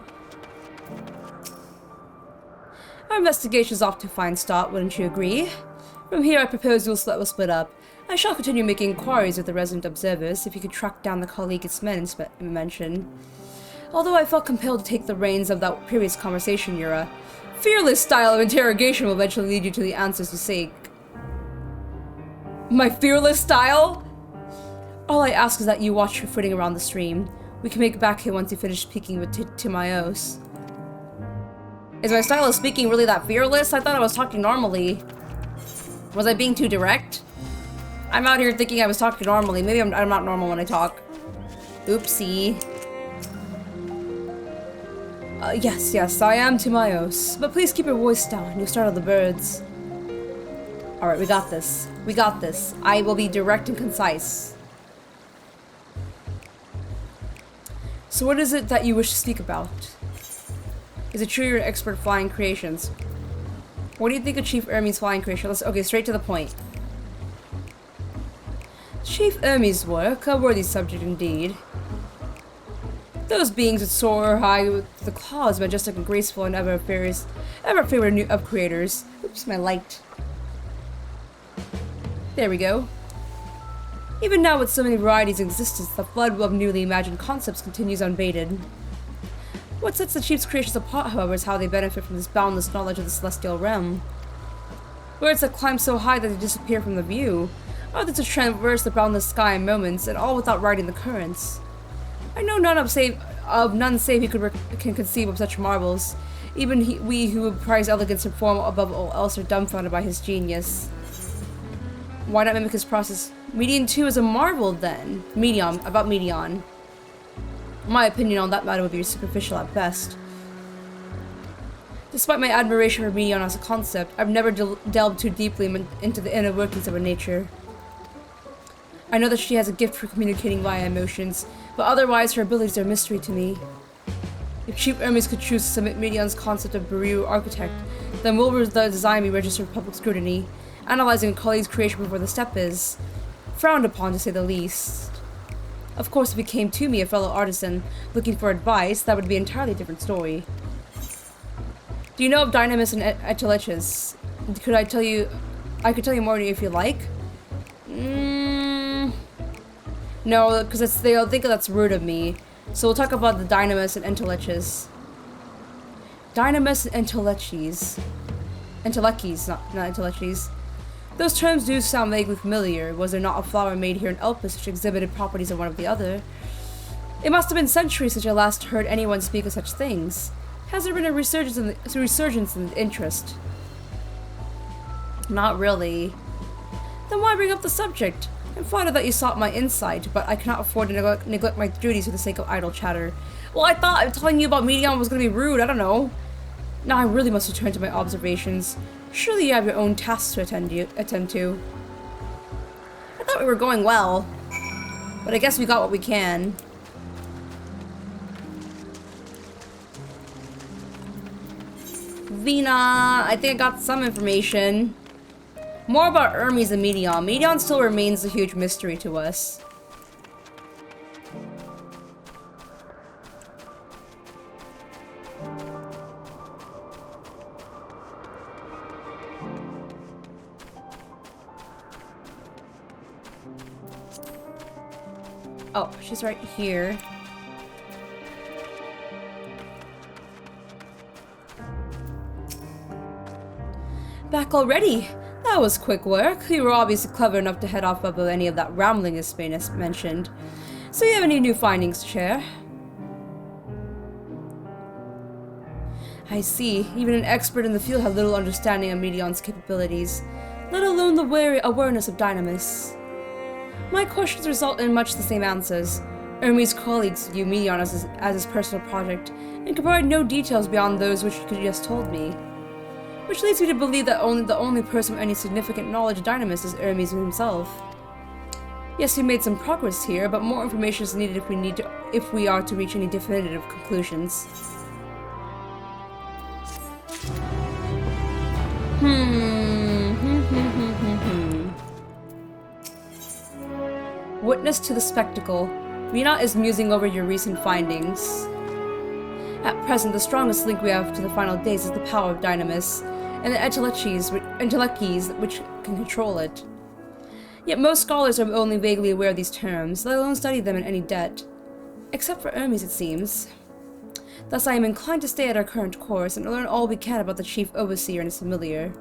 Our investigation is off to a fine start, wouldn't you agree? From here, I propose we'll split up. I shall continue making inquiries with the resident observers, if you could track down the colleague its men mentioned. Although I felt compelled to take the reins of that previous conversation, your fearless style of interrogation will eventually lead you to the answers you seek. My fearless style? All I ask is that you watch your footing around the stream. We can make it back here once you finish speaking with Timaeos. Is my style of speaking really that fearless? I thought I was talking normally. Was I being too direct? I'm out here thinking I was talking normally. Maybe I'm not normal when I talk. Oopsie. Yes, I am Timaeos. But please keep your voice down. You'll startle the birds. Alright, we got this. We got this. I will be direct and concise. So what is it that you wish to speak about? Is it true you're an expert flying creations? What do you think of Chief Ermi's flying creation? Okay, straight to the point. Chief Ermi's work, a worthy subject indeed. Those beings that soar high with the claws, majestic and graceful, and ever favorite of creators. Oops, my light. There we go. Even now, with so many varieties in existence, the flood of newly imagined concepts continues unabated. What sets the Chief's creations apart, however, is how they benefit from this boundless knowledge of the celestial realm. Words that climb so high that they disappear from the view, others to traverse the boundless sky in moments, and all without riding the currents. I know none save he can conceive of such marvels. Even we who would prize elegance and form above all else are dumbfounded by his genius. Why not mimic his process? Medion 2 is a marvel, then. About Medion. My opinion on that matter would be superficial at best. Despite my admiration for Medion as a concept, I've never delved too deeply into the inner workings of her nature. I know that she has a gift for communicating via emotions, but otherwise her abilities are a mystery to me. If Chief Ermes could choose to submit Medion's concept of Beru architect, then will the design be registered for public scrutiny, analyzing a colleague's creation before the step is frowned upon, to say the least. Of course, if it came to me, a fellow artisan, looking for advice, that would be an entirely different story. Do you know of Dynamis and Eteleches? I could tell you more if you like. No, because they'll think that's rude of me. So we'll talk about the Dynamis and Enteleches. Dynamis and Enteleches. Enteleches, not Enteleches. Those terms do sound vaguely familiar. Was there not a flower made here in Elpis which exhibited properties of one of the other? It must have been centuries since I last heard anyone speak of such things. Has there been a resurgence in interest? Not really. Then why bring up the subject? I'm flattered that you sought my insight, but I cannot afford to neglect my duties for the sake of idle chatter. Well, I thought telling you about Medion was going to be rude, I don't know. Now I really must return to my observations. Surely you have your own tasks to attend to. I thought we were going well, but I guess we got what we can. Vina, I think I got some information. More about Ermes and Medion. Medion still remains a huge mystery to us. Oh, she's right here. Back already? That was quick work. You were obviously clever enough to head off above any of that rambling as Spainus mentioned. So you have any new findings to share? I see. Even an expert in the field had little understanding of Medion's capabilities, let alone the wary awareness of Dynamis. My questions result in much the same answers. Ermes' colleagues view Medion as his personal project, and can provide no details beyond those which you just told me. Which leads me to believe that the only person with any significant knowledge of Dynamis is Ermes himself. Yes, we made some progress here, but more information is needed if we are to reach any definitive conclusions. Witness to the spectacle. Rina is musing over your recent findings. At present, the strongest link we have to the final days is the power of Dynamis, and the intellects which can control it. Yet most scholars are only vaguely aware of these terms, let alone study them in any depth. Except for Hermes, it seems. Thus I am inclined to stay at our current course and learn all we can about the Chief Overseer and his familiar.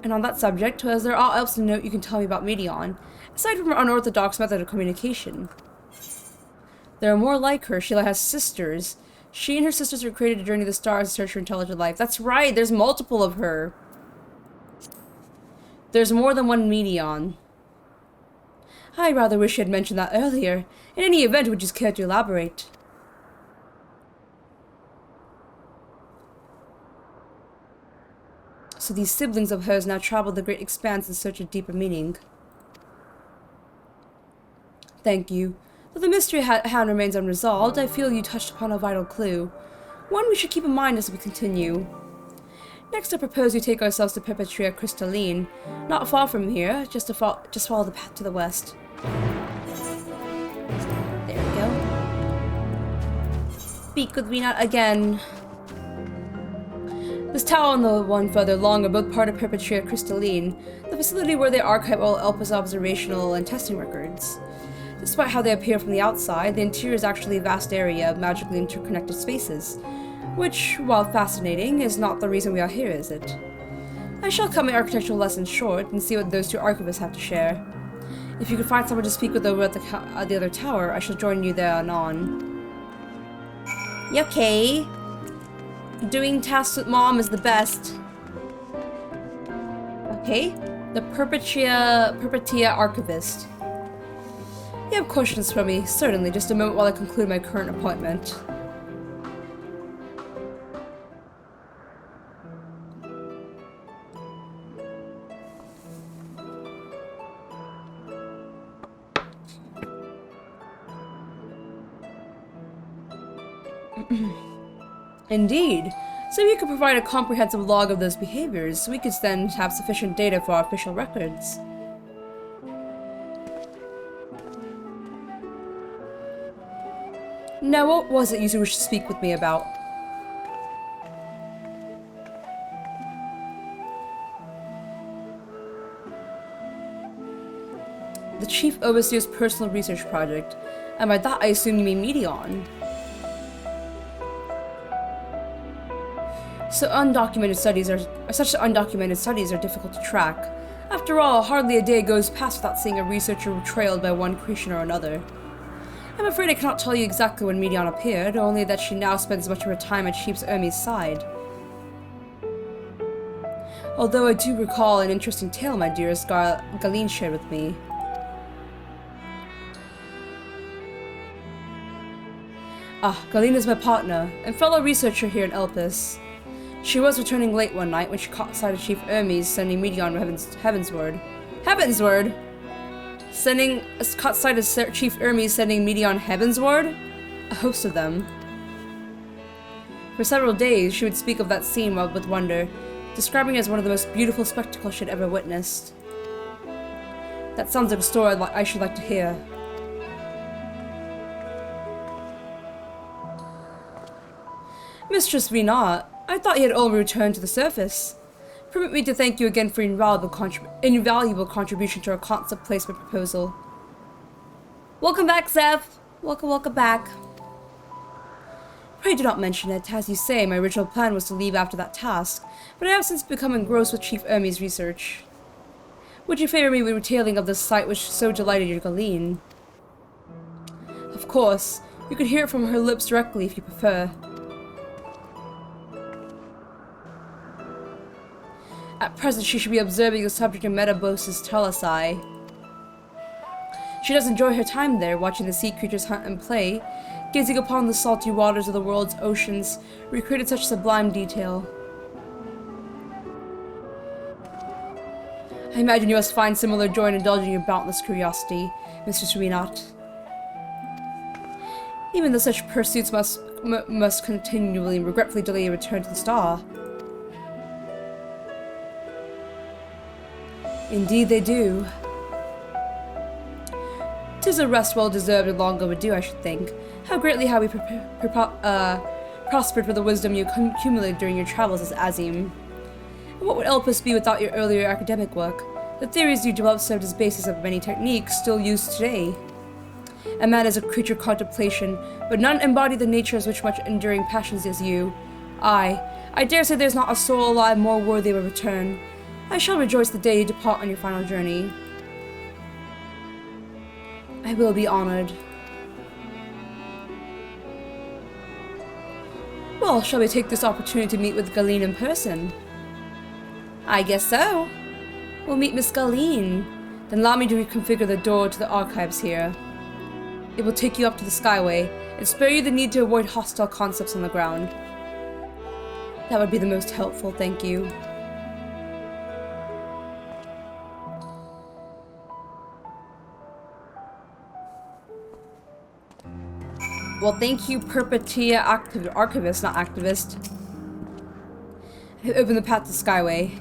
And on that subject, is there aught else to note you can tell me about Medion, aside from her unorthodox method of communication? There are more like her. She has sisters. She and her sisters were created to journey the stars to search for intelligent life. That's right, there's multiple of her. There's more than one Medion. I rather wish you had mentioned that earlier. In any event, would you care to elaborate? So these siblings of hers now travel the great expanse in search of deeper meaning. Thank you. Though the mystery hand remains unresolved, I feel you touched upon a vital clue. One we should keep in mind as we continue. Next, I propose we take ourselves to Perpetua Crystalline, not far from here, just follow the path to the west. There we go. Speak with me not again. This tower and the one further along are both part of Perpetua Crystalline, the facility where they archive all Elpis observational and testing records. Despite how they appear from the outside, the interior is actually a vast area of magically interconnected spaces, which, while fascinating, is not the reason we are here, is it? I shall cut my architectural lessons short and see what those two archivists have to share. If you could find someone to speak with over at the other tower, I shall join you there anon. You okay? Doing tasks with Mom is the best. Okay, the Perpetua Archivist. You have questions for me? Certainly, just a moment while I conclude my current appointment. Indeed. So you could provide a comprehensive log of those behaviors, so we could then have sufficient data for our official records. Now, what was it you wished to speak with me about? The Chief Overseer's personal research project, and by that I assume you mean Medion. Such undocumented studies are difficult to track. After all, hardly a day goes past without seeing a researcher trailed by one creation or another. I'm afraid I cannot tell you exactly when Medion appeared, only that she now spends much of her time at Chief Ermi's side. Although I do recall an interesting tale my dearest Caine shared with me. Caine is my partner, and fellow researcher here in Elpis. She was returning late one night when she caught sight of Chief Ermi's sending Medion heavensward. Heavensward? Caught sight of Chief Ermi's sending Medion heavensward? A host of them. For several days, she would speak of that scene with wonder, describing it as one of the most beautiful spectacles she'd ever witnessed. That sounds like a story I should like to hear. Mistress Raine, I thought you had only returned to the surface. Permit me to thank you again for your invaluable contribution to our concept placement proposal. Welcome back, Zeph! Welcome back. Pray do not mention it. As you say, my original plan was to leave after that task, but I have since become engrossed with Chief Ermi's research. Would you favor me with retailing of the sight which so delighted your Caine? Of course, you could hear it from her lips directly if you prefer. At present, she should be observing the subject of Metabos's Telesai. She does enjoy her time there, watching the sea creatures hunt and play, gazing upon the salty waters of the world's oceans, recreated such sublime detail. I imagine you must find similar joy in indulging your boundless curiosity, Mistress Raine. Even though such pursuits must continually and regretfully delay your return to the star. Indeed they do. 'Tis a rest well deserved and long overdue, I should think. How greatly have we prospered with the wisdom you accumulated during your travels as azem. And what would Elpis be without your earlier academic work? The theories you developed served as basis of many techniques still used today. A man is a creature of contemplation, but none embody the natures which much enduring passions as you. I dare say there's not a soul alive more worthy of a return. I shall rejoice the day you depart on your final journey. I will be honored. Well, shall we take this opportunity to meet with Caine in person? I guess so. We'll meet Miss Caine. Then allow me to reconfigure the door to the archives here. It will take you up to the Skyway, and spare you the need to avoid hostile concepts on the ground. That would be the most helpful, thank you. Well, thank you, Perpetua Archivist, not Activist. Open the path to Skyway.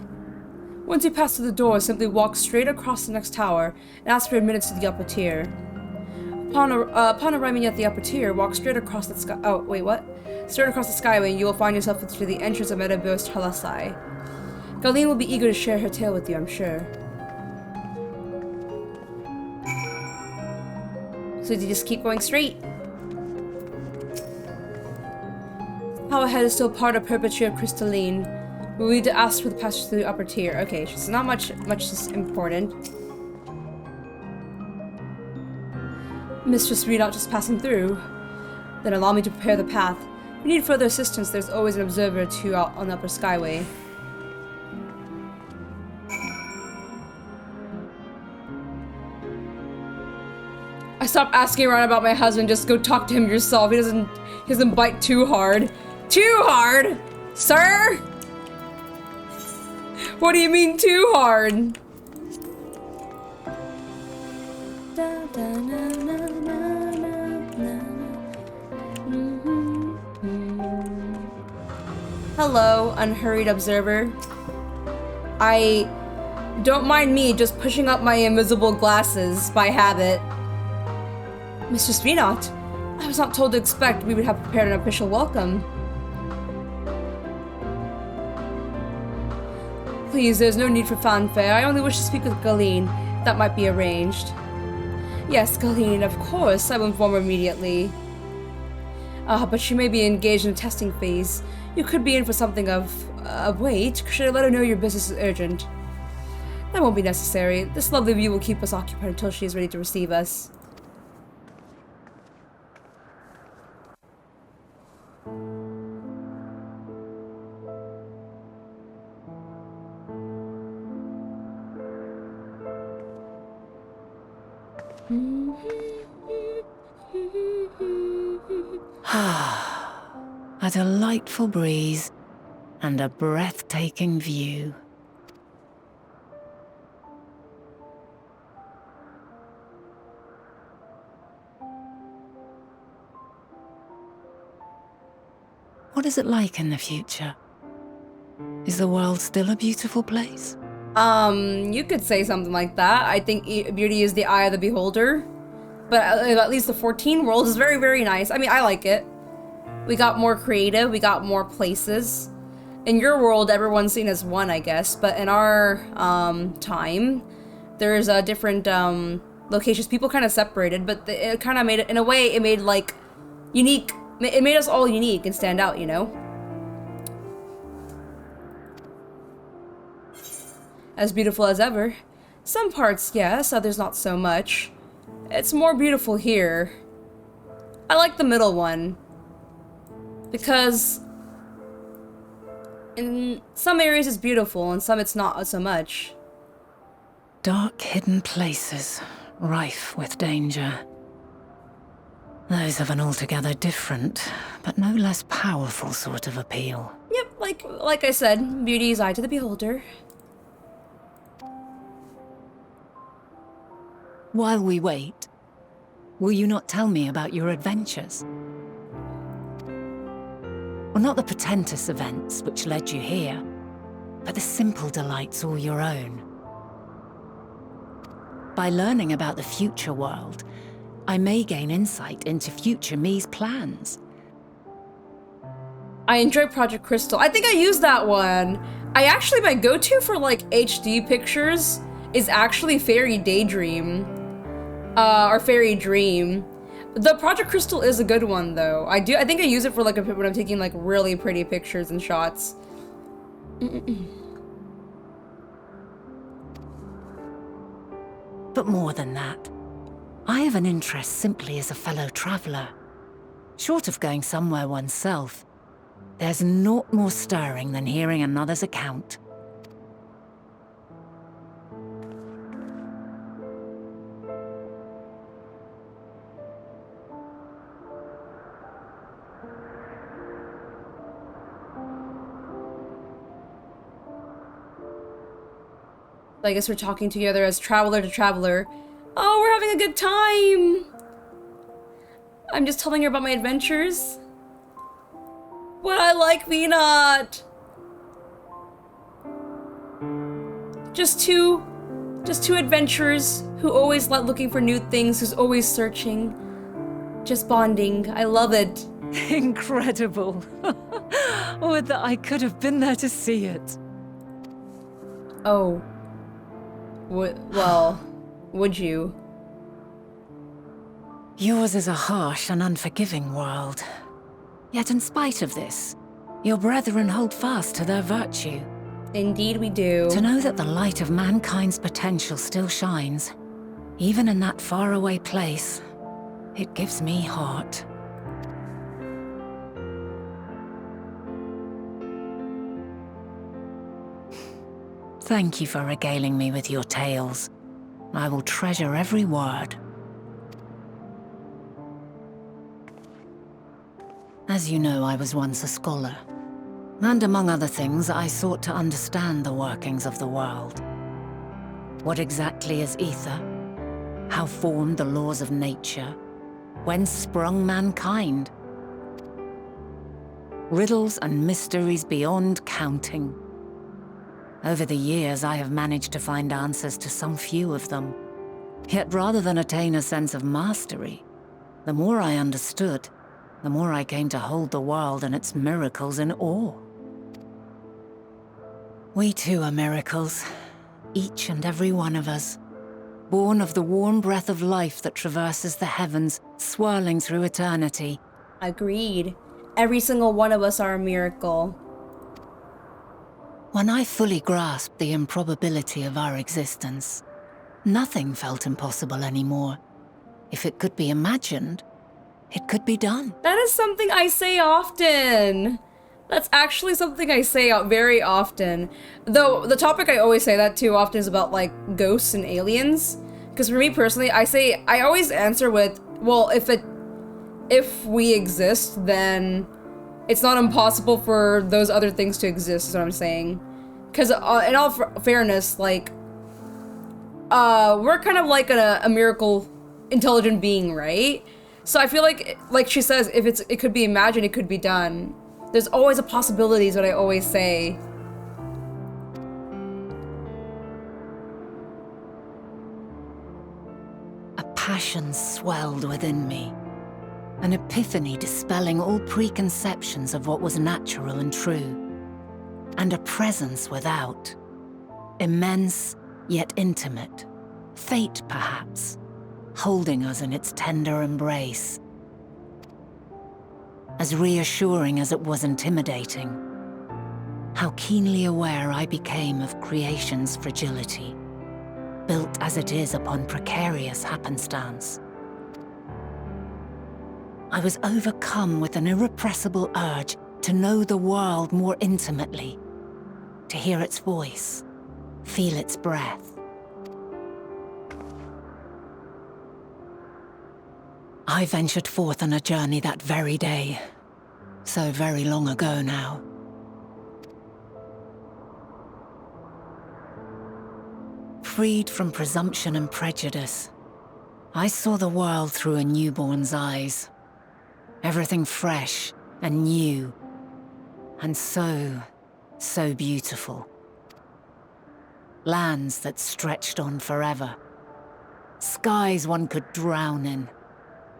Once you pass through the door, simply walk straight across the next tower and ask for admittance to the upper tier. Upon arriving at the upper tier, walk straight across the Straight across the Skyway, and you will find yourself through the entrance of Medaburst Halasai. Caine will be eager to share her tale with you, I'm sure. So you just keep going straight. How ahead is still part of Perpetua Crystalline. We'll need to ask for the passage through the upper tier. Okay, so not much is important. Mistress Readout just passing through. Then allow me to prepare the path. If you need further assistance, there's always an observer or two out on the upper Skyway. I stopped asking around about my husband, just go talk to him yourself. He doesn't bite too hard. Too hard? Sir? What do you mean too hard? Hello, unhurried observer. Don't mind me just pushing up my invisible glasses by habit. Mistress Readout, I was not told to expect we would have prepared an official welcome. Please, there's no need for fanfare. I only wish to speak with Caine. That might be arranged. Yes, Caine, of course. I will inform her immediately. But she may be engaged in a testing phase. You could be in for something of... wait. Should I let her know your business is urgent? That won't be necessary. This lovely view will keep us occupied until she is ready to receive us. A delightful breeze and a breathtaking view. What is it like in the future? Is the world still a beautiful place? You could say something like that. I think beauty is the eye of the beholder. But at least the 14 world is very, very nice. I mean, I like it. We got more creative, we got more places. In your world, everyone's seen as one, I guess. But in our time, there's different locations. People kind of separated, but it kind of made it, in a way, it made like unique. It made us all unique and stand out, you know? As beautiful as ever. Some parts, yes, others not so much. It's more beautiful here. I like the middle one. Because in some areas it's beautiful, and some it's not so much. Dark hidden places, rife with danger. Those have an altogether different, but no less powerful sort of appeal. Yep, like I said, beauty is eye to the beholder. While we wait, will you not tell me about your adventures? Well, not the portentous events which led you here, but the simple delights all your own. By learning about the future world, I may gain insight into future me's plans. I enjoy Project Crystal. I think I used that one. My go-to for like HD pictures is actually Fairy Daydream. Or Fairy Dream. The Project Crystal is a good one though. I think I use it for like when I'm taking like really pretty pictures and shots. But more than that, I have an interest simply as a fellow traveller. Short of going somewhere oneself, there's naught more stirring than hearing another's account. I guess we're talking together as traveler to traveler. Oh, we're having a good time! I'm just telling her about my adventures. But I like me not. Just two adventurers who always looking for new things, who's always searching. Just bonding. I love it. Incredible. Would that I could have been there to see it. Oh. Well, would you? Yours is a harsh and unforgiving world. Yet in spite of this, your brethren hold fast to their virtue. Indeed we do. To know that the light of mankind's potential still shines, even in that faraway place, it gives me heart. Thank you for regaling me with your tales. I will treasure every word. As you know, I was once a scholar. And among other things, I sought to understand the workings of the world. What exactly is ether? How formed the laws of nature? Whence sprung mankind? Riddles and mysteries beyond counting. Over the years, I have managed to find answers to some few of them. Yet rather than attain a sense of mastery, the more I understood, the more I came to hold the world and its miracles in awe. We too are miracles, each and every one of us, born of the warm breath of life that traverses the heavens, swirling through eternity. Agreed. Every single one of us are a miracle. When I fully grasped the improbability of our existence, nothing felt impossible anymore. If it could be imagined, it could be done. That is something I say often. That's actually something I say out very often. Though the topic I always say that too often is about like ghosts and aliens. Because for me personally, I always answer with, well, if we exist, then it's not impossible for those other things to exist, is what I'm saying. Because in all fairness, like, we're kind of like a miracle intelligent being, right? So I feel like she says, if it could be imagined, it could be done. There's always a possibility is what I always say. A passion swelled within me. An epiphany dispelling all preconceptions of what was natural and true. And a presence without. Immense, yet intimate. Fate, perhaps, holding us in its tender embrace. As reassuring as it was intimidating, how keenly aware I became of creation's fragility, built as it is upon precarious happenstance. I was overcome with an irrepressible urge to know the world more intimately, to hear its voice, feel its breath. I ventured forth on a journey that very day, so very long ago now. Freed from presumption and prejudice, I saw the world through a newborn's eyes. Everything fresh and new, and so beautiful. Lands that stretched on forever. Skies one could drown in.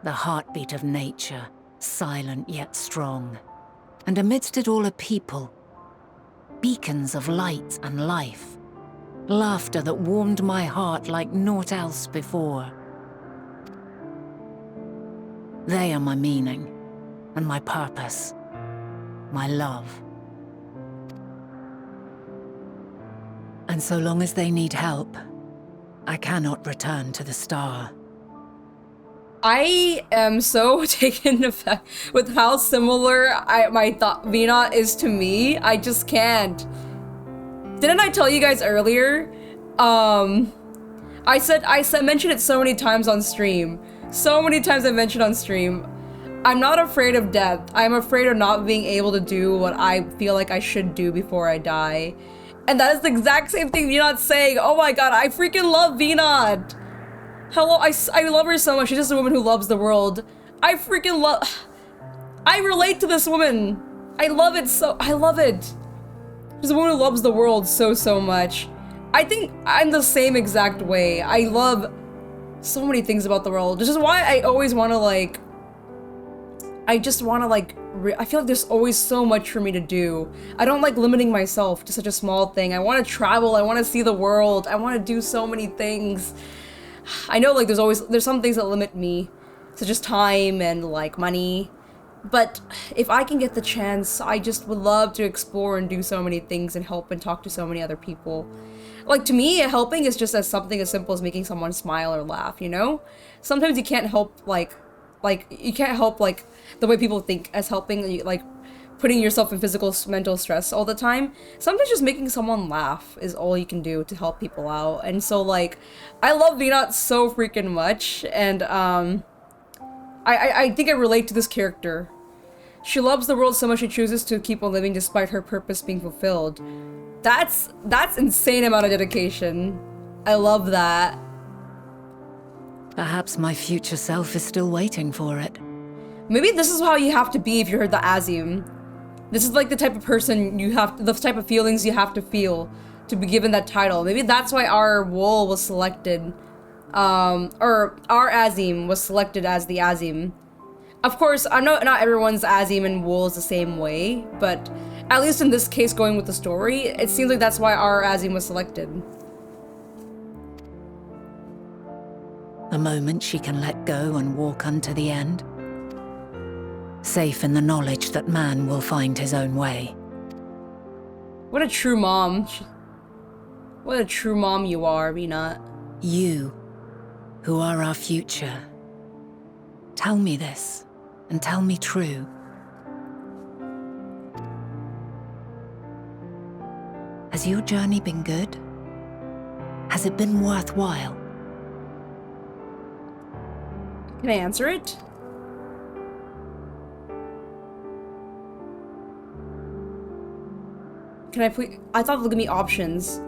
The heartbeat of nature, silent yet strong. And amidst it all a people. Beacons of light and life. Laughter that warmed my heart like naught else before. They are my meaning, and my purpose, my love. And so long as they need help, I cannot return to the star. I am so taken aback with how similar my thought Vina is to me. I just can't. Didn't I tell you guys earlier? I mentioned it so many times on stream. So many times I mentioned on stream. I'm not afraid of death. I'm afraid of not being able to do what I feel like I should do before I die. And that is the exact same thing Vinod's saying. Oh my god, I freaking love Vinod. Hello, I love her so much. She's just a woman who loves the world. I freaking love... I relate to this woman. I love it so... I love it. She's a woman who loves the world so, so much. I think I'm the same exact way. I love so many things about the world. This is why I always want to, like... I just want to, like... I feel like there's always so much for me to do. I don't like limiting myself to such a small thing. I want to travel. I want to see the world. I want to do so many things. I know, like, there's some things that limit me, such as time and, like, money. But if I can get the chance, I just would love to explore and do so many things and help and talk to so many other people. Like, to me, helping is just something as simple as making someone smile or laugh, you know? Sometimes you can't help, you can't help, like, the way people think as helping, like, putting yourself in physical, mental stress all the time. Sometimes just making someone laugh is all you can do to help people out. And so, like, I love Vinod so freaking much, and, I think I relate to this character. She loves the world so much she chooses to keep on living despite her purpose being fulfilled. That's insane amount of dedication. I love that. Perhaps my future self is still waiting for it. Maybe this is how you have to be if you're the azem. This is like the type of person you have, the type of feelings you have to feel to be given that title. Maybe that's why our wool was selected, or our azem was selected as the azem. Of course, I know not everyone's azem and wool is the same way, but at least in this case, going with the story, it seems like that's why our azem was selected. A moment she can let go and walk unto the end. Safe in the knowledge that man will find his own way. What a true mom. What a true mom you are, Rena. You, who are our future. Tell me this, and tell me true. Has your journey been good? Has it been worthwhile? Can I answer it? Can I please? I thought it would give me options.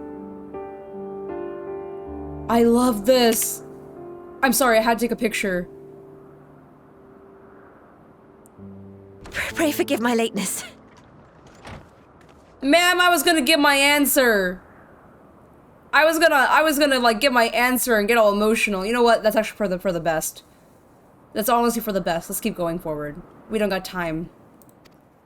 I love this. I'm sorry, I had to take a picture. Pray forgive my lateness. Ma'am, I was gonna give my answer. I was gonna like give my answer and get all emotional. You know what? That's actually for the best. That's honestly for the best. Let's keep going forward. We don't got time.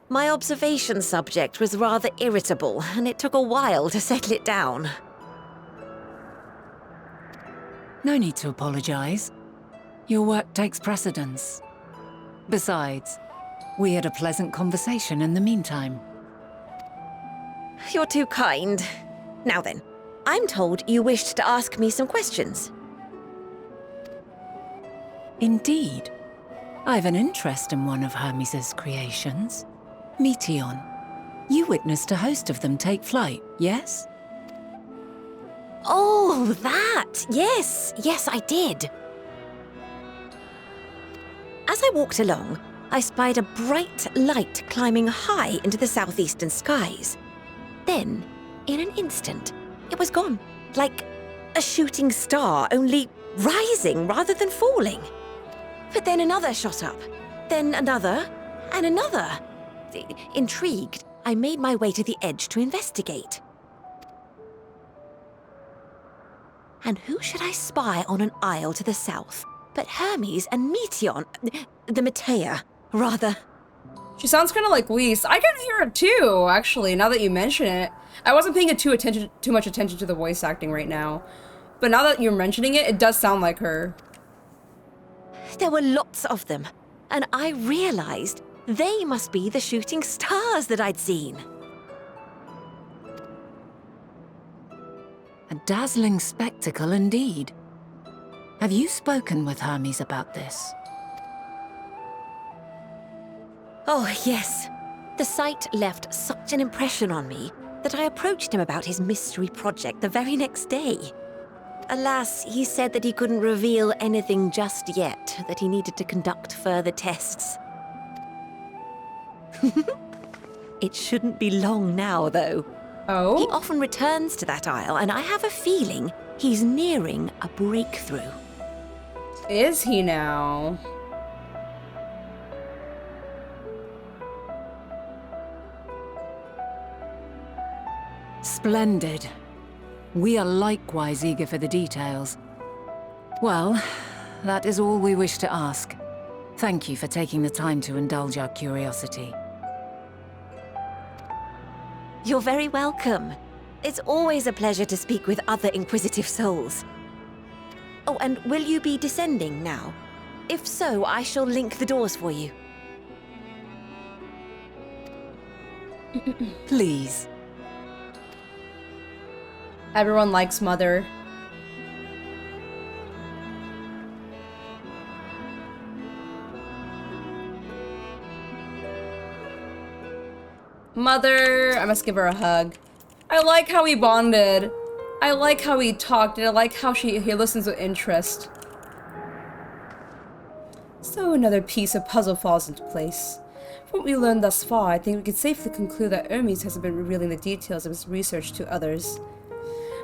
My observation subject was rather irritable, and it took a while to settle it down. No need to apologize. Your work takes precedence. Besides, we had a pleasant conversation in the meantime. You're too kind. Now then, I'm told you wished to ask me some questions. Indeed. I've an interest in one of Hermes' creations. Meteion. You witnessed a host of them take flight, yes? Oh, that! Yes, yes, I did. As I walked along, I spied a bright light climbing high into the southeastern skies. Then, in an instant, it was gone, like a shooting star, only rising rather than falling. But then another shot up, then another, and another. Intrigued, I made my way to the edge to investigate. And who should I spy on an isle to the south but Hermes and Meteion, the MAMAA, rather. She sounds kind of like Lise. I can hear it too, actually, now that you mention it. I wasn't paying too much attention to the voice acting right now. But now that you're mentioning it, it does sound like her. There were lots of them, and I realized they must be the shooting stars that I'd seen. A dazzling spectacle indeed. Have you spoken with Hermes about this? Oh, yes. The sight left such an impression on me that I approached him about his mystery project the very next day. Alas, he said that he couldn't reveal anything just yet, that he needed to conduct further tests. It shouldn't be long now, though. Oh? He often returns to that isle, and I have a feeling he's nearing a breakthrough. Is he now? Splendid. We are likewise eager for the details. Well, that is all we wish to ask. Thank you for taking the time to indulge our curiosity. You're very welcome. It's always a pleasure to speak with other inquisitive souls. Oh, and will you be descending now? If so, I shall link the doors for you. Please. Everyone likes Mother. Mother, I must give her a hug. I like how we bonded. I like how we talked, and I like how he listens with interest. So another piece of puzzle falls into place. From what we learned thus far, I think we can safely conclude that Hermes hasn't been revealing the details of his research to others,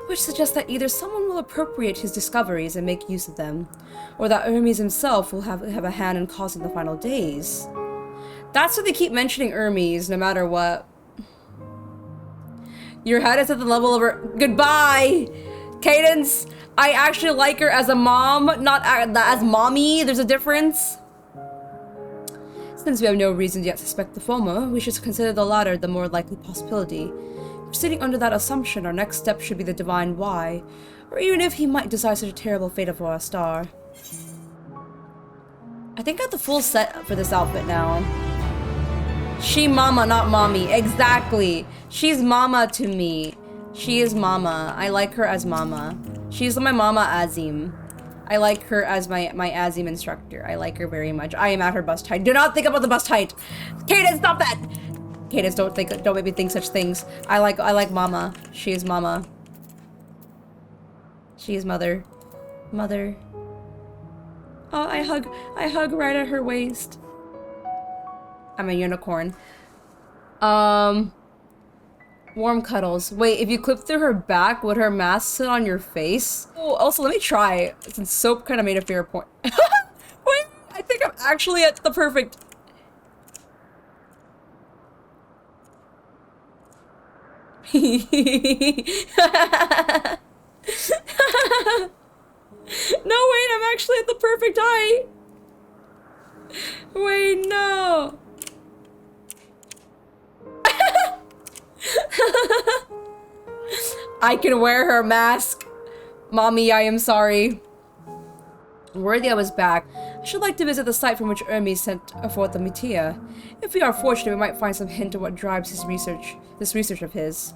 which suggests that either someone will appropriate his discoveries and make use of them, or that Hermes himself will have a hand in causing the final days. That's why they keep mentioning Hermes, no matter what. Your head is at the level of her— Goodbye! Cadence, I actually like her as a mom, not as mommy. There's a difference. Since we have no reason to yet suspect the former, we should consider the latter the more likely possibility. Proceeding under that assumption, our next step should be the divine why, or even if he might decide such a terrible fate for our star. I think I got the full set for this outfit now. She mama, not mommy. Exactly. She's mama to me. She is mama. I like her as mama. She's my mama Azem. I like her as my Azem instructor. I like her very much. I am at her bust height. Do not think about the bust height. Cadence, stop that! Cadence, don't make me think such things. I like mama. She is mama. She is mother. Mother. Oh, I hug right at her waist. I'm a unicorn. Warm cuddles. Wait, if you clip through her back, would her mask sit on your face? Oh, also, let me try. Since soap kind of made a fair point. Wait, I think I'm actually at the perfect... No, wait, I'm actually at the perfect height. Wait, no. I can wear her mask. Mommy, I am sorry. Worthy I was back. I should like to visit the site from which Hermes sent forth the MAMAA. If we are fortunate, we might find some hint of what drives his research, this research of his.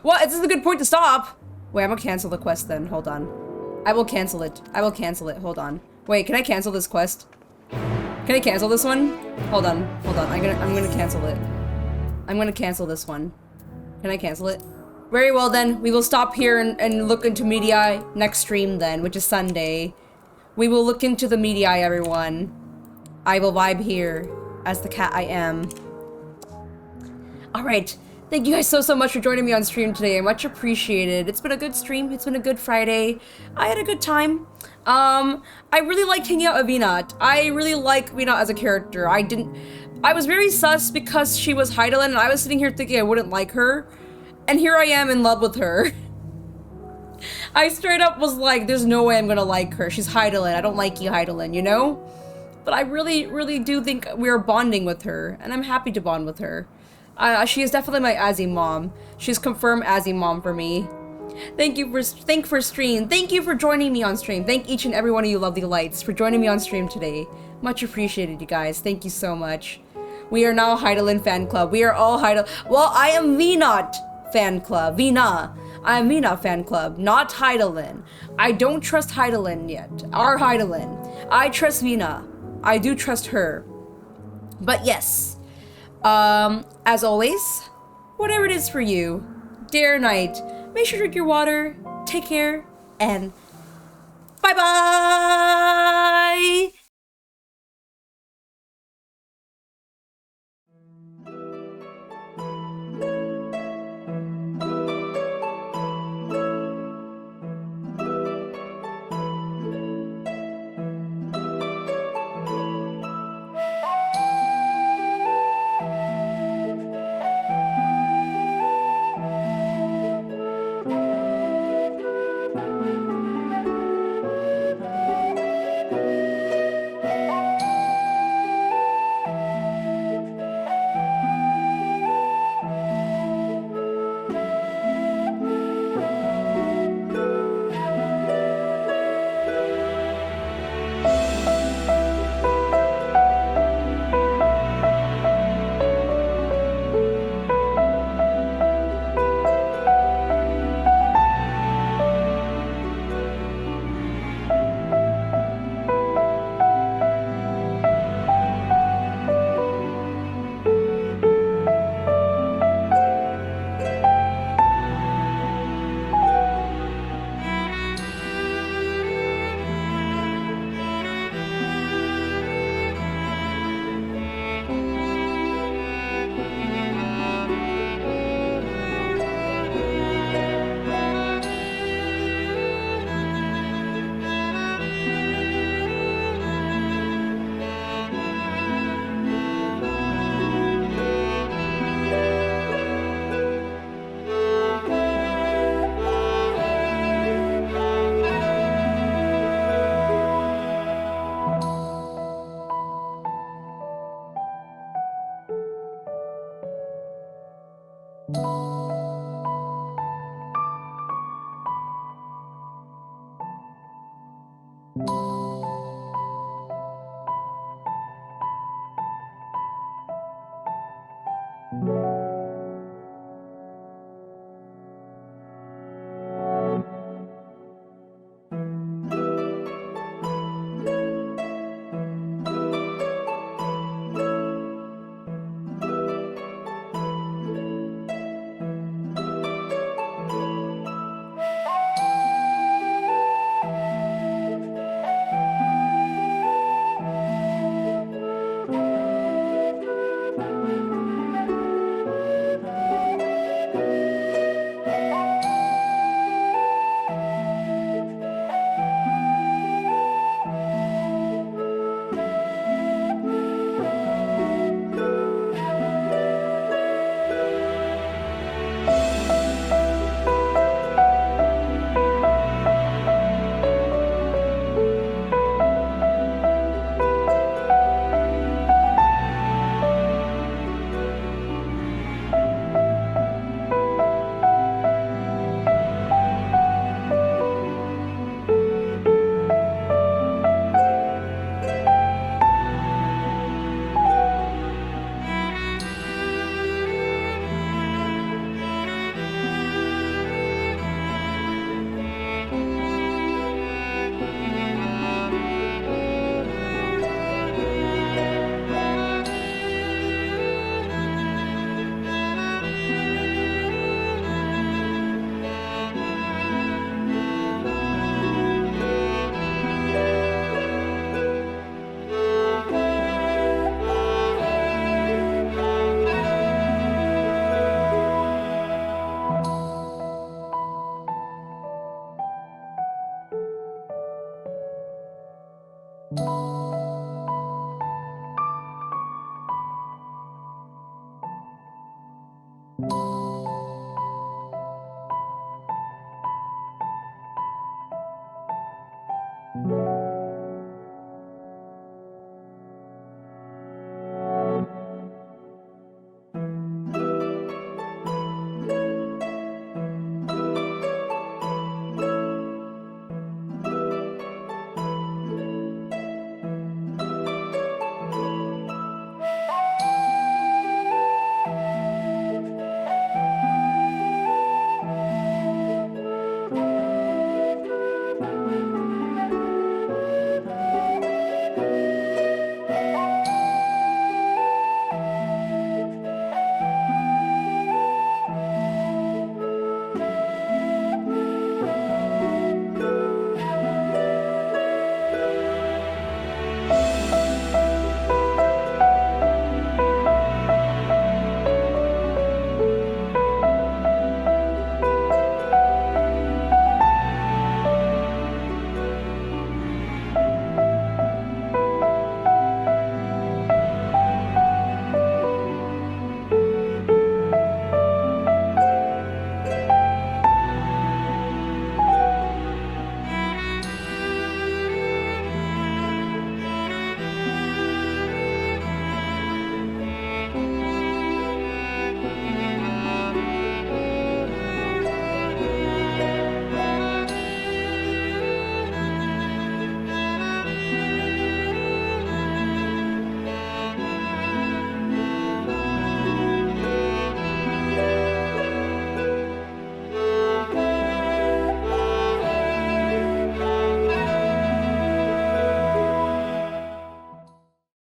What? This is a good point to stop. Wait, I'm gonna cancel the quest then. Hold on. I will cancel it. I will cancel it. Hold on. Wait, can I cancel this quest? Can I cancel this one? Hold on. Hold on. I'm gonna cancel it. I'm gonna cancel this one. Can I cancel it? Very well then. We will stop here and look into Medley next stream then, which is Sunday. We will look into the Medley, everyone. I will vibe here as the cat I am. Alright. Thank you guys so much for joining me on stream today. I much appreciated. It's been a good stream. It's been a good Friday. I had a good time. I really liked hanging out with Venat. I really like Venat as a character. I was very sus because she was Heidelin, and I was sitting here thinking I wouldn't like her. And here I am in love with her. I straight up was like, there's no way I'm gonna like her. She's Heidelin. I don't like you, Heidelin, you know? but I really do think we're bonding with her, and I'm happy to bond with her. She is definitely my azem mom. She's confirmed azem mom for me. Thank you for stream. Thank you for joining me on stream. Thank each and every one of you lovely lights for joining me on stream today. Much appreciated, you guys. Thank you so much. We are now Heidelin fan club. We are all Heidelin. Well, I am Venot fan club. Vina. I am Venot fan club, not Heidelin. I don't trust Heidelin yet. Our Heidelin. I trust Vina. I do trust her. But yes. As always, whatever it is for you, day or night, make sure to drink your water, take care, and bye-bye!